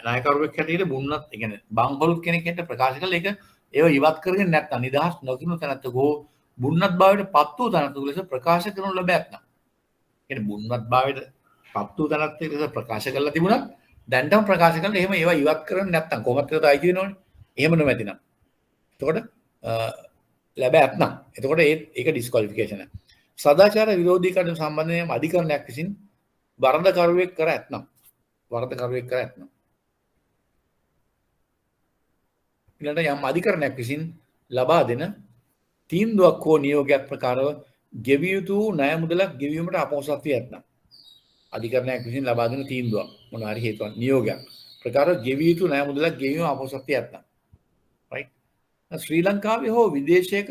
නායකවරයෙක් හැටියට බුන්වත් ඒ කියන්නේ බංගලොත් කෙනෙක් හැටියට ප්‍රකාශ කළා ඒක ඒව ඉවත් කරගෙන නැත්නම් නිදහස් නොකිරුණු තැනැත්තෙකු හෝ බුන්වත් භාවයට පත් වූ තැනැත්තෙකු ලෙස ප්‍රකාශ කරනු ලැබ ඇතනම් කියන්නේ බුන්වත් භාවයට පත් වූ තැනැත්තෙකු ලෙස ප්‍රකාශ කරලා තිබුණත් දැන්ටම ප්‍රකාශ කරන එහෙම ඒවා ඉවත් කරන්නේ නැත්නම් කොහොමද ඒකට අයිති වෙනවනේ. එහෙම නොමැති නම්. එතකොට ලැබ ඇත්නම්. එතකොට ඒක ඩිස්ක්වොලිෆිකේෂන් එක. සදාචාර විරෝධී කටයුතු සම්බන්ධයෙන් අධිකරණයක් විසින් වරදකරුවෙක් කර ඇත්නම්. ඊළඟට යම් අධිකරණයක් විසින් ලබා දෙන තීන්දුවක් හෝ නියෝගයක් ප්‍රකාරව ගෙවිය යුතු ණය මුදලක් ගෙවීමට අපොහොසත් වී ඇත්නම්. අධිකරණයක් විසින් ලබා දෙන තීන්දුවක් මොනවා හරි හේතුවක් නියෝගයක් ප්‍රකාරව ගෙවිය යුතු ණය මුදලක් ගෙවීම අපොහොසත් වී ඇත්නම්. right ශ්‍රී ලංකාවේ හෝ විදේශයක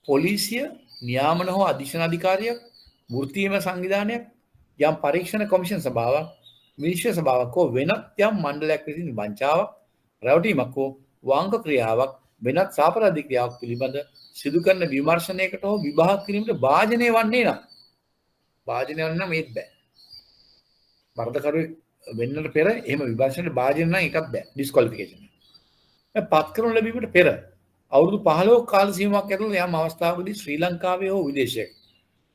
පොලිසිය නියාමන හෝ අධිශන අධිකාරියක් වෘත්තීය සංවිධානයක් යම් පරීක්ෂණ කොමිෂන් සභාවක් විනිශ්චය සභාවක් හෝ වෙනත් යම් මණ්ඩලයක් විසින් වංචාවක් රැවටීමක් හෝ වාංක ක්‍රියාවක් වෙනත් සාපරාධික ක්‍රියාවක් පිළිබඳ සිදු කරන විමර්ශනයකට හෝ විභාග කිරීමට භාජනය වන්නේ නම් ඒත් බෑ. වරදකරුවෙක් වෙන්නට පෙර එහෙම විමර්ශනයට භාජනය නම් එකක් බෑ. ඩිස්ක්වොලිෆිකේෂන්. පත් කරනු ලැබීමට පෙර අවුරුදු 15 කාල සීමාවක් ඇතුළත යම් අවස්ථාවකදී ශ්‍රී ලංකාවේ හෝ විදේශයක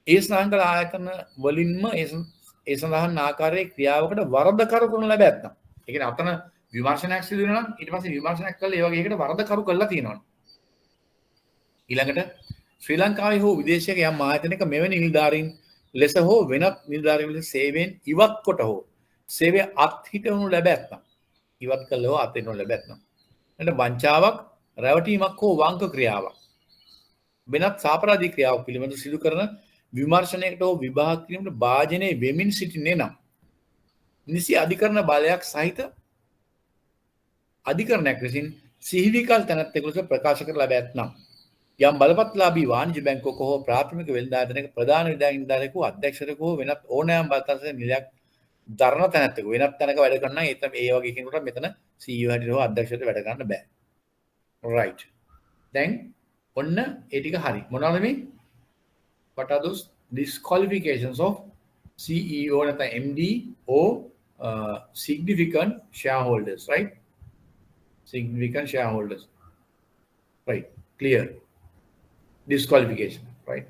ඒ සඳහන් කළ ආයතන වලින්ම ඒ සඳහන් ආකාරයේ ක්‍රියාවකට වරදකරු කරනු ලැබ ඇත්නම් ඒ කියන්නේ අතන විමර්ශනයක් සිදු වෙනවා නම් ඊට පස්සේ විමර්ශනයක් කළා ඒ වගේ එකකට වරදකරු කරලා තියෙනවා ඊළඟට ශ්‍රී ලංකාවේ හෝ විදේශයක යම් ආයතනයක මෙවැනි නිලධාරීන් ලෙස හෝ වෙනත් නිලධාරීන් ලෙස සේවයෙන් ඉවත් කොට හෝ සේවය අත්හිටවනු ලැබ ඇත්නම් ඉවත් කළා හෝ අත්හිටවනු ලැබ ඇත්නම් එතන වංචාවක් රැවටීමක් හෝ වංක ක්‍රියාවක් වෙනත් සාපරාධී ක්‍රියාවක් පිළිබඳ සිදු කරන විමර්ශනයකට හෝ විභාග කිරීමට භාජනයේ වෙමින් සිටින්නේ නම් නිසි අධිකරණ බලයක් සහිත අධිකරණයක් විසින් සිහිවිකල් තැනැත්තෙකු ලෙස ප්‍රකාශ කර ලැබ ඇත්නම් යම් බලපත්ලාභී වාණිජ්‍ය බැංකුවක හෝ ප්‍රාථමික වෙළඳායතනයක ප්‍රධාන නිලධාරියෙකු අධ්‍යක්ෂකයෙකු හෝ වෙනත් ඕනෑම බලතල නිලයක් දරන තැනැත්තෙකු වෙනත් තැනක වැඩ කරන ඒ වගේ කෙනෙකුට මෙතන CEO හැටියට හෝ අධ්‍යක්ෂකයට වැඩ කරන්න බෑ right දැන් ඔන්න ඒ ටික හරි මොනවද මේ what are those disqualifications of CEO නැත්නම් MD or significant shareholders right significant shareholders right clear disqualification right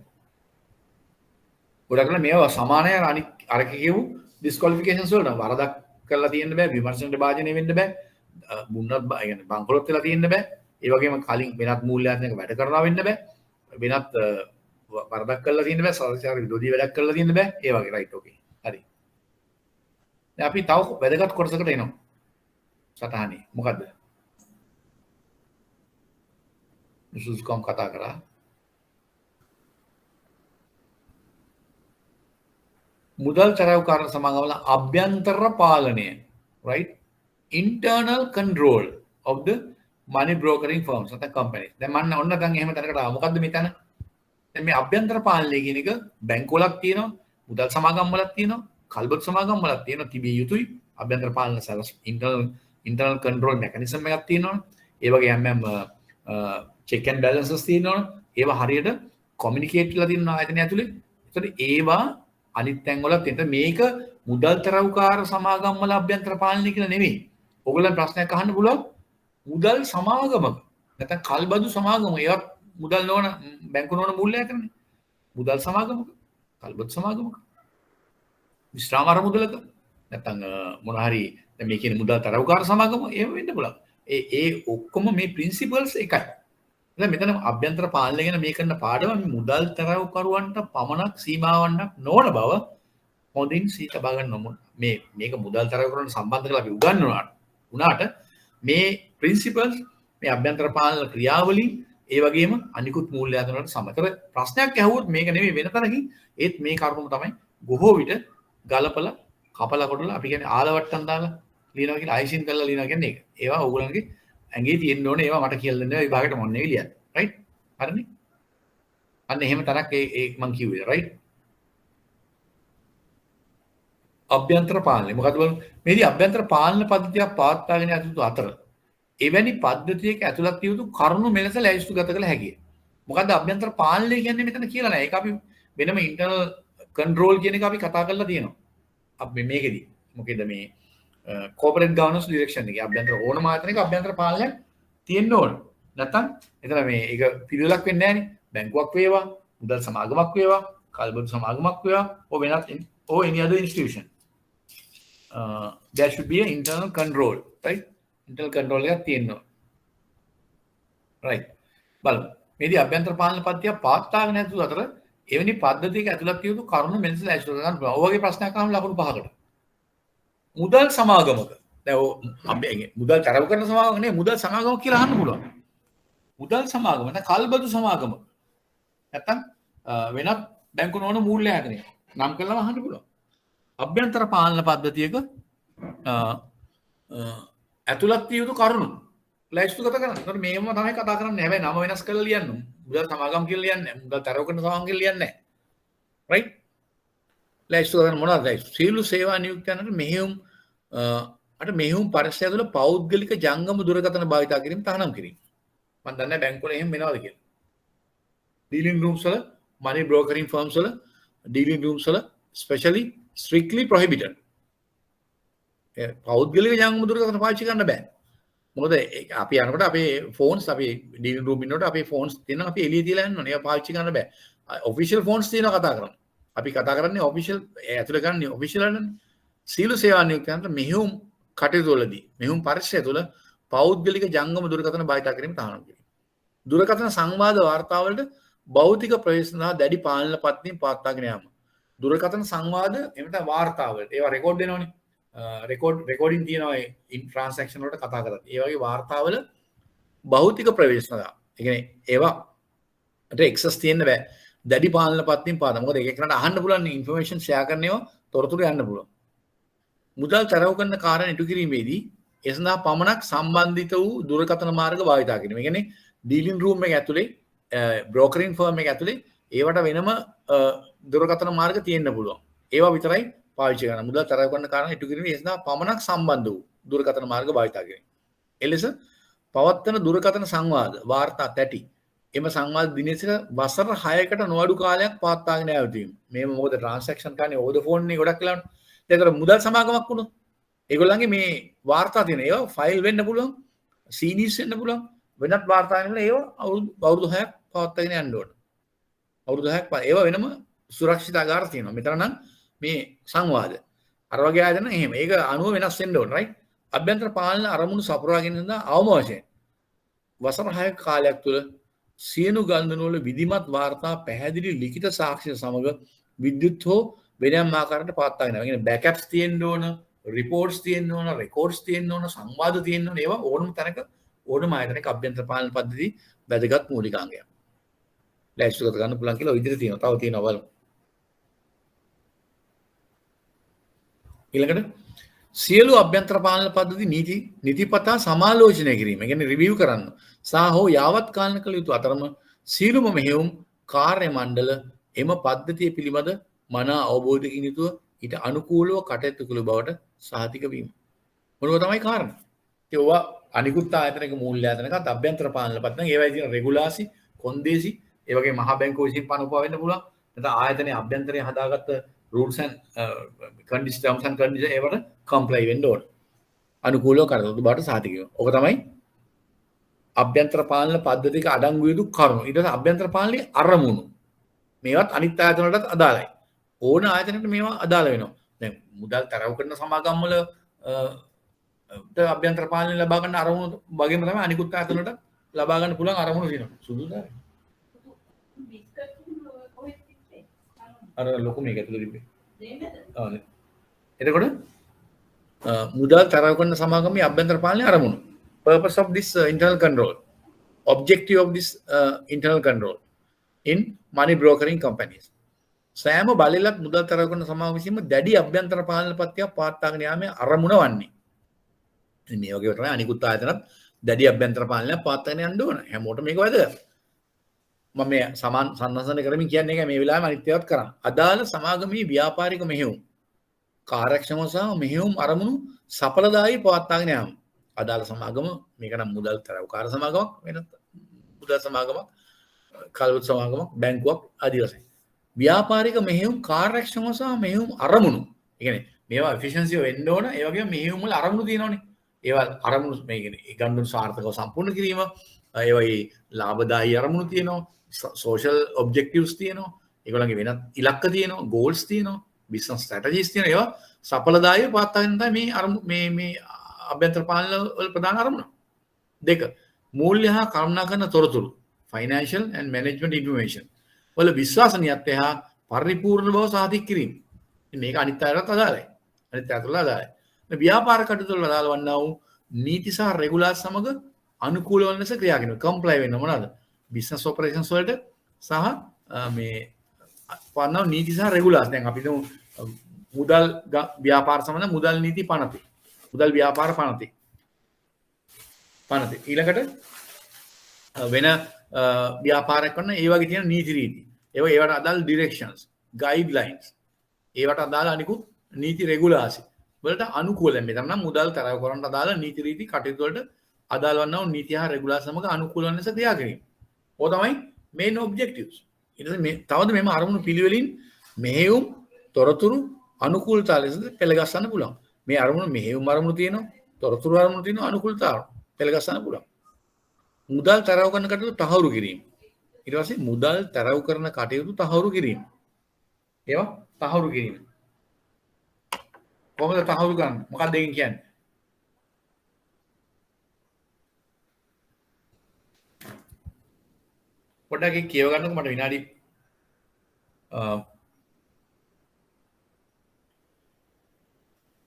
ගොඩක් මේවා සමානයි අනික් අර කියමු disqualifications වලට වරදක් කරලා තියෙන්න බෑ විමර්ශනයට භාජනය වෙන්න බෑ මුන්නත් يعني බංකොලොත් වෙලා තියෙන්න බෑ ඒ වගේම කලින් වෙනත් මූල්‍යාත්මක වැඩ කරනවා වෙන්න බෑ වෙනත් වරදක් කරලා තියෙන්න බෑ සදාචාර විරෝධී වැඩක් කරලා තියෙන්න බෑ ඒ වගේ රයිට් ඕකේ හරි දැන් අපි තව වැදගත් කොටසකට එනවා සටහනේ මොකද්ද සුසුකම් කතා කරා මුදල් තරවකාරණ සමාගමවල අභ්‍යන්තර පාලනය right internal control of the money brokering firms නැත්නම් companies දැන් මන්න ඔන්න දැන් එහෙම තැනකට ආවා මොකද්ද මෙතන දැන් මේ අභ්‍යන්තර පාලනය කියන එක බැංකුවලක් තියෙනවා මුදල් සමාගම් වලක් තියෙනවා කල්බත් සමාගම් වලක් තියෙනවා තිබිය යුතුයි අභ්‍යන්තර පාලන සැලස් internal control mechanism එකක් තියෙනවනේ ඒ වගේ යම් check and balances තියෙනවනේ ඒවා හරියට communicate කරලා තියෙන ආයතනය ඇතුලේ ඒතකොට ඒවා අනිත් තැන් වලත් එතන මේක මුදල් තරවකාර සමාගම් වල අභ්‍යන්තර පාලනය කියලා නෙමෙයි ඔයගොල්ලන් ප්‍රශ්නයක් අහන්න පුළුවන් මුදල් සමාගමක නැත්නම් කල්බදු සමාගම ඒවත් මුදල් නොවන බැංකු නොවන මූල්‍යයකනේ මුදල් සමාගමක කල්බදු සමාගමක විශ්‍රාමාර මුදලක නැත්නම් මොන හරි දැන් මේ කියන්නේ මුදල් තරවකාර සමාගම එහෙම වෙන්න පුළුවන් ඒ ඔක්කොම මේ ප්‍රින්සිපල්ස් එකයි දැන් මෙතන අභ්‍යන්තර පාලනය ගැන මේ කරන පාඩම මේ මුදල් තරවකරුවන්ට පමණක් සීමාවන්නක් නොවන බව හොඳින් සිතබා ගන්න ඕන මේ මේක මුදල් තරවකරුවන්ට සම්බන්ධ කරලා අපි උගන්වනාට මේ ප්‍රින්සිපල්ස් මේ අභ්‍යන්තර පාලන ක්‍රියාවලින් ඒ වගේම අනිකුත් මූල්‍යායතන වලට සමතර ප්‍රශ්නයක් ඇහුවොත් මේක නෙමෙයි වෙන තරකින් ඒත් මේ කරුණු තමයි බොහෝ විට ගලපලා කපලා කොටලා අපි කියන්නේ ආලවට්ටම් දාලා ලියනවා කියලා අයිසින් කරලා ලියනවා කියන්නේ ඒක. ඒවා ඕගොල්ලන්ගේ ඇඟේ තියෙන්න ඕනේ ඒවා මට කියලා දෙන්න විභාගයට මොන්නේ නෙවෙයි ලියන්නේ. රයිට්? හරිනේ? අන්න එහෙම තරක් ඒ මං කිව්වේ රයිට්? අභ්‍යන්තර පාලනය. මොකද මේදී අභ්‍යන්තර පාලන පද්ධතියක් පවත්වාගෙන යතු අතර එවැනි පද්ධතියක ඇතුළත් යුතු කරුණු මෙලෙස ලැයිස්තුගත කළ හැකියි. මොකද අභ්‍යන්තර පාලනය කියන්නේ මෙතන කියලා නෑ. ඒක අපි වෙනම ඉන්ටර්නල් කන්ට්‍රෝල් කියන එක අපි කතා කරලා තියෙනවා. අපි මේකෙදි මොකද මේ corporate governance direction එකේ අභ්‍යන්තර ඕනම ආයතනයක අභ්‍යන්තර පාලනයක් තියෙන්න ඕන. නැත්නම් එතන මේ ඒක පිළිවෙලක් වෙන්නේ නෑනේ. බැංකුවක් වේවා, මුදල් සමාගමක් වේවා, කල්බදු සමාගමක් වේවා, or වෙනත් or any other institution. There should be an internal control, right? Internal control එකක් තියෙනවා. right. බලමු. මේදී අභ්‍යන්තර පාලන පද්ධතිය පාත්තාගෙන ඇතුළු අතර එවැනි පද්ධතියක ඇතුළත් යුතු කරුණු මෙලෙස ලැයිස්තු කරගන්න පුළුවන්. ඔය වගේ ප්‍රශ්නයක් අහන්න ලකුණු 5කට. මුදල් සමාගමක. දැන් අපි මුදල් තරව කරන සමාගම නේ මුදල් සමාගමක් කියලා අහන්න පුළුවන්. මුදල් සමාගම නැත්නම් කල්බදු සමාගම. නැත්නම් වෙනත් බැංකු නොවන මූල්‍ය ආයතනයක්. නම් කරලා අහන්න පුළුවන්. අභ්‍යන්තර පාලන පද්ධතියක ඇතුළත් යුතු කරුණු ලැයිස්තුගත කරන්න. ඒතකොට මේවම තමයි කතා කරන්නේ. හැබැයි නම වෙනස් කරලා ලියන්න. මුදල් සමාගම් කියලා ලියන්නේ නැහැ. මුදල් තරව කරන සමාගම් කියලා ලියන්නේ නැහැ. රයිට්? ලැයිස්තු කරන මොනවද? සීළු සේවා නියුක්තයන්ට මෙහෙයුම් මෙහෙයුම් පරිසරය තුළ පෞද්ගලික ජංගම දුරකථන භාවිතා කිරීම තහනම් කිරීම. මම දන්නේ නැහැ බැංකුවල එහෙම වෙනවද කියලා. ඩීලින් රූම්ස් වල, money brokering firms වල ඩීලින් රූම්ස් වල especially strictly prohibited. පෞද්ගලික ජංගම දුරකථන පාවිච්චි කරන්න බෑ. මොකද අපි යනකොට අපේ ෆෝන්ස් අපි ඩීලින් රූම් ඉන්නකොට අපේ ෆෝන්ස් තියෙනවා අපි එළිය තියලා යන්න ඕනේ. ඒවා පාවිච්චි කරන්න බෑ. ඔෆිෂියල් ෆෝන්ස් තියෙනවා කතා කරන්න. අපි කතා කරන්නේ ඔෆිෂියල් ඇතුළේ ගන්න ඔෆිෂියල් වලනේ. සීල සේවා නියුක්තයන්ට මෙහෙයුම් කටයුතු වලදී මෙහෙයුම් පරිශ්‍රය තුළ පෞද්ගලික ජංගම දුරකථන භාවිත කිරීම තහනම් කිරීම. දුරකථන සංවාද වාර්තාවලට භෞතික ප්‍රවේශ සඳහා දැඩි පාලන පත්තියෙන් පවත්වාගෙන යාම. දුරකථන සංවාද එමෙත වාර්තාවලට ඒවා රෙකෝඩ් වෙනවනේ. රෙකෝඩින් තියෙනවා ඉන් ට්‍රාන්සැක්ෂන් වලට කතා කරද්දී. ඒ වගේ වාර්තාවල භෞතික ප්‍රවේශ සඳහා. ඒ කියන්නේ ඒවාට එක්සස් තියෙන්න බෑ. දැඩි පාලන පත්තියෙන් පාදා. මොකද එක එකනට අහන්න පුළුවන් ඉන්ෆර්මේෂන් ෂෙයා කරන ඒවා තොරතුරු යන්න පුළුවන්. මුදල් තරව කරන කාර්යන ඉටු කිරීමේදී ඒ සඳහා පමණක් සම්බන්ධිත වූ දුරකථන මාර්ග භාවිත කිරීම. ඒ කියන්නේ ඩීලින් රූම් එක ඇතුලේ බ්‍රෝකරින් ෆර්ම් එක ඇතුලේ ඒවට වෙනම දුරකථන මාර්ග තියෙන්න පුළුවන්. ඒවා විතරයි පාවිච්චි කරන්න. මුදල් තරව කරන කාර්යන ඉටු කිරීමේ ඒ සඳහා පමණක් සම්බන්ධ වූ දුරකථන මාර්ග භාවිත කිරීම. එලෙස පවත්වන දුරකථන සංවාද වාර්තා 30 එම සංවාද දිනසික වසර 6කට නොඅඩු කාලයක් පවත්වාගෙන යා යුතුයි. මේව මොකද ට්‍රාන්සැක්ෂන් කරන්නේ ඕවර් ද ෆෝන් නේ ගොඩක් වෙලාවට. ඒතර මුදල් සමාගමක් වුණොත් ඒගොල්ලන්ගේ මේ වාර්තා තියෙන ඒවා ෆයිල් වෙන්න පුළුවන්, සීඩීස් වෙන්න පුළුවන්, වෙනත් වාර්තා වෙන ඒවා අවුරුදු 6ක් පවත්වාගෙන යන්න ඕන. අවුරුදු 6ක් ඒවා වෙනම සුරක්ෂිතාගාර තියෙනවා. මෙතන නම් මේ සංවාද අර වගේ ආයතන එහෙම. ඒක අනුව වෙනස් වෙන්න ඕන, රයිට්? අභ්‍යන්තර පාලන අරමුණු සපුරා ගැනීම සඳහා අවම වශයෙන් වසර 6ක කාලයක් තුළ සියලු ගල්දනවල විධිමත් වාර්තා පැහැදිලි ලිඛිත සාක්ෂි සමග විද්‍යුත් හෝ වෙනම ආකාරයකට පවත්වාගෙන යනවා. කියන්නේ බෑකප්ස් තියෙන්න ඕන, රිපෝර්ට්ස් තියෙන්න ඕන, රෙකෝඩ්ස් තියෙන්න ඕන, සංවාද තියෙන්න ඕන. ඒවා ඕනම තැනක ඕනම ආයතනයක අභ්‍යන්තර පාලන පද්ධති වැදගත් මූලිකාංගයක්. ලෑස්ති කර ගන්න පුළුවන් කියලා ඔය විදිහට තියෙනවා. තව තියෙනවා බලමු. ඊළඟට සියලු අභ්‍යන්තර පාලන පද්ධති නීතිපතා සමාලෝචනය කිරීම. ඒ කියන්නේ රිවිව් කරන්න. සහ හෝ යාවත් කාලන කළ යුතු අතරම සියලුම මෙහෙයුම් කාර්ය මණ්ඩල එම පද්ධතිය පිළිබඳ මනා අවබෝධයකින් යුතුව ඊට අනුකූලව කටයුතු කළ බවට සහතික වීම. මොනව තමයි කාරණා? ඒවා අනිකුත් ආයතනයක මූල්‍ය ආයතනකත් අභ්‍යන්තර පාලන පද්ධති නම් ඒවයි තියෙන රෙගුලාසි, කොන්දේසි, ඒ වගේ මහා බැංකුව විසින් පනවපුවා වෙන්න පුළුවන්. නැත්නම් ආයතනයේ අභ්‍යන්තරයෙන් හදාගත්ත rules and conditions, terms and conditions ඒවට comply වෙන්න ඕන. අනුකූලව කරදොත් බාට සහතික වෙනවා. ඔක තමයි අභ්‍යන්තර පාලන පද්ධතියක අඩංගු යුතු කරුණු. ඊට පස්සේ අභ්‍යන්තර පාලනයේ අරමුණු. මේවත් අනිත් ආයතන වලටත් අදාළයි. ඕන ආයතනයකට මේවා අදාළ වෙනවා. දැන් මුදල් තරව කරන සමාගම් වල අභ්‍යන්තර පාලනය ලබා ගන්න අරමුණු වගේම තමයි අනිකුත් ආයතන වලට ලබා ගන්න පුළුවන් අරමුණු තියෙනවා. සුදුසුයි. අර ලොකු මේක ඇතුළේ තිබ්බේ. නේද? එතකොට මුදල් තරව කරන සමාගමේ අභ්‍යන්තර පාලනයේ අරමුණු. Purpose of this internal control. Objective of this internal control in money brokering companies. සෑම බලලත් මුදල් තරව කරන සමාගම විසින්ම දැඩි අභ්‍යන්තර පාලන පත්‍යක් පවත්වාගෙන යාමේ අරමුණ වන්නේ. ඉතින් මේ වගේ තමයි අනිකුත් ආයතනත් දැඩි අභ්‍යන්තර පාලනයක් පවත්වාගෙන යන්න ඕන. හැමෝටම මේක වැදගත්. මම මේ සමාන සම්නසන කරමින් කියන්නේ ඒකයි මේ වෙලාවේ අනිත් ඒවාත් කරන්න. අදාළ සමාගමේ ව්‍යාපාරික මෙහෙයුම් කාර්යක්ෂම සහ මෙහෙයුම් අරමුණු සඵලදායී පවත්වාගෙන යාම. අදාළ සමාගම මේක නම් මුදල් තරවකාර සමාගමක් වෙනත් මුදල් සමාගමක්, කල්වතු සමාගමක්, බැංකුවක් ආදී වශයෙන්. ව්‍යාපාරික මෙහෙයුම් කාර්යක්ෂම සහ මෙහෙයුම් අරමුණු. ඒ කියන්නේ මේවා efficiency වෙන්න ඕන. ඒ වගේම මෙහෙයුම් වල අරමුණු තියෙනවනේ. ඒවා අරමුණු මේ කියන්නේ ගණන් සාර්ථකව සම්පූර්ණ කිරීම, ඒවයි ලාභදායී අරමුණු තියෙනවා, social objectives තියෙනවා, ඒගොල්ලන්ගේ වෙනත් ඉලක්ක තියෙනවා, goals තියෙනවා, business strategies තියෙනවා. ඒවා සඵලදායීව පවත්වාගෙන තමයි මේ අභ්‍යන්තර පාලන වල ප්‍රධාන අරමුණ. දෙක, මූල්‍ය හා කරුණා කරන තොරතුරු financial and management information වල විශ්වාසනීයත්වය හා පරිපූර්ණ බව සාතික කිරීම. මේක අනිත් අයටත් අදාළයි. අනිත් අයටත් අදාළයි. මේ ව්‍යාපාර කටයුතු වල අදාළ වන්නා වූ නීති සහ රෙගුලාස් සමග අනුකූල වන ලෙස ක්‍රියා කිරීම. කම්ප්ලයි වෙන්න මොනවාද? බිස්නස් ඔපරේෂන්ස් වලට සහ මේ වන්නා නීති සහ රෙගුලාස්. දැන් අපි හිතමු මුදල් ව්‍යාපාර සම්බන්ධ මුදල් නීති පනතේ. මුදල් ව්‍යාපාර පනතේ. ඊළඟට වෙන ව්‍යාපාරයක් කරන ඒ වගේ තියෙන නීති රීති. ඒවට අදාළ ඩිරෙක්ෂන්ස්, ගයිඩ්ලයින්ස්. ඒවට අදාළ අනිකුත් නීති රෙගුලාසි වලට අනුකූලව මෙතන නම් මුදල් තරව කරන්න අදාළ නීති රීති කටයුතු වලට අදාළ වන්නා වූ නීති හා රෙගුලාසි සමග අනුකූල වන ලෙස ක්‍රියා කිරීම. ඕක තමයි මේන් ඔබ්ජෙක්ටිව්ස්. ඊට පස්සේ මේ තවද මෙම අරමුණු පිළිවෙලින් මෙහෙයුම් තොරතුරු අනුකූලතාව ලෙසද පෙළ ගස්සන්න පුළුවන්. මේ අරමුණු මෙහෙයුම් අරමුණු තියෙනවා, තොරතුරු අරමුණු තියෙනවා, අනුකූලතාව. පෙළ ගස්සන්න පුළුවන්. මුදල් තරව කරන කටයුතු තහවුරු කිරීම. ඊට පස්සේ මුදල් තරව කරන කටයුතු තහවුරු කිරීම. ඒවා තහවුරු කිරීම. කොහොමද තහවුරු කරන්නේ? මොකක්ද ඒකෙන් කියන්නේ? පොඩ්ඩක් කියව ගන්නකො මට විනාඩි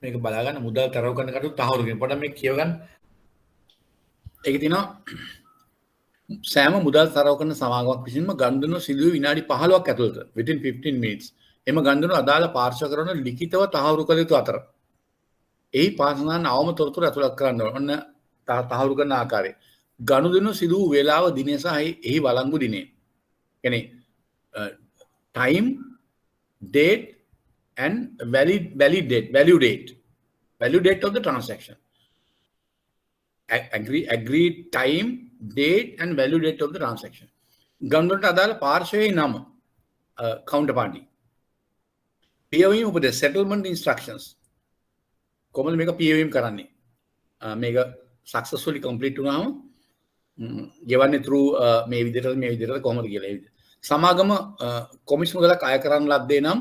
මේක බලා ගන්න මුදල් තරව කරන කටයුතු තහවුරු කිරීම. පොඩ්ඩක් මේක කියව ගන්න. ඒකේ තියෙනවා සෑම මුදල් තරව කරන සමාගමක් විසින්ම ගනුදෙනු සිදුවේ විනාඩි 15ක් ඇතුළත within 15 minutes එම ගනුදෙනු අදාළ පාර්ශ්ව කරන ලිඛිතව තහවුරු කළ යුතු අතර එහි පාසනාන අවම තොරතුරු ඇතුළත් කරන්න ඕන තහවුරු කරන ආකාරය ගනුදෙනු සිදු වූ වේලාව දිනය සහ එහි වළංගු දිනය කියන්නේ time date and value date of the transaction agreed time date and value date of the transaction ගනුදෙනුට අදාළ පාර්ශ්වයේ නම counterparty පියවීම උපදෙස් settlement instructions කොහොමද මේක පියවීම කරන්නේ මේක successfully complete වුණාම ගෙවන්නේ through මේ විදිහට කොහොමද කියලා ඒ විදිහට සමාගම කොමිෂන් වලක් අය කරන්න ලද්දේ නම්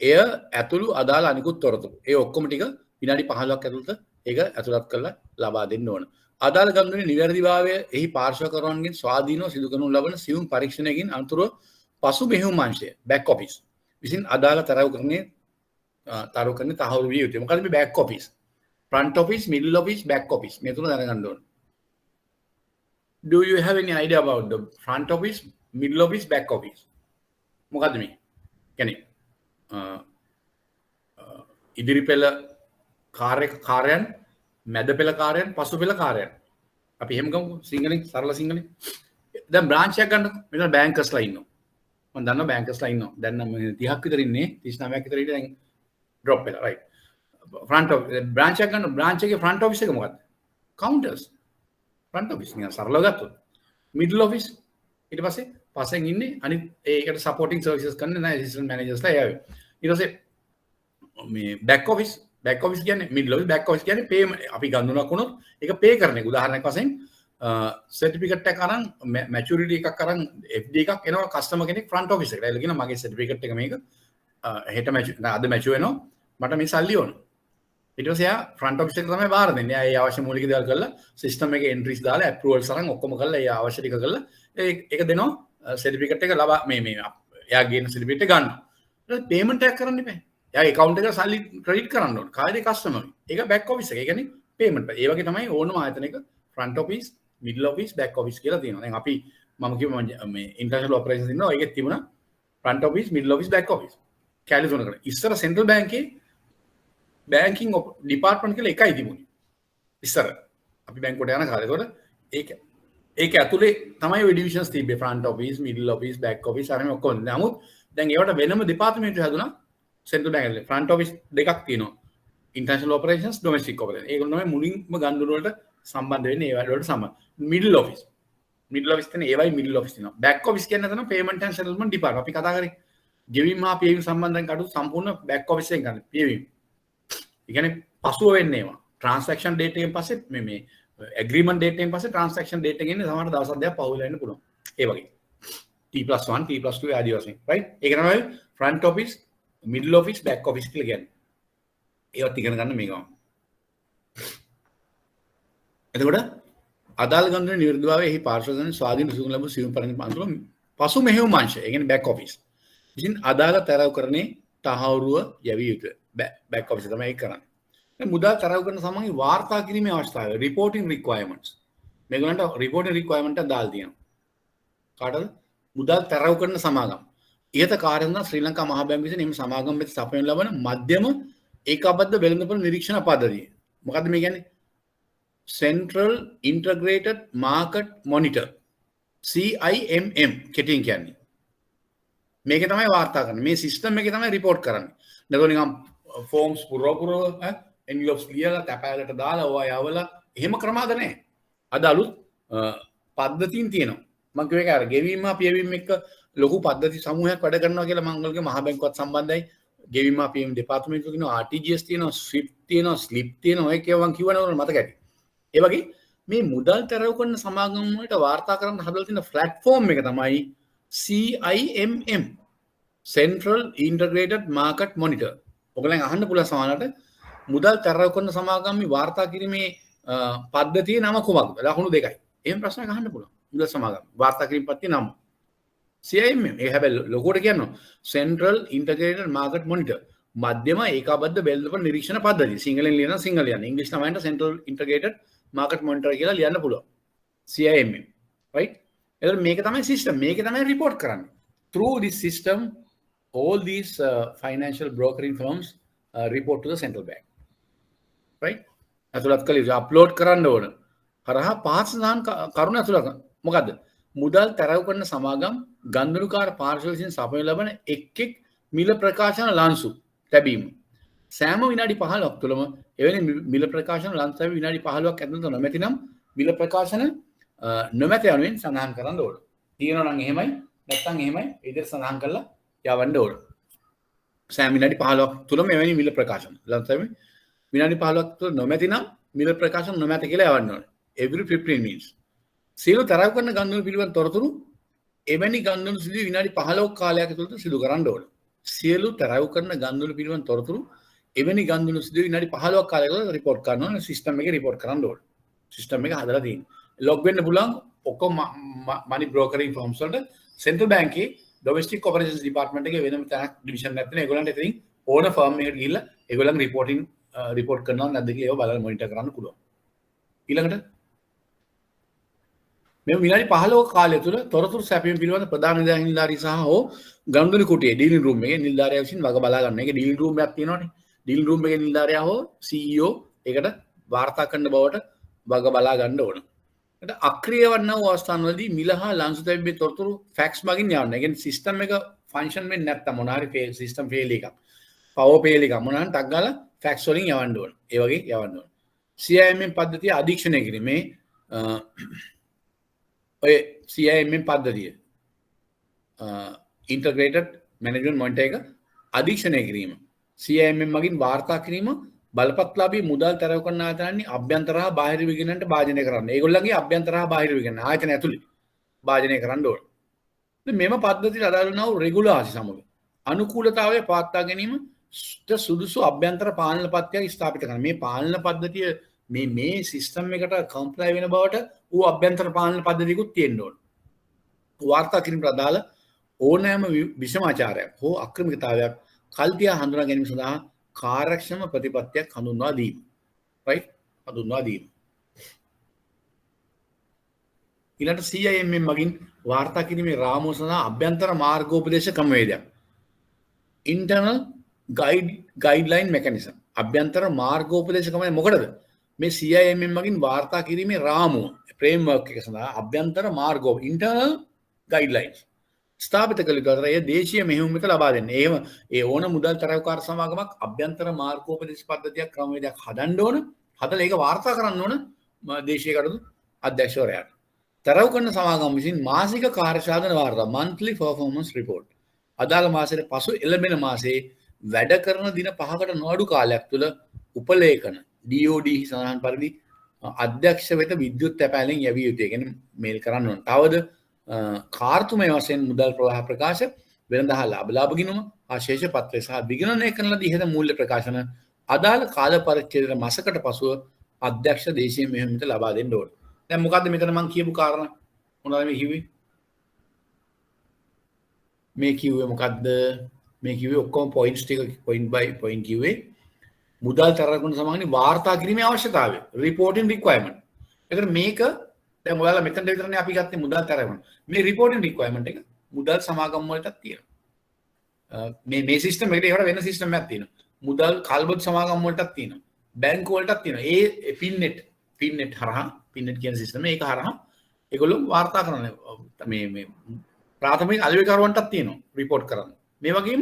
එය ඇතුළු අදාළ අනිකුත් තොරතුරු ඒ ඔක්කොම ටික විනාඩි 15ක් ඇතුළත ඒක ඇතුළත් කරලා ලබා දෙන්න ඕන අදාළ ගනුදෙනුවේ නිවැරදිභාවය එහි පාර්ශ්වකරුවන්ගෙන් ස්වාධීනව සිදු කරනු ලබන සියුම් පරීක්ෂණයකින් අනතුරුව පසු මෙහෙයුම් අංශය බෑක් ඔෆිස් විසින් අදාළ තහවුරු කරන්නේ තහවුරු විය යුතුයි. මොකද මේ back office front office middle office back office මේ තුන දැනගන්න ඕන. Do you have any idea about the front office middle office back office? මොකද්ද මේ? කියන්නේ ඉදිරි පෙළ කාර්යයන් මැද පෙළ කාර්යයන් පසු පෙළ කාර්යයන් අපි එහෙම ගමු සිංහලෙන් සරල සිංහලෙන් දැන් බ්‍රාන්ච් එකක් ගන්න මෙතන බැංකර්ස්ලා ඉන්නවා මම දන්නවා බැංකර්ස්ලා ඉන්නවා දැන් නම් 30ක් විතර ඉන්නේ 39ක් විතර ඉන්නේ දැන් ඩ්‍රොප් වෙලා රයිට් front of branch එක ගන්න branch එකේ front office එක මොකක්ද counters front office නිකන් සරලව ගත්තොත් middle office ඊට පස්සේ පස්සෙන් ඉන්නේ අනිත් ඒකට supporting services කරන නෑ assistant managers ලා එයාවේ ඊට පස්සේ මේ back office කියන්නේ middle office back office කියන්නේ pay අපි ගන්නුනක් වුණොත් ඒක pay කරන එක උදාහරණයක් වශයෙන් certificate එකක් අරන් maturity එකක් අරන් FD එකක් එනවා customer කෙනෙක් front office එකට. ඒලා කියනවා මගේ certificate එක මේක හෙට අද mature වෙනවා මට මේ සල්ලි ඕන. ඊට පස්සේ එයා front office එකට තමයි බාර දෙන්නේ. එයා ඒ අවශ්‍ය මූලික දේවල් කරලා system එකේ entries දාලා approvals අරන් ඔක්කොම කරලා ඒ අවශ්‍ය ටික කරලා ඒක දෙනවා certificate එක ලබා මේ එයා ගේන certificate එක ගන්න. ඊට payment එකක් කරන්න ඉපේ. එයාගේ account එකට සල්ලි credit කරන්න ඕන. කායිද customer. ඒක back office එක. ඒ කියන්නේ payment. ඒ වගේ තමයි ඕනම ආයතනයක front office, middle office, back office කියලා තියෙනවා. දැන් අපි මම කිව්ව මේ international operations ඉන්නවා. ඒකෙත් තිබුණා front office, middle office, back office. කැලි තුනකට. ඉස්සර central bank එකේ banking department කියලා එකයි තිබුණේ. ඉස්සර අපි බැංකුවට යන කාලේ. ඒකට ඒක ඇතුලේ තමයි ওই divisions තිබ්බේ. front office, middle office, back office අර මේ ඔක්කොම. නමුත් දැන් ඒවට වෙනම department හැදුනා. central bank එකේ front office දෙකක් තියෙනවා. international operations, domestic operations. ඒගොල්ලෝ තමයි මුලින්ම ගනුදෙනු වලට සම්බන්ධ වෙන්නේ ඒ වලට සම්බන්ධ. middle office තියෙන ඒවයි middle office තියෙනවා. back office කියන්නේ තමයි payment and settlement department. අපි කතා කරේ ගෙවීම හා පියවීම සම්බන්ධයෙන් කටයුතු සම්පූර්ණ back office එකෙන් ගන්න පියවීම. ඒ කියන්නේ පසුව වෙන්නේ ඒවා. transaction date එකෙන් පස්සේ මේ agreement date එකෙන් පස්සේ transaction date එකෙන් ඉන්නේ සමහර දවස් දෙකක් පහුවෙලා ඉන්න පුළුවන්. ඒ වගේ. T+1 T+2 ආදී වශයෙන්. right? ඒක තමයි front office, middle office, back office කියලා කියන්නේ. ඒවත් ඉගෙන ගන්න මේකම. එතකොට අදාළ ගනුදෙනු නිර්ධාවයේ එහි පාර්ශ්වයෙන් ස්වාධීන සුසුම් ලැබු සියුම් පරිණාම අන්තර පසු මෙහෙයුම් අංශය. ඒ කියන්නේ back office. ඉතින් අදාළ තරව කරන්නේ තහවුරුව යවිය යුතුයි. back office තමයි ඒක කරන්නේ. දැන් මුදල් තරව කරන සමග වාර්තා කිරීමේ අවස්ථාව reporting requirements. මේගොල්ලන්ට reporting requirement එක දාලා තියෙනවා. කාටද? මුදල් තරව කරන සමාගම්. ඉහත කාර්යන ශ්‍රී ලංකා මහා බැංකුව විසින් එම සමාගම් වෙත සපයන ලබන මධ්‍යම ඒකාබද්ධ වෙළඳපොළ නිරීක්ෂණ පද්ධතිය. මොකද්ද මේ කියන්නේ? Central Integrated Market Monitor CIMM කෙටියෙන් කියන්නේ. මේක තමයි වාර්තා කරන්නේ. මේ සිස්ටම් එකේ තමයි report කරන්නේ. නැතෝ නිකන් forms පුරව envelopes ලියලා තැපෑලට දාලා ඔය යවලා එහෙම ක්‍රමාද නැහැ. අද අලුත් පද්ධතීන් තියෙනවා. මම කියව එක අර ගෙවීම පියවීම එක්ක ලොකු පද්ධති සමූහයක් වැඩ කරනවා කියලා මම ඔයගොල්ලෝගේ මහ බැංකුවත් සම්බන්ධයි. ගෙවීම පියවීම දෙපාර්තමේන්තුව කියනවා RTGS තියෙනවා, SWIFT තියෙනවා, SLIP තියෙනවා. ඔය කියවන් කිව්වනේ ඔයාලට මතක ඇති. ඒ වගේ මේ මුදල් තැරව කරන සමාගම් වලට වාර්තා කරන්න හදලා තියෙන ප්ලැට්ෆෝම් එක තමයි CIMM Central Integrated Market Monitor. ඔයගලෙන් අහන්න පුළුවන් සමහරවිට මුදල් තැරව කරන සමාගම් මේ වාර්තා කිරීමේ පද්ධතිය නම කොහොමද? ලකුණු දෙකයි. එහෙම ප්‍රශ්නයක් අහන්න පුළුවන්. මුදල් සමාගම් වාර්තා කිරීම පද්ධතිය නම CIMM. ඒ හැබැයි ලොකුවට කියනවා Central Integrated Market Monitor. මධ්‍යම ඒකාබද්ධ බෙල්ලපොළ නිරීක්ෂණ පද්ධතිය. සිංහලෙන් ලියන සිංහලයන්. ඉංග්‍රීසි තමයි Central Integrated Market Monitor කියලා ලියන්න පුළුවන්. CIMM. right? එතකොට මේක තමයි සිස්ටම්. මේක තමයි report කරන්නේ. Through this system all these financial brokering firms report to the central bank. right? ඇතුළත් කළ යුතු අප්ලෝඩ් කරන්න ඕන. හරහා පහත් සඳහන් කරුණ ඇතුළත් මොකද්ද? මුදල් තැරව කරන සමාගම් ගන්දනුකාර පාර්ශ්ව විසින් සපයනු ලබන එක් මිල ප්‍රකාශන ලන්සු ලැබීම. සෑම විනාඩි 15ක් තුළම එවැනි මිල ප්‍රකාශන ලන්සු ලැබී විනාඩි 15ක් ඇතුළත නොමැතිනම් මිල ප්‍රකාශන නොමැත යනුවෙන් සඳහන් කරන්න ඕන. තියෙනවා නම් එහෙමයි නැත්නම් එහෙමයි ඉදිරියට සඳහන් කරලා යවන්න ඕන. සෑම විනාඩි 15ක් තුළම එවැනි මිල ප්‍රකාශන ලන්සු ලැබී විනාඩි 15ක් තුළ නොමැතිනම් මිල ප්‍රකාශන නොමැත කියලා යවන්න ඕන. every 15 minutes. සියලු තරව කරන ගන්දුණු පිළිබඳ තොරතුරු එවැනි ගන්දුණු සිදු විනාඩි 15ක කාලයක් ඇතුළත සිදු කරන්න ඕන. සියලු තරව කරන ගන්දුණු පිළිබඳ තොරතුරු එවැනි ගන්දුණු සිදු විනාඩි 15ක කාලයක් ඇතුළත report කරන්න ඕන. සිස්ටම් එකේ report කරන්න ඕන. සිස්ටම් එක හදලා තියෙනවා. log වෙන්න පුළුවන් ඔක්කොම money brokering firms වලට central bank එකේ domestic operations department එකේ වෙනම තැනක් division එකක් තියෙනවා. ඒගොල්ලන්ට ඉතින් ඕන firm එකකට ගිහිල්ලා ඒගොල්ලන් report කරනවා නැද්ද කියලා ඒව බලලා monitor කරන්න පුළුවන්. ඊළඟට මේ විනාඩි 15ක කාලය තුළ තොරතුරු සැපයීම පිළිබඳ ප්‍රධාන නිලධාරී සහ හෝ ගනුදෙනු කුටියේ ඩීලින් රූම් එකේ නිලධාරියා විසින් වග බලා ගන්න. ඒකේ ඩීලින් රූම් එකක් තියෙනවානේ. ඩීලින් රූම් එකේ නිලධාරියා හෝ CEO ඒකට වාර්තා කරන බවට වග බලා ගන්න ඕන. ඒකට අක්‍රිය වන්නා වූ අවස්ථාන්වලදී මිල හා ලන්සු තැබීමේ තොරතුරු ෆැක්ස් මගින් යවන්න. ඒ කියන්නේ සිස්ටම් එක ෆන්ක්ෂන් වෙන්නේ නැත්තම් මොන හරි සිස්ටම් ෆේල් එකක්. පවර් ෆේල් එකක් මොන හරි ටක් ගාලා ෆැක්ස් වලින් යවන්න ඕන. ඒ වගේ යවන්න ඕන. CIMM පද්ධතිය අධීක්ෂණය කිරීමේ ඔය CIMM පද්ධතිය ඉන්ටග්‍රේටඩ් මැනේජ්මන්ට් මොනිටර් එක අධීක්ෂණය කිරීම CIMM මගින් වාර්තා කිරීම බලපත්ලාභී මුදල් තැරව කරන ආයතනන්නේ අභ්‍යන්තර හා බාහිර විගණනට භාජනය කරන්න. ඒගොල්ලන්ගේ අභ්‍යන්තර හා බාහිර විගණන ආයතන ඇතුළේ භාජනය කරන්න ඕන. මෙම පද්ධතියට අදාළ වන රෙගුලාසි සමග අනුකූලතාවය පවත්වා ගැනීමට සුදුසු අභ්‍යන්තර පාලන පද්ධතියක් ස්ථාපිත කරන්න. මේ පාලන පද්ධතිය මේ සිස්ටම් එකට කම්ප්ලයි වෙන බවට ඌ අභ්‍යන්තර පාලන පද්ධතියකුත් තියෙන්න ඕන. වාර්තා කිරීමට අදාළ ඕනෑම විෂමාචාරයක් හෝ අක්‍රමිකතාවයක් කල්තියා හඳුනා ගැනීම සඳහා කාර්යක්ෂම ප්‍රතිපත්තියක් හඳුන්වා දීම. right? හඳුන්වා දීම. ඊළඟට CIMM මගින් වාර්තා කිරීමේ රාමුව සඳහා අභ්‍යන්තර මාර්ගෝපදේශ ක්‍රමවේදයක්. internal guideline mechanism. අභ්‍යන්තර මාර්ගෝපදේශ ක්‍රමය මොකටද? මේ CIMM මගින් වාර්තා කිරීමේ රාමුව framework එක සඳහා අභ්‍යන්තර මාර්ගෝ internal guidelines ස්ථාපිත කළ යුතු අතර එය දේශීය මෙහෙයුම් වෙත ලබා දෙන්නේ. එහෙම ඒ ඕන මුදල් තරවකාර සමාගමක් අභ්‍යන්තර මාර්ගෝපදේශ පද්ධතියක් ක්‍රමවේදයක් හදන්න ඕන. හදලා ඒක වාර්තා කරන්න ඕන දේශීය කටයුතු අධ්‍යක්ෂවරයාට. තරව කරන සමාගම් විසින් මාසික කාර්ය සාධන වාර්තා monthly performance report අදාළ මාසයට පසු එළඹෙන මාසයේ වැඩ කරන දින 5කට නොඅඩු කාලයක් තුළ උපලේඛන DOD සඳහන් පරිදි අධ්‍යක්ෂ වෙත විද්‍යුත් තැපෑලෙන් යැවිය යුතුයි. කියන්නේ මේල් කරන්න ඕන. තවද කාර්තුමය වශයෙන් මුදල් ප්‍රවාහ ප්‍රකාශ වෙනදා ලාභ ගිණුම ආශේෂ පත්‍රය සහ විගණනය කරන ලදී ඉහත මූල්‍ය ප්‍රකාශන අදාළ කාල පරිච්ඡේදයට මාසකට පසුව අධ්‍යක්ෂ දේශීය මෙහෙයුමට ලබා දෙන්න ඕන. දැන් මොකද්ද මෙතන මම කියපු කාරණා? මොනවද මේ කිව්වේ? මේ කිව්වේ මොකද්ද? මේ කිව්වේ ඔක්කොම පොයින්ට්ස් ටික පොයින්ට් බයි පොයින්ට් කිව්වේ මුදල් තරගුණ සමාගමේ වාර්තා කිරීමේ අවශ්‍යතාවය රිපෝටින් රික්වයර්මන්ට්. ඒකට මේක දැන් ඔයාලා මෙතන විතරනේ අපි ගත්තේ මුදල් තරගුණ. මේ රිපෝටින් රික්වයර්මන්ට් එක මුදල් සමාගම් වලටත් තියෙනවා. මේ සිස්ටම් එකේ ඒකට වෙන සිස්ටම් එකක් තියෙනවා. මුදල් කල්බත් සමාගම් වලටත් තියෙනවා. බැංකු වලටත් තියෙනවා. ඒ පින්නෙට් හරහා පින්නෙට් කියන සිස්ටම් එක හරහා ඒගොල්ලෝ වාර්තා කරනවා. මේ ප්‍රාථමික අලෙවිකරුවන්ටත් තියෙනවා රිපෝට් කරන්න. මේ වගේම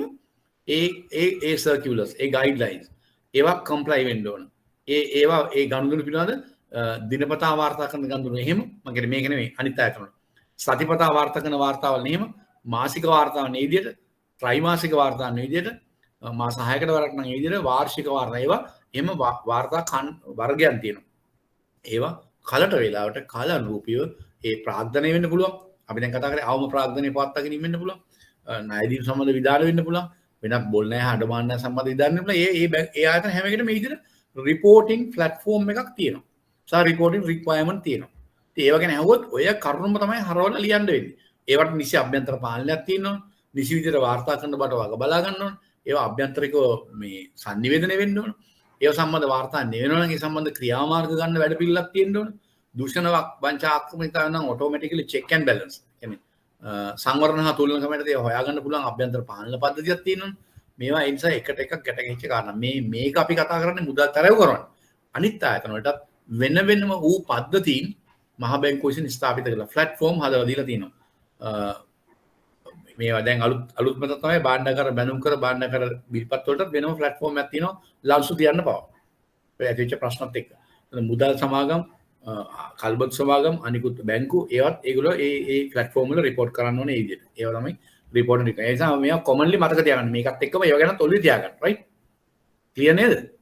ඒ සර්කියුලර්ස් ඒ ගයිඩ්ලයින්ස් ඒවා කම්ප්ලයි වෙන්න ඕන. ඒවා ඒ ගනුදෙනු පිළිබඳ දිනපතා වාර්තා කරන ගනුදෙනු එහෙම මම කියන්නේ මේක නෙමෙයි අනිත් අය කරනවා. සතිපතා වාර්තා කරන වාර්තාවල් එහෙම මාසික වාර්තාවල් නේ විදියට ත්‍රිමාසික වාර්තාවල් නේ විදියට මාස 6කට වරක් නම් ඒ විදියට වාර්ෂික වාර්තා ඒවා එහෙම වාර්තා වර්ගයන් තියෙනවා. ඒවා කලට වෙලාවට කාලානුරූපීව ඒ ප්‍රාග්ධනය වෙන්න පුළුවන්. අපි දැන් කතා කරේ අවම ප්‍රාග්ධනය පවත්වාගෙන ඉන්න වෙන්න පුළුවන්. ණයදීම් සම්බන්ධ විධාන වෙන්න පුළුවන්. වෙනත් බොල් නැහැ හඬමාන්න නැහැ සම්බන්ධ විධාන වෙන්න පුළුවන්. ඒ ආයතන හැම එකටම මේ විදිහට රිපෝටිං ප්ලැට්ෆෝම් එකක් තියෙනවා. සහ රිපෝටිං රික්වයර්මන්ට් තියෙනවා. ඉතින් ඒව ගැන අහුවොත් ඔය කරුණම තමයි හරවලා ලියන්න වෙන්නේ. ඒවට නිසි අභ්‍යන්තර පාලනයක් තියෙනවා. නිසි විදිහට වාර්තා කරන බට වග බලා ගන්න ඕන. ඒවා අභ්‍යන්තරිකව මේ sannivedana වෙන්න ඕන. ඒව සම්බන්ධ වාර්තා නෙවෙනවා නම් ඒ සම්බන්ධ ක්‍රියාමාර්ග ගන්න වැඩපිළිවෙලක් තියෙන්න ඕන. දූෂණවක් වංචා ආක්‍රමණිකතාව නම් ඔටෝමැටිකලි චෙක් ඇන්ඩ් බැලන්ස්. කියන්නේ සංවර්ධන හා තුලන කමිටුවට ඒ හොයාගන්න පුළුවන් අභ්‍යන්තර පාලන පද්ධතියක් තියෙනවනේ. මේවා ඒ නිසා එකට එකක් ගැට ගැහිච්ච කාරණා. මේක අපි කතා කරන්නේ මුදල් තරව කරන්නේ. අනිත් ආයතන වලටත් වෙන වෙනම වූ පද්ධතීන් මහ බැංකුව විසින් ස්ථාපිත කරලා ප්ලැට්ෆෝම් හදලා දීලා තියෙනවා. මේවා දැන් අලුත්ම තමයි භාණ්ඩාගාර බැනුම් කර භාණ්ඩාගාර බිල්පත් වලට වෙනම ප්ලැට්ෆෝම් එකක් තියෙනවා ලන්සු තියන්න පව. ඔය ඇතිවෙච්ච ප්‍රශ්නත් එක්ක. මුදල් සමාගම් කල්බත් සමාගම් අනිකුත් බැංකු ඒවත් ඒගොල්ලෝ ඒ ප්ලැට්ෆෝම් වල රිපෝට් කරන්න ඕනේ ඒ විදිහට. ඒවා තමයි රිපෝටින් එක. ඒ නිසා මේවා කොමන්ලි මතක තියාගන්න. මේකත් එක්කම ඒවා ගැන ඔළුවේ තියාගන්න. රයිට්? ක්ලියර් නේද?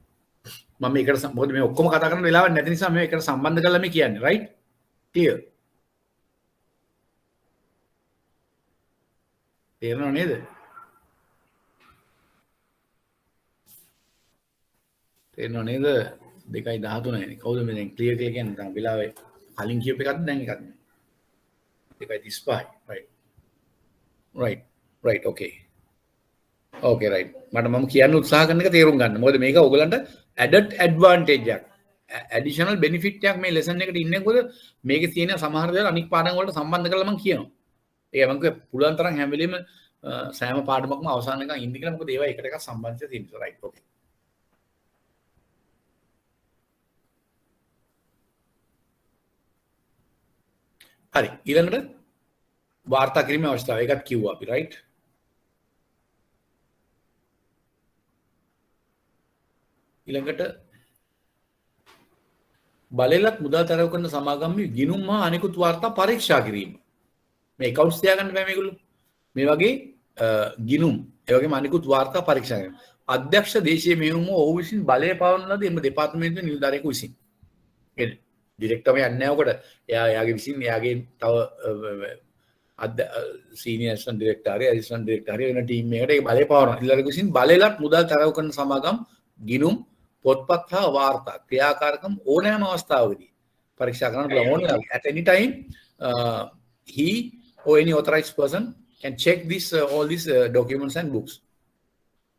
මම මේකට මොකද මේ ඔක්කොම කතා කරන වෙලාවක් නැති නිසා මේ එකට සම්බන්ධ කරලා මේ කියන්නේ. රයිට්? ක්ලියර්? තේරෙනව නේද? තේරෙනව නේද? 2:13 නේ. කවුද මේ දැන් ක්ලියර් කියලා කියන්නේ? දැන් වෙලාවේ කලින් කියපු එකක්ද දැන් එකක්ද? 2:35. right okay right මට මම කියන්න උත්සාහ කරන එක තේරුම් ගන්න. මොකද මේක ඔයගලන්ට added advantage එකක්. additional benefit එකක් මේ lesson එකට ඉන්නේ. මොකද මේකේ තියෙන සමහර දේවල් අනික් පාඩම් වලට සම්බන්ධ කරලා මම කියනවා. ඒක මම පුළුවන් තරම් හැම වෙලෙම සෑම පාඩමක්ම අවසාන එකක් ඉන්න කියලා. මොකද ඒවා එකට එකක් සම්බන්ධය තියෙනවා. right okay හරි ඊළඟට වාර්තා කිරීමේ අවස්ථාව ඒකත් කිව්වා අපි රයිට් ඊළඟට බලලත් මුදල් තරව කරන සමාගම්හි ගිණුම් හා අනිකුත් වාර්තා පරීක්ෂා කිරීම මේ accounts තියාගන්න බෑ මේගොල්ලෝ මේ වගේ ගිණුම් ඒ වගේම අනිකුත් වාර්තා පරීක්ෂා කිරීම අධ්‍යක්ෂ දේශීය මෙහෙයුම ඔහු විසින් බලය පවරන ලද එම දෙපාර්තමේන්තුවේ නිලධාරියෙකු විසින් ඒ ඩිරෙක්ටර්ම යන්නේ නැහැ උකට එයාගේ විසින් එයාගේ තව සීනියර් ඇසිස්ටන්ට් ඩිරෙක්ටර් හරි ඇසිස්ටන්ට් ඩිරෙක්ටර් හරි වෙන ටීම් එකකට ඒක බලය පවරනවා නිලධාරියෙකු විසින් බලයලත් මුදල් තරව කරන සමාගම් ගිණුම් පොත්පත් හා වාර්තා ක්‍රියාකාරකම් ඕනෑම අවස්ථාවකදී පරීක්ෂා කරන්න පුළුවන් at any time he or any authorized person can check this all these documents and books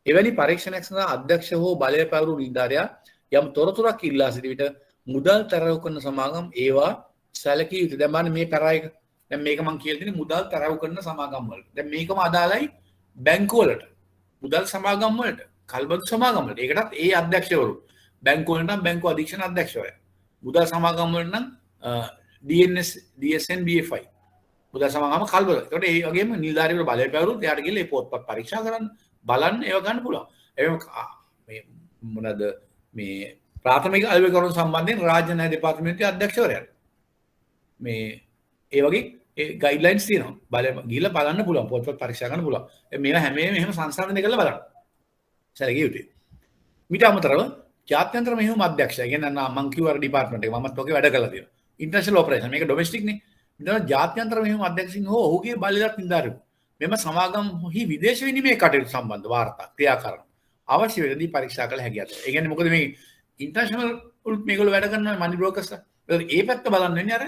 එවැනි පරීක්ෂණයක් සඳහා අධ්‍යක්ෂ හෝ බලය පැවරු නිලධාරියා යම් තොරතුරක් ඉල්ලා සිටි විට මුදල් තරව කරන සමාගම් ඒවා සැලකිය යුතුයි දැන් බලන්න මේ පැරායක දැන් මේක මම කියලා දෙන්නේ මුදල් තරව කරන සමාගම් වලට දැන් මේකම අදාළයි බැංකු වලට මුදල් සමාගම් වලට කල්බතු සමාගම් වලට ඒකටත් ඒ අධ්‍යක්ෂවරු බැංකු වලට නම් බැංකු අධීක්ෂණ අධ්‍යක්ෂවරයා මුදල් සමාගම් වලට නම් DNS DSN BFI මුදල් සමාගම කල්බල ඒකට ඒ වගේම නිලධාරීවරු බලය පැවරුත් එයාට ගිහලා ඒ පොත්පත් පරීක්ෂා කරන්න බලන්න ඒව ගන්න පුළුවන් මේ මොනවාද මේ ප්‍රාථමික අලෙවිකරණ සම්බන්ධයෙන් රාජ්‍ය න්‍යාය දෙපාර්තමේන්තුවේ අධ්‍යක්ෂවරයාට මේ ඒ වගේ ඒ ගයිඩ්ලයින්ස් තියෙනවා බලය ගිහලා බලන්න පුළුවන් පොත්පත් පරීක්ෂා කරන්න පුළුවන් මේවා හැම වෙලේම එහෙම සංසන්දනය කරලා බලන්න සැලකිය යුතුයි. ඊට අමතරව ජාත්‍යන්තර මෙහෙයුම් අධ්‍යක්ෂය කියන්නේ මම කිව්වා ඩිපාර්ට්මන්ට් එක මමත් ඔකේ වැඩ කරලා තියෙනවා. ඉන්ටර්නැෂනල් ඔපරේෂන් මේක ඩොමෙස්ටික් නේ. ඊට ජාත්‍යන්තර මෙහෙයුම් අධ්‍යක්ෂින් හෝ ඔහුගේ බලයලත් නිලධාරීවරු මෙම සමාගම්හි විදේශ විනිමය කටයුතු සම්බන්ධ වාර්තා ක්‍රියාකාරණ අවශ්‍ය වෙලදී පරීක්ෂා කළ හැකියි. ඒ කියන්නේ මොකද මේ ඉන්ටර්නැෂනල් උත් මේගොල්ලෝ වැඩ කරනවා මනි බ්‍රෝකර්ස්. ඒ පැත්ත බලන්න වෙන්නේ අර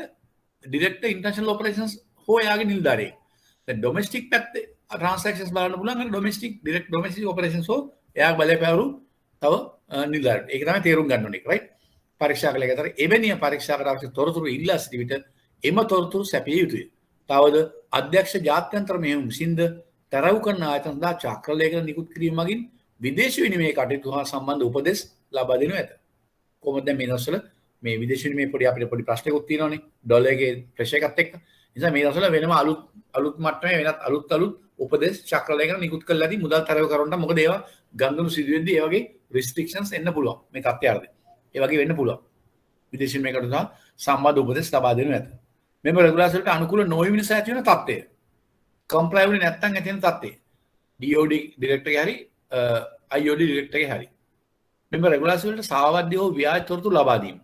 ඩිරෙක්ටර් ඉන්ටර්නැෂනල් ඔපරේෂන්ස් හෝ එයාගේ නිලධාරියෙක්. දැන් ඩොමෙස්ටික් පැත්තේ ට්‍රාන්සැක්ෂන්ස් බලන්න පුළුවන් අර ඩොමෙස්ටික් ඩිරෙක්ට් ඩොමෙස්ටික් ඔපරේෂන්ස් හෝ එයා බලය පැවරු තව නිලධාරීන්. ඒක තමයි තේරුම් ගන්න ඕනේ. රයිට්? පරීක්ෂා කළ එකතර එවැනි පරීක්ෂාකට අවශ්‍ය තොරතුරු ඉල්ලා සිටි විට එම තොරතුරු සැපිය යුතුය. තවද අධ්‍යක්ෂ ජාත්‍යන්තර මෙහෙයුම් විසින්ද තරවු කරන ආයතන සඳහා චක්‍ර ලේඛන නිකුත් කිරීම මගින් විදේශ විනිමය කටයුතු හා සම්බන්ධ උපදෙස් ලබා දෙනු ඇත. කොහොමද මේ දවස්වල මේ විදේශ විනිමය අපිට පොඩි ප්‍රශ්නයක් තියෙනවානේ ඩොලර් එකේ ප්‍රෙෂර් එකත් එක්ක. නිසා මේ දවස්වල වෙනම අලුත් මට්ටමේ වෙනත් අලුත් උපදෙස් චක්‍ර ලේඛන නිකුත් කළා දී මුදල් තරව කරනට මොකද ඒවා ගංගුණු සිදුවෙද්දී ඒ වගේ රිස්ට්‍රික්ෂන්ස් එන්න පුළුවන් මේ තත්ත්වයටදී. ඒ වගේ වෙන්න පුළුවන්. විදේශ විනිමය කටයුතු හා සම්බන්ධ උපදෙස් ලබා දෙනු ඇත. මෙම රෙගුලාසි වලට අනුකූල නොවීම නිසා ඇති වෙන තත්ත්වය. කම්ප්ලයි වෙන්නේ නැත්නම් ඇති වෙන තත්ත්වය. DOD ඩිරෙක්ටර්ගේ හරි IOD ඩිරෙක්ටර්ගේ හරි. මෙම රෙගුලාසි වලට සාවද්‍ය හෝ ව්‍යාජ තොරතුරු ලබා දීම.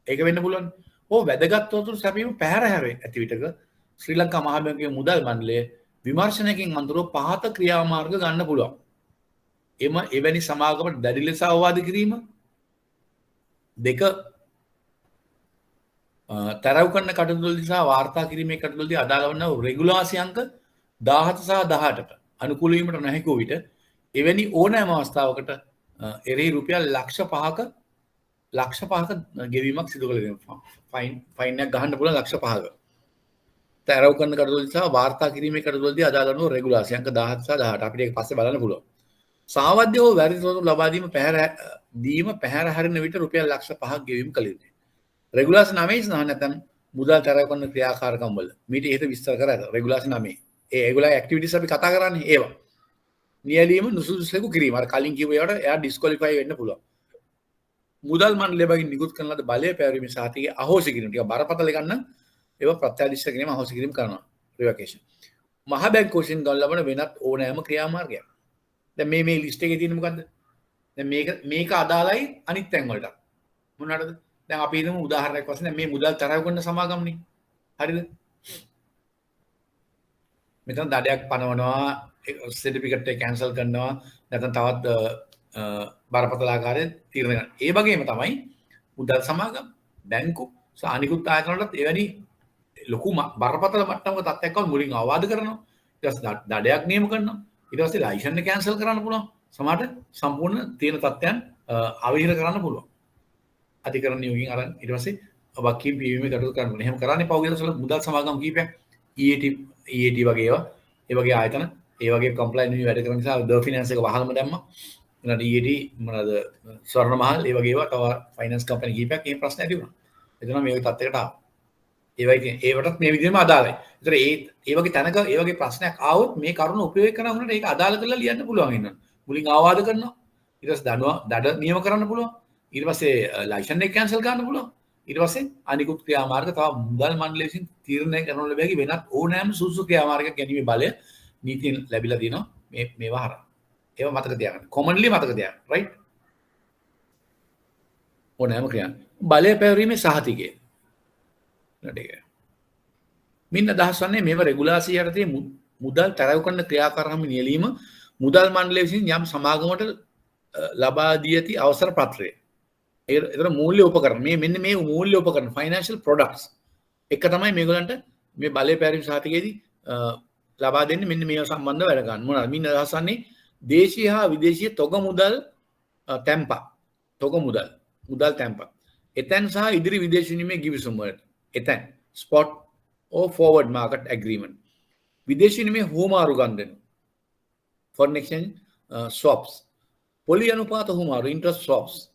ඒක වෙන්න පුළුවන්. ඕ වැදගත් තොරතුරු සැපීම පැහැර ඇති විටක ශ්‍රී ලංකා මහා බැංකුවේ මුදල් මණ්ඩලය විමර්ශනයකින් අනතුරුව පහත ක්‍රියාමාර්ග ගන්න පුළුවන්. එවැනි සමාගමට දැඩි ලෙස අවවාද කිරීම, දෙක තරව් කරන කටයුතුවලදී සහ වාර්තා කිරීමේ කටයුතුවලදී අදාළ වන රෙගුලාසි අංක 17 සහ 18ට අනුකූල වීමට නොහැකි වූ විට එවැනි ඕනෑම අවස්ථාවකට එරෙහි රුපියල් ලක්ෂ 5ක ගෙවීමක් සිදු කළ දෙනවා. ෆයින් එකක් ගහන්න පුළුවන් ලක්ෂ 5ක. තරව් කරන කටයුතුවලදී සහ වාර්තා කිරීමේ කටයුතුවලදී අදාළ වන රෙගුලාසි අංක 17 සහ 18 අපිට ඒක පස්සේ බලන්න පුළුවන්. සාවද්‍ය හෝ වැරදි තොරතුරු ලබා දීම පැහැර හරින විට රුපියල් ලක්ෂ 5ක් ගෙවීම කළ යුතුයි. රෙගුලාසි 9 සහ නැත්නම් මුදල් තරව කරන ක්‍රියාකාරකම් වල මීට ඉහත විස්තර කර ඇත. රෙගුලාසි 9 ඒගොල්ලෝ ඇක්ටිවිටිස් අපි කතා කරන්නේ ඒවා. නියැලීම නුසුදුසුකම් කිරීම. අර කලින් කිව්ව ඒවාට එයා ඩිස්ක්වොලිෆයි වෙන්න පුළුවන්. මුදල් මණ්ඩලය බගින් නිකුත් කරන ලද බලය පැවරීමේ සාතිකයේ අහෝසි කිරීම. ටික බරපතල ගන්න ඒවා ප්‍රත්‍යදිෂ්ඨ කිරීම අහෝසි කිරීම කරනවා. රිවකේෂන්. මහා බැංකුවෙන් ගන්න ලබන වෙනත් ඕනෑම ක්‍රියාමාර්ගයක්. දැන් මේ ලිස්ට් එකේ තියෙන්නේ මොකද්ද? දැන් මේක අදාළයි අනිත් තැන් වලට. මොනවාටද? දැන් අපි හිතමු උදාහරණයක් වශයෙන් මේ මුදල් තරව කරන සමාගම්නේ. හරිද? මෙතන දඩයක් පනවනවා, සර්ටිෆිකට් එක කැන්සල් කරනවා, නැත්නම් තවත් බරපතල ආකාරයෙන් තීරණ ගන්න. ඒ වගේම තමයි මුදල් සමාගම්, බැංකු සහ අනිකුත් ආයතන වලත් එවැනි ලොකු බරපතල මට්ටමක තත්ත්වයක් වුණ මුලින් අවවාද කරනවා. ඊට පස්සේ දඩයක් නියම කරනවා. ඊට පස්සේ ලයිසන් එක කැන්සල් කරන්න පුළුවන්. සමහරට සම්පූර්ණ තියෙන තත්ත්වයන් අවහිර කරන්න පුළුවන්. අධිකරණ නියෝගයෙන් අරන් ඊට පස්සේ වකීම් පීවීමේ කටයුතු කරන්න ඕනේ. එහෙම කරන්නේ පෞද්ගලික දවසවල මුදල් සමාගම් කීපයක් EAT වගේ ඒවා, ඒ වගේ ආයතන, ඒ වගේ කම්ප්ලයින්ට් වැඩ කරන නිසා ද ෆිනෑන්ස් එක වහලම දැම්මා. ඊළඟට EAT මොනවාද ස්වර්ණ මහල් ඒ වගේ ඒවා තව ෆයිනෑන්ස් කම්පැනි කීපයක් මේ ප්‍රශ්න ඇති වුණා. එතන මේ වගේ තත්යකට ආවා. ඒවටත් මේ විදිහම අදාළයි. ඒතර ඒ වගේ තැනක ඒ වගේ ප්‍රශ්නයක් ආවොත් මේ කරුණ උපයෝග කරන උනට ඒක අදාළ කරලා ලියන්න පුළුවන් ඉන්නවා. මුලින් ආවාද කරනවා. ඊට පස්සේ දඩ නියම කරන්න පුළුවන්. ඊට පස්සේ ලයිසන් එක කැන්සල් කරන්න පුළුවන්. ඊට පස්සේ අනිකුත් ක්‍රියාමාර්ග තව මුදල් මණ්ඩලය විසින් තීරණය කරන ලැබෙයි වෙනත් ඕනෑම සුසු ක්‍රියාමාර්ගයක් ගැනීමේ බලය නීතියෙන් ලැබිලා තියෙනවා මේවා හරහා. ඒවා මතක තියාගන්න. කොමන්ලි මතක තියාගන්න. රයිට්? ඕනෑම ක්‍රියා බලය පැවරීමේ සහතිකය. මින් අදහස් වන්නේ මේව රෙගුලාසි යටතේ මුදල් තරව කරන ක්‍රියාකාරකම් නියැලීම මුදල් මණ්ඩලය විසින් යම් සමාගමකට ලබා දී ඇති අවසර පත්‍රය. ඒතර මූල්‍ය උපකරණ මෙන්න මේ මූල්‍ය උපකරණ ෆයිනෑන්ෂල් ප්‍රොඩක්ට්ස් එක තමයි මේගොල්ලන්ට මේ බලය පැවරීම සහතිකයේදී ලබා දෙන්නේ මෙන්න මේවා සම්බන්ධව වැඩ ගන්න. මොනවාද? මින් අදහස් වන්නේ දේශීය හා විදේශීය තොග මුදල් තැන්පත්. තොග මුදල් තැන්පත්. එතෙන් සහ ඉදිරි විදේශ විනිමය ගිවිසුම් වලට එතැන් spot or forward market agreement විදේශ විනිමය හුවමාරු ගන්නන foreign exchange swaps පොලි අනුපාත හුවමාරු interest swaps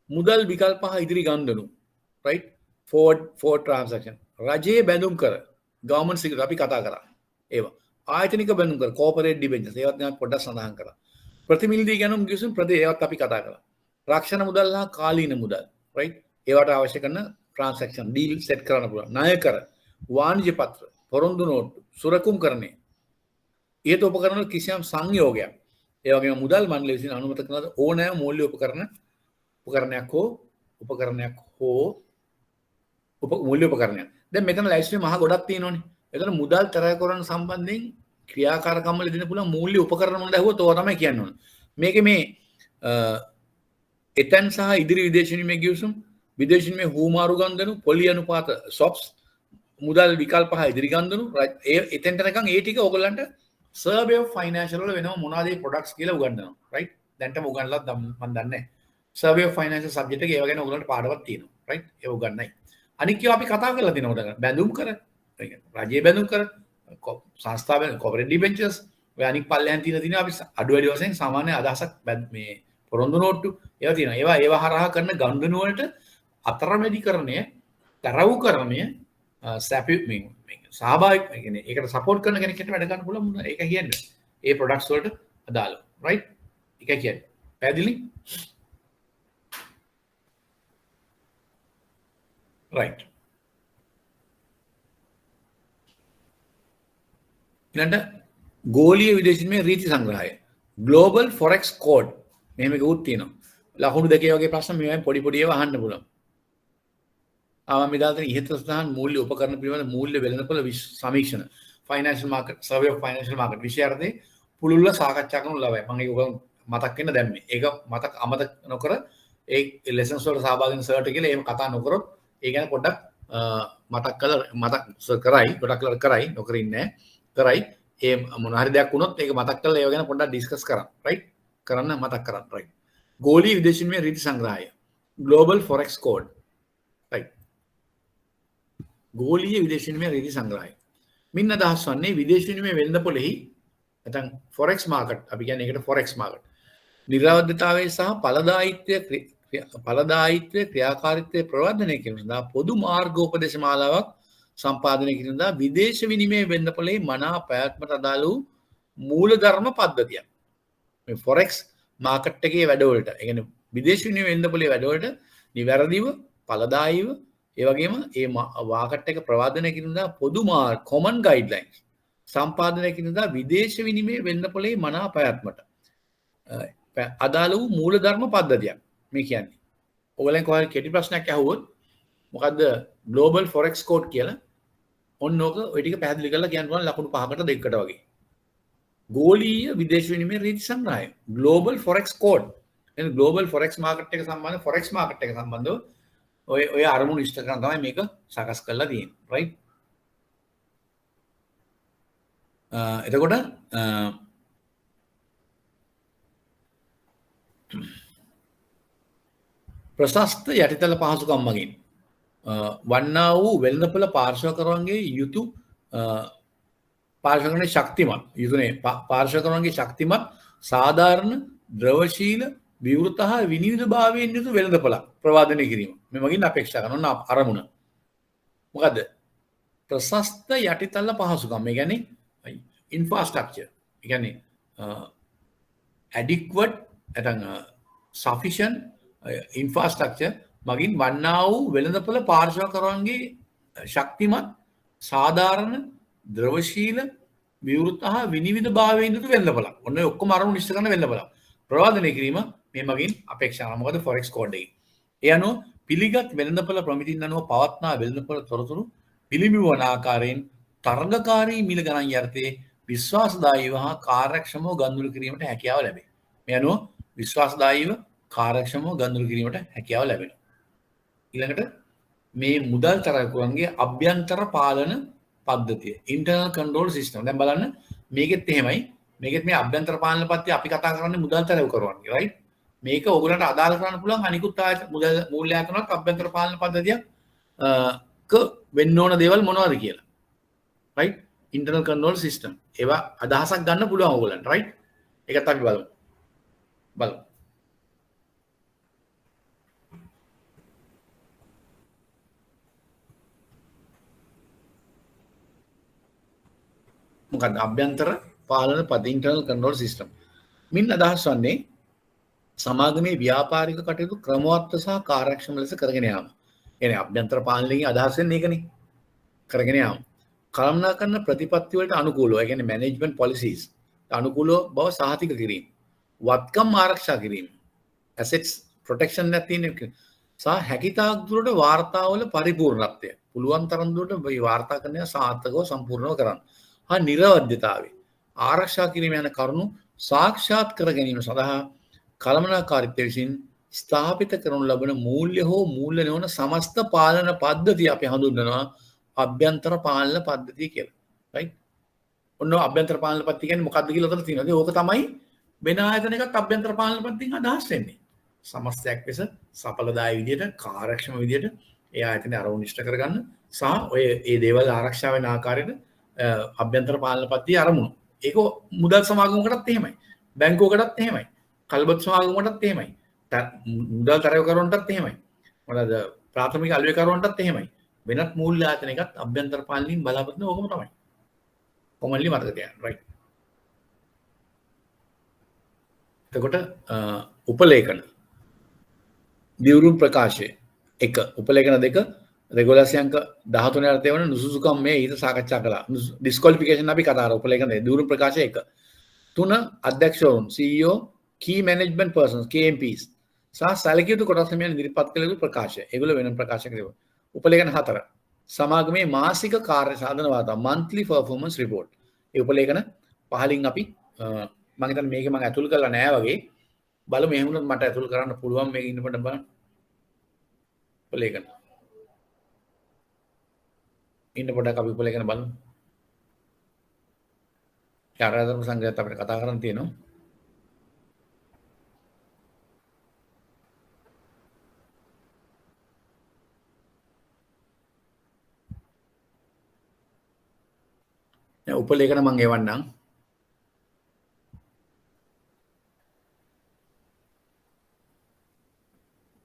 මුදල් විකල්ප හා ඉදිරි ගන්නනු right forward transaction රජයේ බැඳුම් කර government security අපි කතා කරා ඒවා ආයතනික බැඳුම් කර corporate debentures ඒවත් මම පොඩ්ඩක් සඳහන් කරා ප්‍රතිමිල්දී ගැනුම් ගිවිසුම් ඒවත් අපි කතා කරා රක්ෂණ මුදල් හා කාලීන මුදල් right ඒවට අවශ්‍ය කරන transaction deal set කරන්න පුළුවන් ණය කර වාණිජ්‍ය පත්‍ර පොරොන්දු නෝට්ටු සුරකුම් කරණය ඊට උපකරණ කිසියම් සංයෝගයක් ඒ වගේම මුදල් මණ්ඩලය විසින් අනුමත කරන ඕනෑම මූල්‍ය උපකරණයක් හෝ මූල්‍ය උපකරණයක් දැන් මෙතන ලයිස්ට් එකේ මහා ගොඩක් තියෙනවනේ එතන මුදල් තරය කරන සම්බන්ධයෙන් ක්‍රියාකාරකම් වල දෙන්න පුළුවන් මූල්‍ය උපකරණ මොනවද ඇහුවොත් ඕවා තමයි කියන්න ඕන මේකේ මේ එතෙන් සහ ඉදිරි විදේශ විනිමය ගිවිසුම් විදේශ විනිමය හුවමාරු ගන්නු පොලි අනුපාත swaps මුදල් විකල්ප හා ඉදිරි ගන්නු එතෙන්ට නිකන් ඒ ටික ඕගොල්ලන්ට සර්වේ ඔෆ් ෆයිනෑන්ෂල් වල වෙනම මොනවාද මේ ප්‍රොඩක්ට්ස් කියලා උගන්වනවා රයිට් දැන්ටම උගන්වලත් මම දන්නේ නැහැ සර්වේ ඔෆ් ෆයිනෑන්ෂල් සබ්ජෙක්ට් එකේ ඒව ගැන ඕගොල්ලන්ට පාඩමක් තියෙනවා රයිට් ඒක උගන්වන්නයි අනික ඒවා අපි කතා කරලා දිනවද බැඳුම් කර ඒ කියන්නේ රජයේ බැඳුම් කර සංස්ථා බැඳුම් corporate debentures ඔය අනික් පල්ලෙහාන් තියෙන අපි අඩු වැඩි වශයෙන් සාමාන්‍ය අදහසක් මේ පොරොන්දු නෝට්ටු ඒවා තියෙනවා ඒවා හරහා කරන ගනුදෙනු වලට අතරමැදිකරණය තරවුකරණය සැපිමින් සහභාගී කියන්නේ ඒකට සපෝට් කරන කෙනෙක්ට වැඩ ගන්න පුළුවන් මොනවා ඒක කියන්නේ ඒ ප්‍රොඩක්ට්ස් වලට අදාළව රයිට් ඒක කියන්නේ පැහැදිලි රයිට් ඊළඟට ගෝලීය විදේශ විනිමය රීති සංග්‍රහය ග්ලෝබල් ෆොරෙක්ස් කෝඩ් මෙහෙම එකකුත් තියෙනවා ලකුණු දෙකේ වගේ ප්‍රශ්න මේවෙන් පොඩි ඒවා අහන්න පුළුවන් මිදාතන ඉහත සඳහන් මූල්‍ය උපකරණ පිළිබඳ මූල්‍ය වෙළඳපොළ සමීක්ෂණ financial market survey of financial market විෂයාර්ථයේ පුළුල්ව සාකච්ඡා කරනු ලබයි. මම ඒක ඔයගොල්ලෝ මතක් වෙන්න දැම්මේ. ඒක මතක් අමතක නොකර ඒ ලෙසන්ස් වල සහභාගී වෙන සර්ට කියලා එහෙම කතා නොකරොත් ඒ ගැන පොඩ්ඩක් මතක් කරයි ගොඩක් කලර් කරයි නොකර ඉන්නේ කරයි ඒ මොන හරි දෙයක් වුණොත් ඒක මතක් කරලා ඒව ගැන පොඩ්ඩක් ඩිස්කස් කරන්න රයිට් කරන්න මතක් කරන්න රයිට් ගෝලීය විදේශ විනිමය රීති සංග්‍රහය ග්ලෝබල් ෆොරෙක්ස් කෝඩ් රයිට් ගෝලීය විදේශ විනිමය රීති සංග්‍රහය මින් අදහස් වන්නේ විදේශ විනිමය වෙළඳපොළෙහි නැත්නම් ෆොරෙක්ස් මාකට් අපි කියන්නේ ඒකට ෆොරෙක්ස් මාකට් නිරවද්‍යතාවය සහ ඵලදායීත්වය ක්‍රියාකාරීත්වය ප්‍රවර්ධනය කිරීම සඳහා පොදු මාර්ගෝපදේශ මාලාවක් සම්පාදනය කිරීම සඳහා විදේශ විනිමය වෙළඳපොළේ මනා පැවැත්මට අදාළ වූ මූලධර්ම පද්ධතියක්. මේ ෆොරෙක්ස් මාකට් එකේ වැඩවලට, ඒ කියන්නේ විදේශ විනිමය වෙළඳපොළේ වැඩවලට නිවැරදිව, ඵලදායීව, ඒ වගේම ඒ මාකට් එක ප්‍රවර්ධනය කිරීම සඳහා පොදු කොමන් ගයිඩ්ලයින්ස් සම්පාදනය කිරීම සඳහා විදේශ විනිමය වෙළඳපොළේ මනා පැවැත්මට අදාළ වූ මූලධර්ම පද්ධතියක්. මේ කියන්නේ ඔයගලෙන් කොහේ කෙටි ප්‍රශ්නයක් අහුවොත් මොකද්ද ග්ලෝබල් ෆොරෙක්ස් කෝඩ් කියලා ඔන්න ඕක ඔය ටික පැහැදිලි කරලා කියන්න පුළුවන් ලකුණු 5කට 2කට වගේ. ගෝලීය විදේශ විනිමය රීති සංග්‍රහය ග්ලෝබල් ෆොරෙක්ස් කෝඩ්. එන ග්ලෝබල් ෆොරෙක්ස් මාකට් එක සම්බන්ධ ෆොරෙක්ස් මාකට් එක සම්බන්ධව ඔය අරමුණු ඉෂ්ට කරන තමයි මේක සකස් කරලා තියෙන්නේ. රයිට්. එතකොට ප්‍රශස්ත යටිතල පහසුකම් මගින් වන්නා වූ වෙළඳපොළ පාර්ශ්වකරුවන්ගේ යුතු පාර්ශ්වකරුවන්ගේ ශක්තිමත් යුතුනේ පාර්ශ්වකරුවන්ගේ ශක්තිමත් සාධාරණ ද්‍රවශීල විවෘත හා විනිවිදභාවයෙන් යුතු වෙළඳපොළක් ප්‍රවාදනය කිරීම මේ මගින් අපේක්ෂා කරන අරමුණ මොකද්ද ප්‍රශස්ත යටිතල පහසුකම් මේ කියන්නේ ඉන්ෆ්‍රාස්ට්‍රක්චර් ඒ කියන්නේ adequate නැත්නම් sufficient ඉන්ෆ්‍රාස්ට්‍රක්චර් මගින් වන්නා වූ වෙළඳපොළ පාර්ශ්වකරුවන්ගේ ශක්තිමත් සාධාරණ ද්‍රවශීල විවෘත හා විනිවිදභාවයෙන් යුතු වෙළඳපොළක්. ඔන්න ඔය ඔක්කොම අරමුණු ඉෂ්ට කරන වෙළඳපොළක් ප්‍රවාදනය කිරීම මේ මගින් අපේක්ෂා කරනවා. මොකද ෆොරෙක්ස් කෝඩ් එකේ. ඒ අනුව පිළිගත් වෙළඳපොළ ප්‍රමිතින් අනුව පවත්නා වෙළඳපොළ තොරතුරු පිළිඹු වන ආකාරයෙන් තරගකාරී මිල ගණන් යටතේ විශ්වාසදායීව හා කාර්යක්ෂමව ගනුදෙනු කිරීමට හැකියාව ලැබේ. මේ අනුව විශ්වාසදායීව කාර්යක්ෂමව ගනුදෙනු කිරීමට හැකියාව ලැබෙනවා. ඊළඟට මේ මුදල් තරගකරුවන්ගේ අභ්‍යන්තර පාලන පද්ධතිය ඉන්ටර්නල් කන්ට්‍රෝල් සිස්ටම්. දැන් බලන්න මේකෙත් එහෙමයි. මේකෙත් මේ අභ්‍යන්තර පාලන පද්ධතිය අපි කතා කරන්නේ මුදල් තරගකරුවන්ගේ රයිට්. මේක ඕගොල්ලන්ට අදාළ කරන්න පුළුවන් අනිකුත් මුදල් මූල්‍ය ආයතනවලත් අභ්‍යන්තර පාලන පද්ධතියක් වෙන්න ඕන දේවල් මොනවද කියලා. රයිට්. Internal control system. ඒවා අදහසක් ගන්න පුළුවන් ඕගොල්ලන්ට රයිට්. ඒකත් අපි බලමු. මොකක්ද අභ්‍යන්තර පාලන පද්ධතිය ඉන්ටර්නල් කන්ට්‍රෝල් සිස්ටම්. මින් අදහස් වන්නේ සමාගමේ ව්‍යාපාරික කටයුතු ක්‍රමවත්ව සහ කාර්යක්ෂම ලෙස කරගෙන යාම. කියන්නේ අභ්‍යන්තර පාලනයේ අදහස් වෙන්නේ ඒකනේ. කරගෙන යාම. කළමනාකරන ප්‍රතිපත්ති වලට අනුකූලව, ඒ කියන්නේ මැනේජ්මන්ට් පොලිසිස් අනුකූලව බව සහතික කිරීම. වත්කම් ආරක්ෂා කිරීම. ඇසෙට්ස් ප්‍රොටෙක්ෂන් එකක් තියෙන සහ හැකිතාක් දුරට වාර්තාවල පරිපූර්ණත්වය. පුළුවන් තරම් දුරට මේ වාර්තා කරන සාර්ථකව සම්පූර්ණව කරන්න. හා නිරවද්‍යතාවය ආරක්ෂා කිරීම යන කරුණු සාක්ෂාත් කර ගැනීම සඳහා කළමනාකාරීත්වය විසින් ස්ථාපිත කරනු ලබන මූල්‍ය හෝ මූල්‍ය නොවන සමස්ත පාලන පද්ධතිය අපි හඳුන්වනවා අභ්‍යන්තර පාලන පද්ධතිය කියලා. රයිට්. ඔන්න අභ්‍යන්තර පාලන පද්ධතිය කියන්නේ මොකක්ද කියලා උතන තියෙනවා. ඒක තමයි වෙන ආයතනයකට අභ්‍යන්තර පාලන පද්ධතියෙන් අදහස් වෙන්නේ. සමස්තයක් ලෙස සඵලදායී විදියට කාර්යක්ෂම විදියට ඒ ආයතනය අරමුණු ඉෂ්ට කරගන්න සහ ඔය ඒ දේවල් ආරක්ෂා වෙන ආකාරයට අභ්‍යන්තර පාලන පද්ධතිය අරමුණු. ඒක මුදල් සමාගමකටත් එහෙමයි. බැංකුවකටත් එහෙමයි. කල්බත් සමාගමකටත් එහෙමයි. මුදල් තරගකරුවන්ටත් එහෙමයි. මොකද ප්‍රාථමික අලෙවිකරුවන්ටත් එහෙමයි. වෙනත් මූල්‍ය ආයතනයකත් අභ්‍යන්තර පාලනයෙන් බලාපොරොත්තු වෙන ඕකම තමයි. කොමන්ලි මතක තියාගන්න. රයිට්. එතකොට උපලේඛන දියුරුම් ප්‍රකාශය 1 උපලේඛන 2 රෙගුලාසි අංක 13 අර්ථය වන නුසුසුකම් මේ ඊට සාකච්ඡා කළා. ඩිස්ක්වොලිෆිකේෂන් අපි කතා කරා උපලේඛන 2 දියුරුම් ප්‍රකාශය 1. 3 අධ්‍යක්ෂවරුන් CEO key management persons KMPs සහ සැලකිය යුතු කොටස් හිමියන් ඉදිරිපත් කළ යුතු ප්‍රකාශය. ඒගොල්ලෝ වෙනම ප්‍රකාශ කරනවා. උපලේඛන 4 සමාගමේ මාසික කාර්ය සාධන වාර්තා monthly performance report. ඒ උපලේඛන 15න් අපි මම හිතන්නේ මේක මම ඇතුල් කරලා නෑ වගේ බලමු එහෙම වුණොත් මට ඇතුල් කරන්න පුළුවන් මේක ඉන්නකොට බලන්න උපලේඛන ඉන්න පොඩක් අපි උපලේඛන බලමු. චාරාධර්ම සංග්‍රහයත් අපිට කතා කරන්න තියෙනවා. උපලේඛන මම එවන්නම්.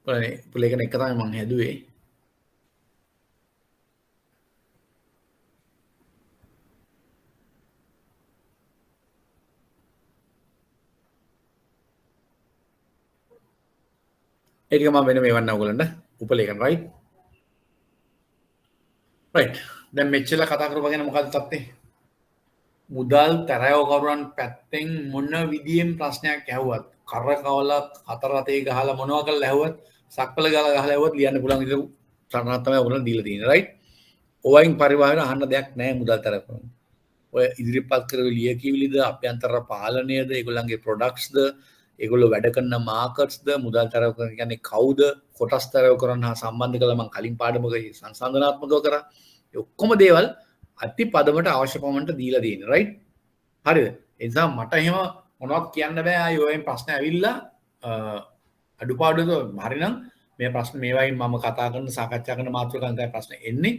උපලේඛන එක තමයි මම හැදුවේ. ඒක මම වෙන මේවන්න ඔයගොල්ලන්ට උපලේඛන right දැන් මෙච්චර කතා කරපුවා ගැන මොකද්ද තත්ත්වය? මුදල් තරයවකරුවන් පැත්තෙන් මොන විදියෙන් ප්‍රශ්නයක් ඇහුවත් කරකවලා හතර අතේ ගහලා මොනවා කරලා ඇහුවත් සක්වල ගාලා ගහලා ඇහුවත් ලියන්න පුළුවන් විදිහට සරණක් තමයි ඔයගොල්ලන් දීලා තියෙන්නේ right. ඔයයින් පරිවාරයෙන් අහන්න දෙයක් නැහැ මුදල් තරයවකරුවන්. ඔය ඉදිරිපත් කරපු ලියකියවිලිද අභ්‍යන්තර පාලනයද ඒගොල්ලන්ගේ ප්‍රොඩක්ට්ස්ද ඒගොල්ලෝ වැඩ කරන මාකට්ස්ද මුදල් තරයවකරුවන් කියන්නේ කවුද කොටස් තරයවකරුවන් හා සම්බන්ධ කරලා මම කලින් පාඩමක සංසන්දනාත්මකව කරා. ඒ ඔක්කොම දේවල් අති පදමට අවශ්‍ය පමණට දීලා තියෙන්නේ right. හරිද? ඒ නිසා මට එහෙම මොනවත් කියන්න බෑ. ආයි ඔයෙන් ප්‍රශ්න ඇවිල්ලා අඩුපාඩුද හරිනම් මේ ප්‍රශ්න මේවයින් මම කතා කරන සාකච්ඡා කරන මාතෘකාවෙන් තමයි ප්‍රශ්න එන්නේ.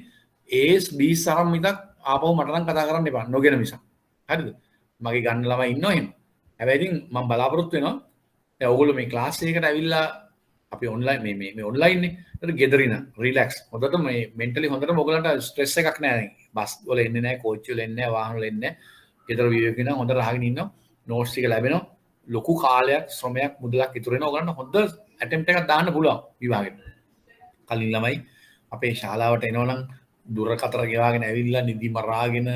A's B's සරම් මිතක් ආපහු මට නම් කතා කරන්න එපා. නොගෙන මිසක්. හරිද? මගේ ගන්න ළමයි ඉන්නවා එහෙම. හැබැයි ඉතින් මම බලාපොරොත්තු වෙනවා දැන් ඔයගොල්ලෝ මේ ක්ලාස් එකකට ඇවිල්ලා අපි ඔන්ලයින් මේ ඔන්ලයින් නේ. ඒකට ගෙදරින රිලැක්ස්. හොඳට මේ මෙන්ටලි හොඳටම ඔයගොල්ලන්ට ස්ට්‍රෙස් එකක් නැහැ. බස් වල එන්නේ නැහැ, කෝච්චි වල එන්නේ නැහැ, වාහන වල එන්නේ නැහැ. ගෙදර විවේකී නම් හොඳට අහගෙන ඉන්නවා. නෝට්ස් ටික ලැබෙනවා. ලොකු කාලයක් ශ්‍රමයක් මුදලක් ඉතුරු වෙනවා. ඔයගොල්ලන්ට හොඳ ඇටෙම්ප්ට් එකක් දාන්න පුළුවන් විභාගෙට. කලින් ළමයි අපේ ශාලාවට එනවනම් දුරකතර ගෙවාගෙන ඇවිල්ලා නිදි මරාගෙන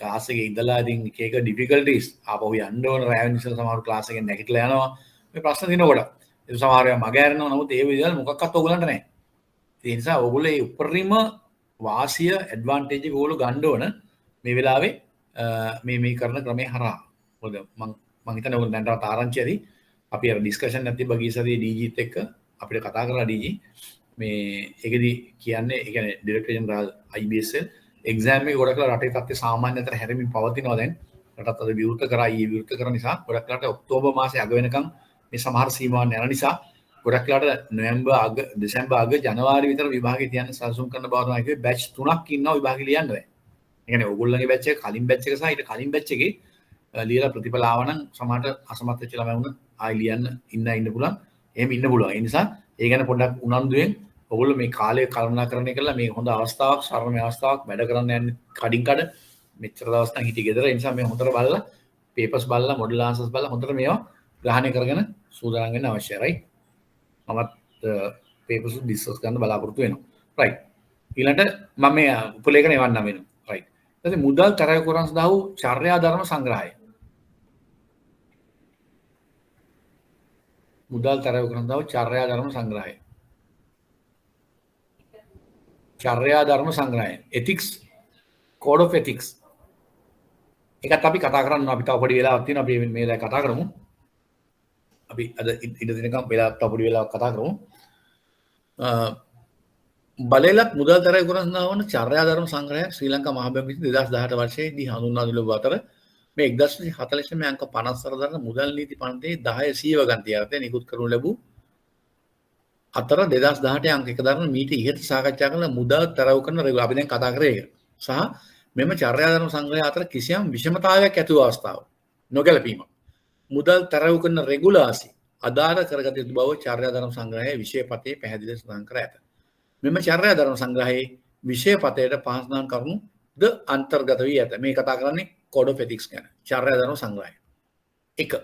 ක්ලාස් එකේ ඉඳලා ඉතින් එක ඩිෆිකල්ටිස් ආපහු යන්න ඕන රැ වෙන ඉස්සෙල්ලා සමහර ක්ලාස් එකෙන් නැගිටලා යනවා. මේ ප්‍රශ්න දිනකොට. ඒ සමහර අය මග ඇරෙනවා. නමුත් ඒ විදිහට මොකක්වත් ඕගොල්ලන්ට නැහැ. ඒ නිසා ඕගොල්ලෝ ඒ උපරිම වාසිය ඇඩ්වාන්ටේජ් එක ඕගොල්ලෝ ගන්න ඕන මේ වෙලාවේ මේ කරන ක්‍රමේ හරහා. මොකද මම හිතන්නේ ඕගොල්ලෝ දැන්ටවත් ආරංචි ඇති. අපි අර ඩිස්කෂන් නැති බගීසදී ඩීජීත් එක්ක අපිට කතා කරලා ඩීජී මේ ඒකෙදි කියන්නේ ඒ කියන්නේ ඩිරෙක්ටර් ජෙනරල් IBSL එක්සෑම් එක ගොඩක් වෙලා රටේ තත්ත්වය සාමාන්‍ය අතර හැරෙමින් පවතිනවා දැන්. රටත් අද විවෘත කරා ඊයේ විවෘත කරන නිසා ගොඩක් වෙලාට ඔක්තෝබර් මාසයේ අග වෙනකම් මේ සමහර සීමාවන් යන නිසා ගොඩක් වෙලාට නොවැම්බර් අග දෙසැම්බර් අග ජනවාරි විතර විභාගෙ තියන්න සැලසුම් කරන බව තමයි කිව්වේ. බැච් 3ක් ඉන්නවා විභාගෙ ලියන්න බෑ. ඒ කියන්නේ ඕගොල්ලන්ගේ බැච් එක කලින් බැච් එක සහ ඊට කලින් බැච් එකේ ලියලා ප්‍රතිඵල ආව නම් සමහරට අසමත් වෙච්ච ළමයි වුණ ආයි ලියන්න ඉන්න පුළුවන්. එහෙම ඉන්න පුළුවන්. ඒ නිසා ඒ ගැන පොඩ්ඩක් උනන්දුවෙන් ඔයගොල්ලෝ මේ කාලය කළමනාකරණය කරලා මේ හොඳ අවස්ථාවක් සරල අවස්ථාවක් වැඩ කරන්න යන්නේ කඩින් කඩ මෙච්චර දවස් නම් හිටියේ ගෙදර. ඒ නිසා මේ හොඳට බලලා පේපර්ස් බලලා මොඩල් ආන්සර්ස් බලලා හොඳට මේවා ග්‍රහණය කරගෙන සූදානම් වෙන්න අවශ්‍යයි right. මමත් පේපර්ස් ඩිස්කස් කරන්න බලාපොරොත්තු වෙනවා right. ඊළඟට මම මේ උපලේඛන එවන්නම් වෙනවා right. ඊට පස්සේ මුදල් තරයකරුවන් සඳහා වූ චර්යා ධර්ම සංග්‍රහය. මුදල් තරයකරුවන් සඳහා වූ චර්යා ධර්ම සංග්‍රහය. චර්යා ධර්ම සංග්‍රහය ethics code of ethics ඒකත් අපි කතා කරන්න අපි තව පොඩි වෙලාවක් තියෙනවා අපි මේ වෙලාවේ කතා කරමු අපි අද ඉඳ දිනකම් වෙලාවක් තව පොඩි වෙලාවක් කතා කරමු බලලත් මුදල් තරයකරුවන් සඳහා වන චර්යා ධර්ම සංග්‍රහය ශ්‍රී ලංකා මහ බැංකුව 2018 වර්ෂයේදී හඳුන්වා දුන් අතර මේ 1940 අංක 54 දරන මුදල් නීති පන්තියේ 10 සීව ගන්තිය අර්ථය නිකුත් කරනු ලැබූ අතර 2018 අංක 1 දරන මීට ඉහත සාකච්ඡා කරන මුදල් තරවු කරන රෙගුලා අපි දැන් කතා කරේ ඒක. සහ මෙම චර්යා ධර්ම සංග්‍රහය අතර කිසියම් විෂමතාවයක් ඇති වූ අවස්ථාව නොගැලපීම. මුදල් තරවු කරන රෙගුලාසි අදාළ කරගත යුතු බව චර්යා ධර්ම සංග්‍රහයේ විෂය පතේ පැහැදිලිව සඳහන් කර ඇත. මෙම චර්යා ධර්ම සංග්‍රහයේ විෂය පතයට පහසුනම් කරුණු ද අන්තර්ගත වී ඇත. මේ කතා කරන්නේ code of ethics ගැන. චර්යා ධර්ම සංග්‍රහය. 1.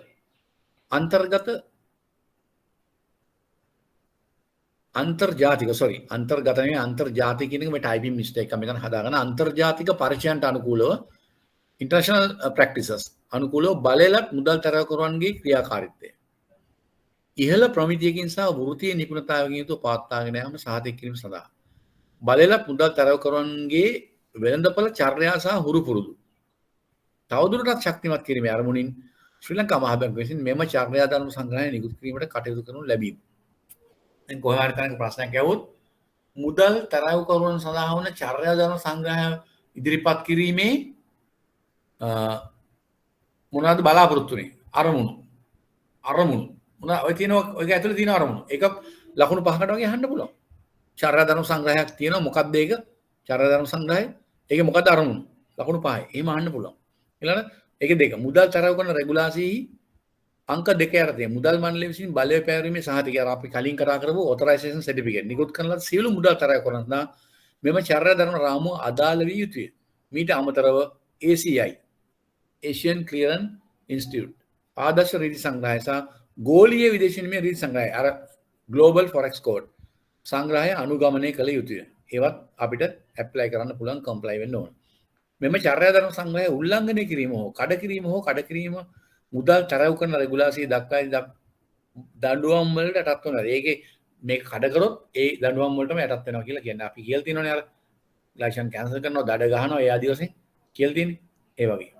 අන්තර්ජාතික අන්තර්ජාතික කියන එක මේ ටයිපින් මිස්ටේක් එකක් මෙතන හදාගන්න. අන්තර්ජාතික පරිචයන්ට අනුකූලව ඉන්ටර්නැෂනල් ප්‍රැක්ටිසස් අනුකූලව බලලත් මුදල් තරයකරුවන්ගේ ක්‍රියාකාරීත්වය ඉහළ ප්‍රමිතියකින් සහ වෘත්තීය නිපුණතාවකින් යුතුව පවත්වාගෙන යාම සාධක කිරීම සඳහා බලලා මුදල් තරවකරුවන්ගේ වෙළඳපළ චර්යා සහ හුරු පුරුදු තවදුරටත් ශක්තිමත් කිරීමේ අරමුණින් ශ්‍රී ලංකා මහා බැංකුව විසින් මෙම චර්යා ධර්ම සංග්‍රහය නිකුත් කිරීමට කටයුතු කරනු ලැබීම. දැන් කොහේ හරි තැනක ප්‍රශ්නයක් ඇහුවොත් මුදල් තරවකරුවන් සඳහා වන චර්යා ධර්ම සංග්‍රහය ඉදිරිපත් කිරීමේ මොනවද බලාපොරොත්තු වෙන්නේ? අරමුණු මොනවා ඔය තියෙනවා ඔය ඇතුලේ තියෙන අරමුණු. ඒක ලකුණු 5කට වගේ අහන්න පුළුවන්. චර්යා ධර්ම සංග්‍රහයක් තියෙනවා මොකක්ද ඒක? චර්යා ධර්ම සංග්‍රහය. ඒකේ මොකක්ද අරමුණු? ලකුණු 5යි. එහෙම අහන්න පුළුවන්. ඊළඟ ඒකේ දෙක මුදල් තරව කරන රෙගුලාසි අංක 2 යටතේ මුදල් මණ්ඩලය විසින් බලය පැවරීමේ සහතිකය අපි කලින් කතා කරපු ඔතොරයිසේෂන් සර්ටිෆිකේට් නිකුත් කරන ලද සියලු මුදල් තරව කරන මෙම චර්යා ධර්ම රාමුව අදාළ විය යුතුය. මීට අමතරව ACI Asian Clearance Institute ආදර්ශ රීති සංග්‍රහය සහ ගෝලීය විදේශ විනිමය රීති සංග්‍රහය අර Global Forex Code සංග්‍රහය අනුගමනය කළ යුතුය. ඒවත් අපිට ඇප්ලයි කරන්න පුළුවන් කම්ප්ලයි වෙන්න ඕන. මෙම චර්යා ධර්ම සංග්‍රහය උල්ලංඝනය කිරීම හෝ කඩ කිරීම මුදල් තරව් කරන රෙගුලාසිය දක්වා දඬුවම් වලට යටත් වෙනවා. ඒකේ මේක කඩ කරොත් ඒ දඬුවම් වලටම යටත් වෙනවා කියලා කියන්නේ. අපි කියලා තියෙනවනේ අර ලයිසන් කැන්සල් කරනවා, දඩ ගහනවා ඒ ආදි වශයෙන් කියලා තියෙන්නේ. ඒ වගේ.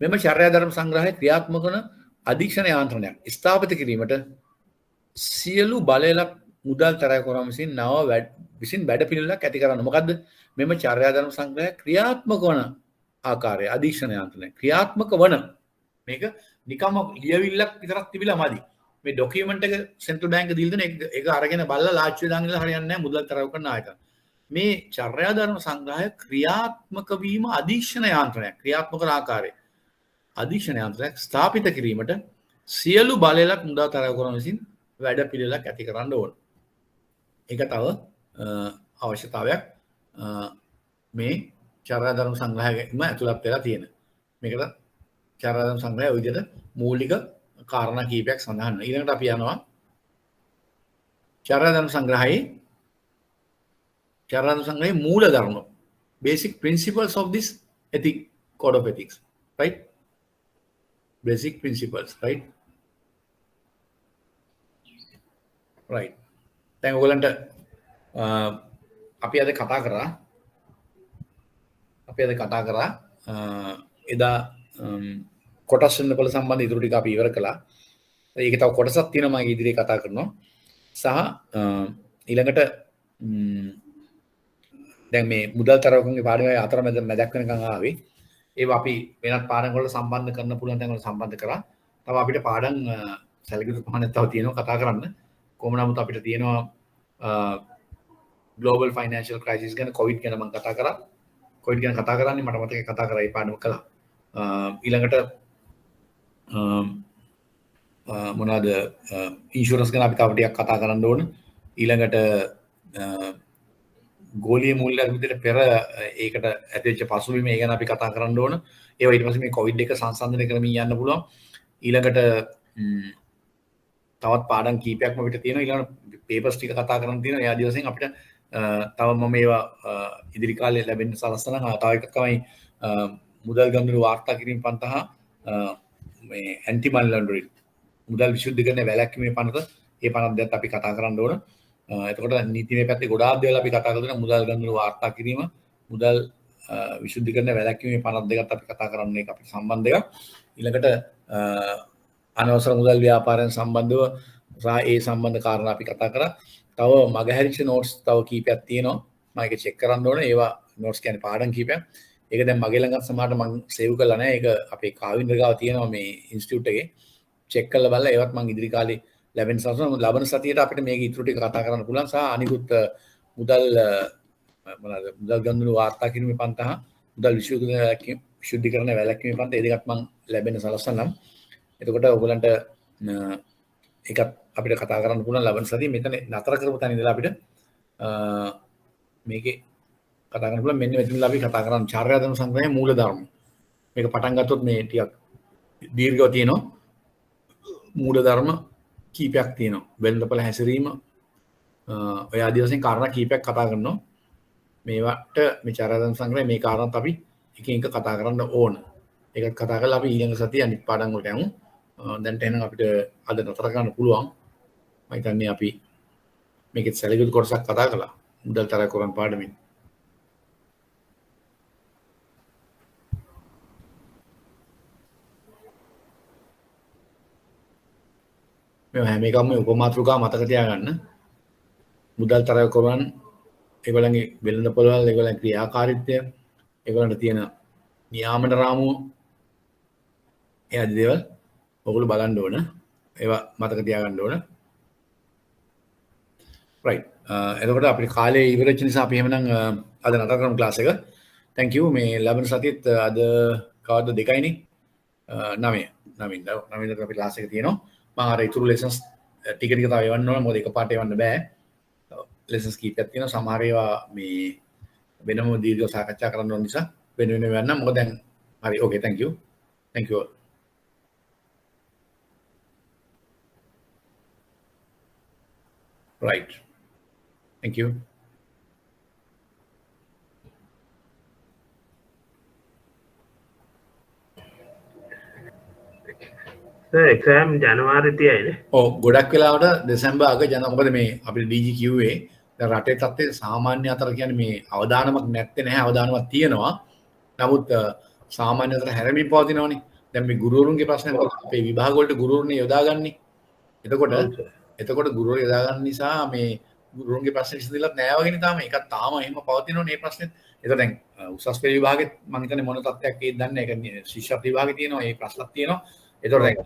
මෙම චර්යා ධර්ම සංග්‍රහය ක්‍රියාත්මක වන අධීක්ෂණ යාන්ත්‍රණයක් ස්ථාපිත කිරීමට සියලු බලයලක් මුදල් තරය කරන විසින් වැඩ පිළිවෙලක් ඇති කරන්න. මොකද්ද මෙම චර්යා ධර්ම සංග්‍රහය ක්‍රියාත්මක වන ආකාරය අධීක්ෂණ යාන්ත්‍රණය ක්‍රියාත්මක වන මේක නිකම්ම ලියවිල්ලක් විතරක් තිබිලා මදි. මේ ඩොකියුමන්ට් එක සෙන්ට්‍රල් බැංක දීලා දෙන ඒක අරගෙන බලලා ලාච්චුවේ දාගෙන ඉඳලා හරියන්නේ නැහැ මුදල් තරය කරන ආයතන. මේ චර්යා ධර්ම සංග්‍රහය ක්‍රියාත්මක වීම අධීක්ෂණ යාන්ත්‍රණයක් ක්‍රියාත්මක කරන ආකාරය අධීක්ෂණ යාන්ත්‍රණයක් ස්ථාපිත කිරීමට සියලු බලයලක් මුදල් තරය කරන විසින් වැඩ පිළිවෙලක් ඇති කරන්න ඕන. ඒක තව අවශ්‍යතාවයක් මේ චර්යා ධර්ම සංග්‍රහයම ඇතුළත් වෙලා තියෙන. මේකට චර්යා ධර්ම සංග්‍රහය ඔය විදිහට මූලික කාරණා කීපයක් සඳහන් වෙනවා. ඊළඟට අපි යනවා චර්යා ධර්ම සංග්‍රහයේ මූල ධර්ම basic principles of this code of ethics, right? Basic principles, right? Right. දැන් ඔයගලන්ට අපි අද කතා කරා එදා කොටස් වෙනපල සම්බන්ධ ඉදිරි ටික අපි ඉවර කළා. ඒක තව කොටසක් තියෙනවා මම ඉදිරියේ කතා කරනවා. සහ ඊළඟට දැන් මේ මුදල් තරවකගේ පාඩමේ අතරමැද මැදක් වෙනකන් ආවේ. ඒවා අපි වෙනත් පාඩම් වල සම්බන්ධ කරන්න පුළුවන් තැන් වල සම්බන්ධ කරා. තව අපිට පාඩම් සැලකිලි ප්‍රමාණයක් තව තියෙනවා කතා කරන්න. කොහොම නමුත් අපිට තියෙනවා global financial crisis ගැන covid ගැන මම කතා කරා. covid ගැන කතා කරන්නේ මට මතකයි කතා කරා ඒ පාඩම කළා. ඊළඟට මොනවාද ඉන්ෂුරන්ස් ගැන අපි තව ටිකක් කතා කරන්න ඕන. ඊළඟට ගෝලීය මූල්‍යයක් විදිහට පෙර ඒකට ඇතිවෙච්ච පසුබිම ඒ ගැන අපි කතා කරන්න ඕන. ඒවා ඊට පස්සේ මේ කොවිඩ් එක සංසන්දනය කරමින් යන්න පුළුවන්. ඊළඟට තවත් පාඩම් කීපයක්ම අපිට තියෙනවා. ඊළඟ පේපර්ස් ටික කතා කරන්න තියෙනවා. ඒ ආදි වශයෙන් අපිට තව මම ඒවා ඉදිරි කාලේ ලැබෙන්න සලස්සනවා. තව එකක් තමයි මුදල් ගනුදෙනු වාර්තා කිරීම පන්ත හා මේ ඇන්ටි මනි ලොන්ඩරින් මුදල් විශුද්ධීකරණය වැළැක්වීමේ පනත ඒ පනත් දෙකත් අපි කතා කරන්න ඕන. එතකොට නීතිමය පැත්තේ ගොඩාක් දේවල් අපි කතා කරලා මුදල් ගනුදෙනු වාර්තා කිරීම මුදල් විශුද්ධීකරණය වැළැක්වීමේ පනත් දෙකත් අපි කතා කරන්න එක අපිට සම්බන්ධ එකක්. ඊළඟට අනවසර මුදල් ව්‍යාපාරයෙන් සම්බන්ධව සහ ඒ සම්බන්ධ කාරණා අපි කතා කරා. තව මගහැරිච්ච නෝට්ස් තව කීපයක් තියෙනවා. මම ඒක චෙක් කරන්න ඕනේ. ඒවා නෝට්ස් කියන්නේ පාඩම් කීපයක්. ඒක දැන් මගේ ළඟ සමහරට මම සේව් කරලා නැහැ. ඒක අපේ කාවින්ද්‍ර ගාව තියෙනවා මේ ඉන්ස්ටිටියුට් එකේ. චෙක් කරලා බලලා ඒවත් මම ඉදිරි කාලේ ලැබෙන ලබන සතියේට අපිට මේක ඉතුරු ටික කතා කරන්න පුළුවන්. සහ අනිකුත් මුදල් ගනුදෙනු වාර්තා කිරීමේ පන්ත හා මුදල් විශුද්ධීකරණය වැළැක්වීමේ පන්ත ඒ දෙකත් මම ලැබෙන සලස්සන්නම්. එතකොට ඔයගලන්ට ඒකත් අපිට කතා කරන්න පුළුවන් ලබන සතියේ. මෙතන නතර කරපු තැන ඉඳලා අපිට මේකේ කතා කරන්න පුළුවන්. මෙන්න මෙතනලා අපි කතා කරන්නේ චර්යා ධර්ම සංග්‍රහයේ මූල ධර්ම. මේක පටන් ගත්තොත් මේ ටිකක් දීර්ඝව තියෙනවා. මූල ධර්ම කීපයක් තියෙනවා. වෙළඳපළ හැසිරීම ඔය ආදි වශයෙන් කාරණා කීපයක් කතා කරනවා. මේවට මේ චර්යා ධර්ම සංග්‍රහයේ මේ කාරණාත් අපි එකින් එක කතා කරන්න ඕන. ඒකත් කතා කරලා අපි ඊළඟ සතියේ අනිත් පාඩම් වලට යමු. දැන් එහෙනම් අපිට අද නතර කරන්න පුළුවන්. මම හිතන්නේ අපි මේකෙත් සැලකුණු කොටසක් කතා කළා. මුදල් තරකරන් පාඩමින් මේ හැම එකම උපමාතෘකා මතක තියාගන්න. මුදල් තරකරන් ඒගොල්ලන්ගේ වෙළඳ පොළවල් ඒගොල්ලන්ගේ ක්‍රියාකාරීත්වය ඒගොල්ලන්ට තියෙන නියාමන රාමුව ඒ ආදී දේවල් ඔයගොල්ලෝ බලන්න ඕන. ඒවා මතක තියාගන්න ඕන. right එතකොට අපේ කාලේ ඉවරච්ච නිසා අපි එහෙමනම් අද නතර කරමු ක්ලාස් එක. thank you මේ ලැබෙන සතියේත් අද කවද්ද 2යිනේ 9 අපි ක්ලාස් එක තියෙනවා. මම අර ඉතුරු lessons ටික ටික තව එවන්න ඕන. මොකද එකපාරට එවන්න බෑ. lessons කීපයක් තියෙනවා. සමහර ඒවා මේ වෙනම දීර්ඝ සාකච්ඡා කරන්න ඕන නිසා වෙන වෙනම යන්න. මොකද දැන් හරි okay thank you all. right thank you. Exam ජනවාරි 30යිනේ. ඔව් ගොඩක් වෙලාවට දෙසැම්බර් අග මොකද මේ අපිට DG කිව්වේ දැන් රටේ තත්ත්වය සාමාන්‍ය අතර කියන්නේ මේ අවදානමක් නැත්තේ නැහැ අවදානමක් තියෙනවා. නමුත් සාමාන්‍ය අතර හැරමින් පවතිනවනේ. දැන් මේ ගුරුවරුන්ගේ ප්‍රශ්නේ අපේ විභාග වලට ගුරුවරුනේ යොදාගන්නේ. එතකොට ගුරුවරු යොදා ගන්න නිසා මේ ගුරුවරුන්ගේ ප්‍රශ්න විසඳෙලත් නෑ වගේනේ තාම. ඒකත් තාම එහෙම පවතිනවනේ මේ ප්‍රශ්නෙත්. ඒක දැන් උසස් පෙළ විභාගෙත් මම හිතන්නේ මොන තත්ත්වයක් ඒත් දන්නේ නැහැ. ඒක ශිෂ්‍ය විභාගෙ තියෙනවා. ඒ ප්‍රශ්නත් තියෙනවා. ඒතකොට දැන්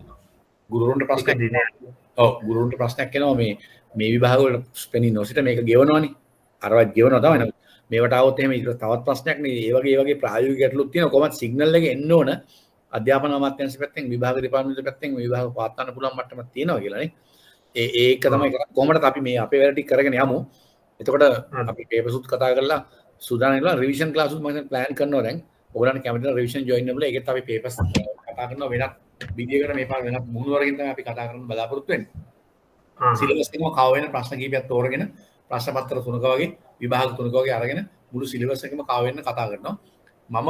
ගුරුවරුන්ට ප්‍රශ්නයක් ගුරුවරුන්ට ප්‍රශ්නයක් එනවා මේ විභාග වල ස්පෙනින් නොසිට මේක ගෙවනවනේ. අරවත් ගෙවනවා තමයි. මේවට આવොත් එහෙම ඊට තවත් ප්‍රශ්නයක් නේ. ඒ වගේ ප්‍රායෝගික ගැටලුත් තියෙනවා. කොහොමද සිග්නල් එක එන්න ඕන අධ්‍යාපන අමාත්‍යාංශ පැත්තෙන් විභාග දෙපාර්තමේන්තුව පැත්තෙන් මේ විභාග පවත්වන්න පුළුවන් මට්ටමක් තියෙනවා කියලානේ. ඒක තමයි කොහොමද අපි මේ අපේ වැඩ ටික කරගෙන යමු. එතකොට අපි පේපර්ස්ුත් කතා කරලා සූදානම් වෙලා රිවිෂන් ක්ලාස් උත් මම ප්ලෑන් කරනවා දැන්. ඔයගොල්ලන්ට කැමති නම් රිවිෂන් ජොයින් වෙන්න. ඒකෙත් අපි පේපර්ස් කතා කරනවා වෙනත් විදියකට මේ පාර වෙනත් මුහුණු වරකින් තමයි අපි කතා කරන්න බලාපොරොත්තු වෙන්නේ. සිලබස් එකම කව වෙන ප්‍රශ්න කීපයක් තෝරගෙන ප්‍රශ්න පත්‍ර 3ක වගේ විභාග 3ක වගේ අරගෙන මුළු සිලබස් එකම කව වෙන්න කතා කරනවා. මම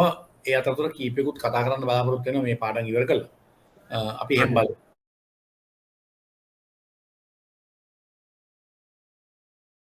ඒ අතරතුර කීපයකුත් කතා කරන්න බලාපොරොත්තු වෙනවා මේ පාඩම් ඉවර කළා. අපි එහෙම බලමු.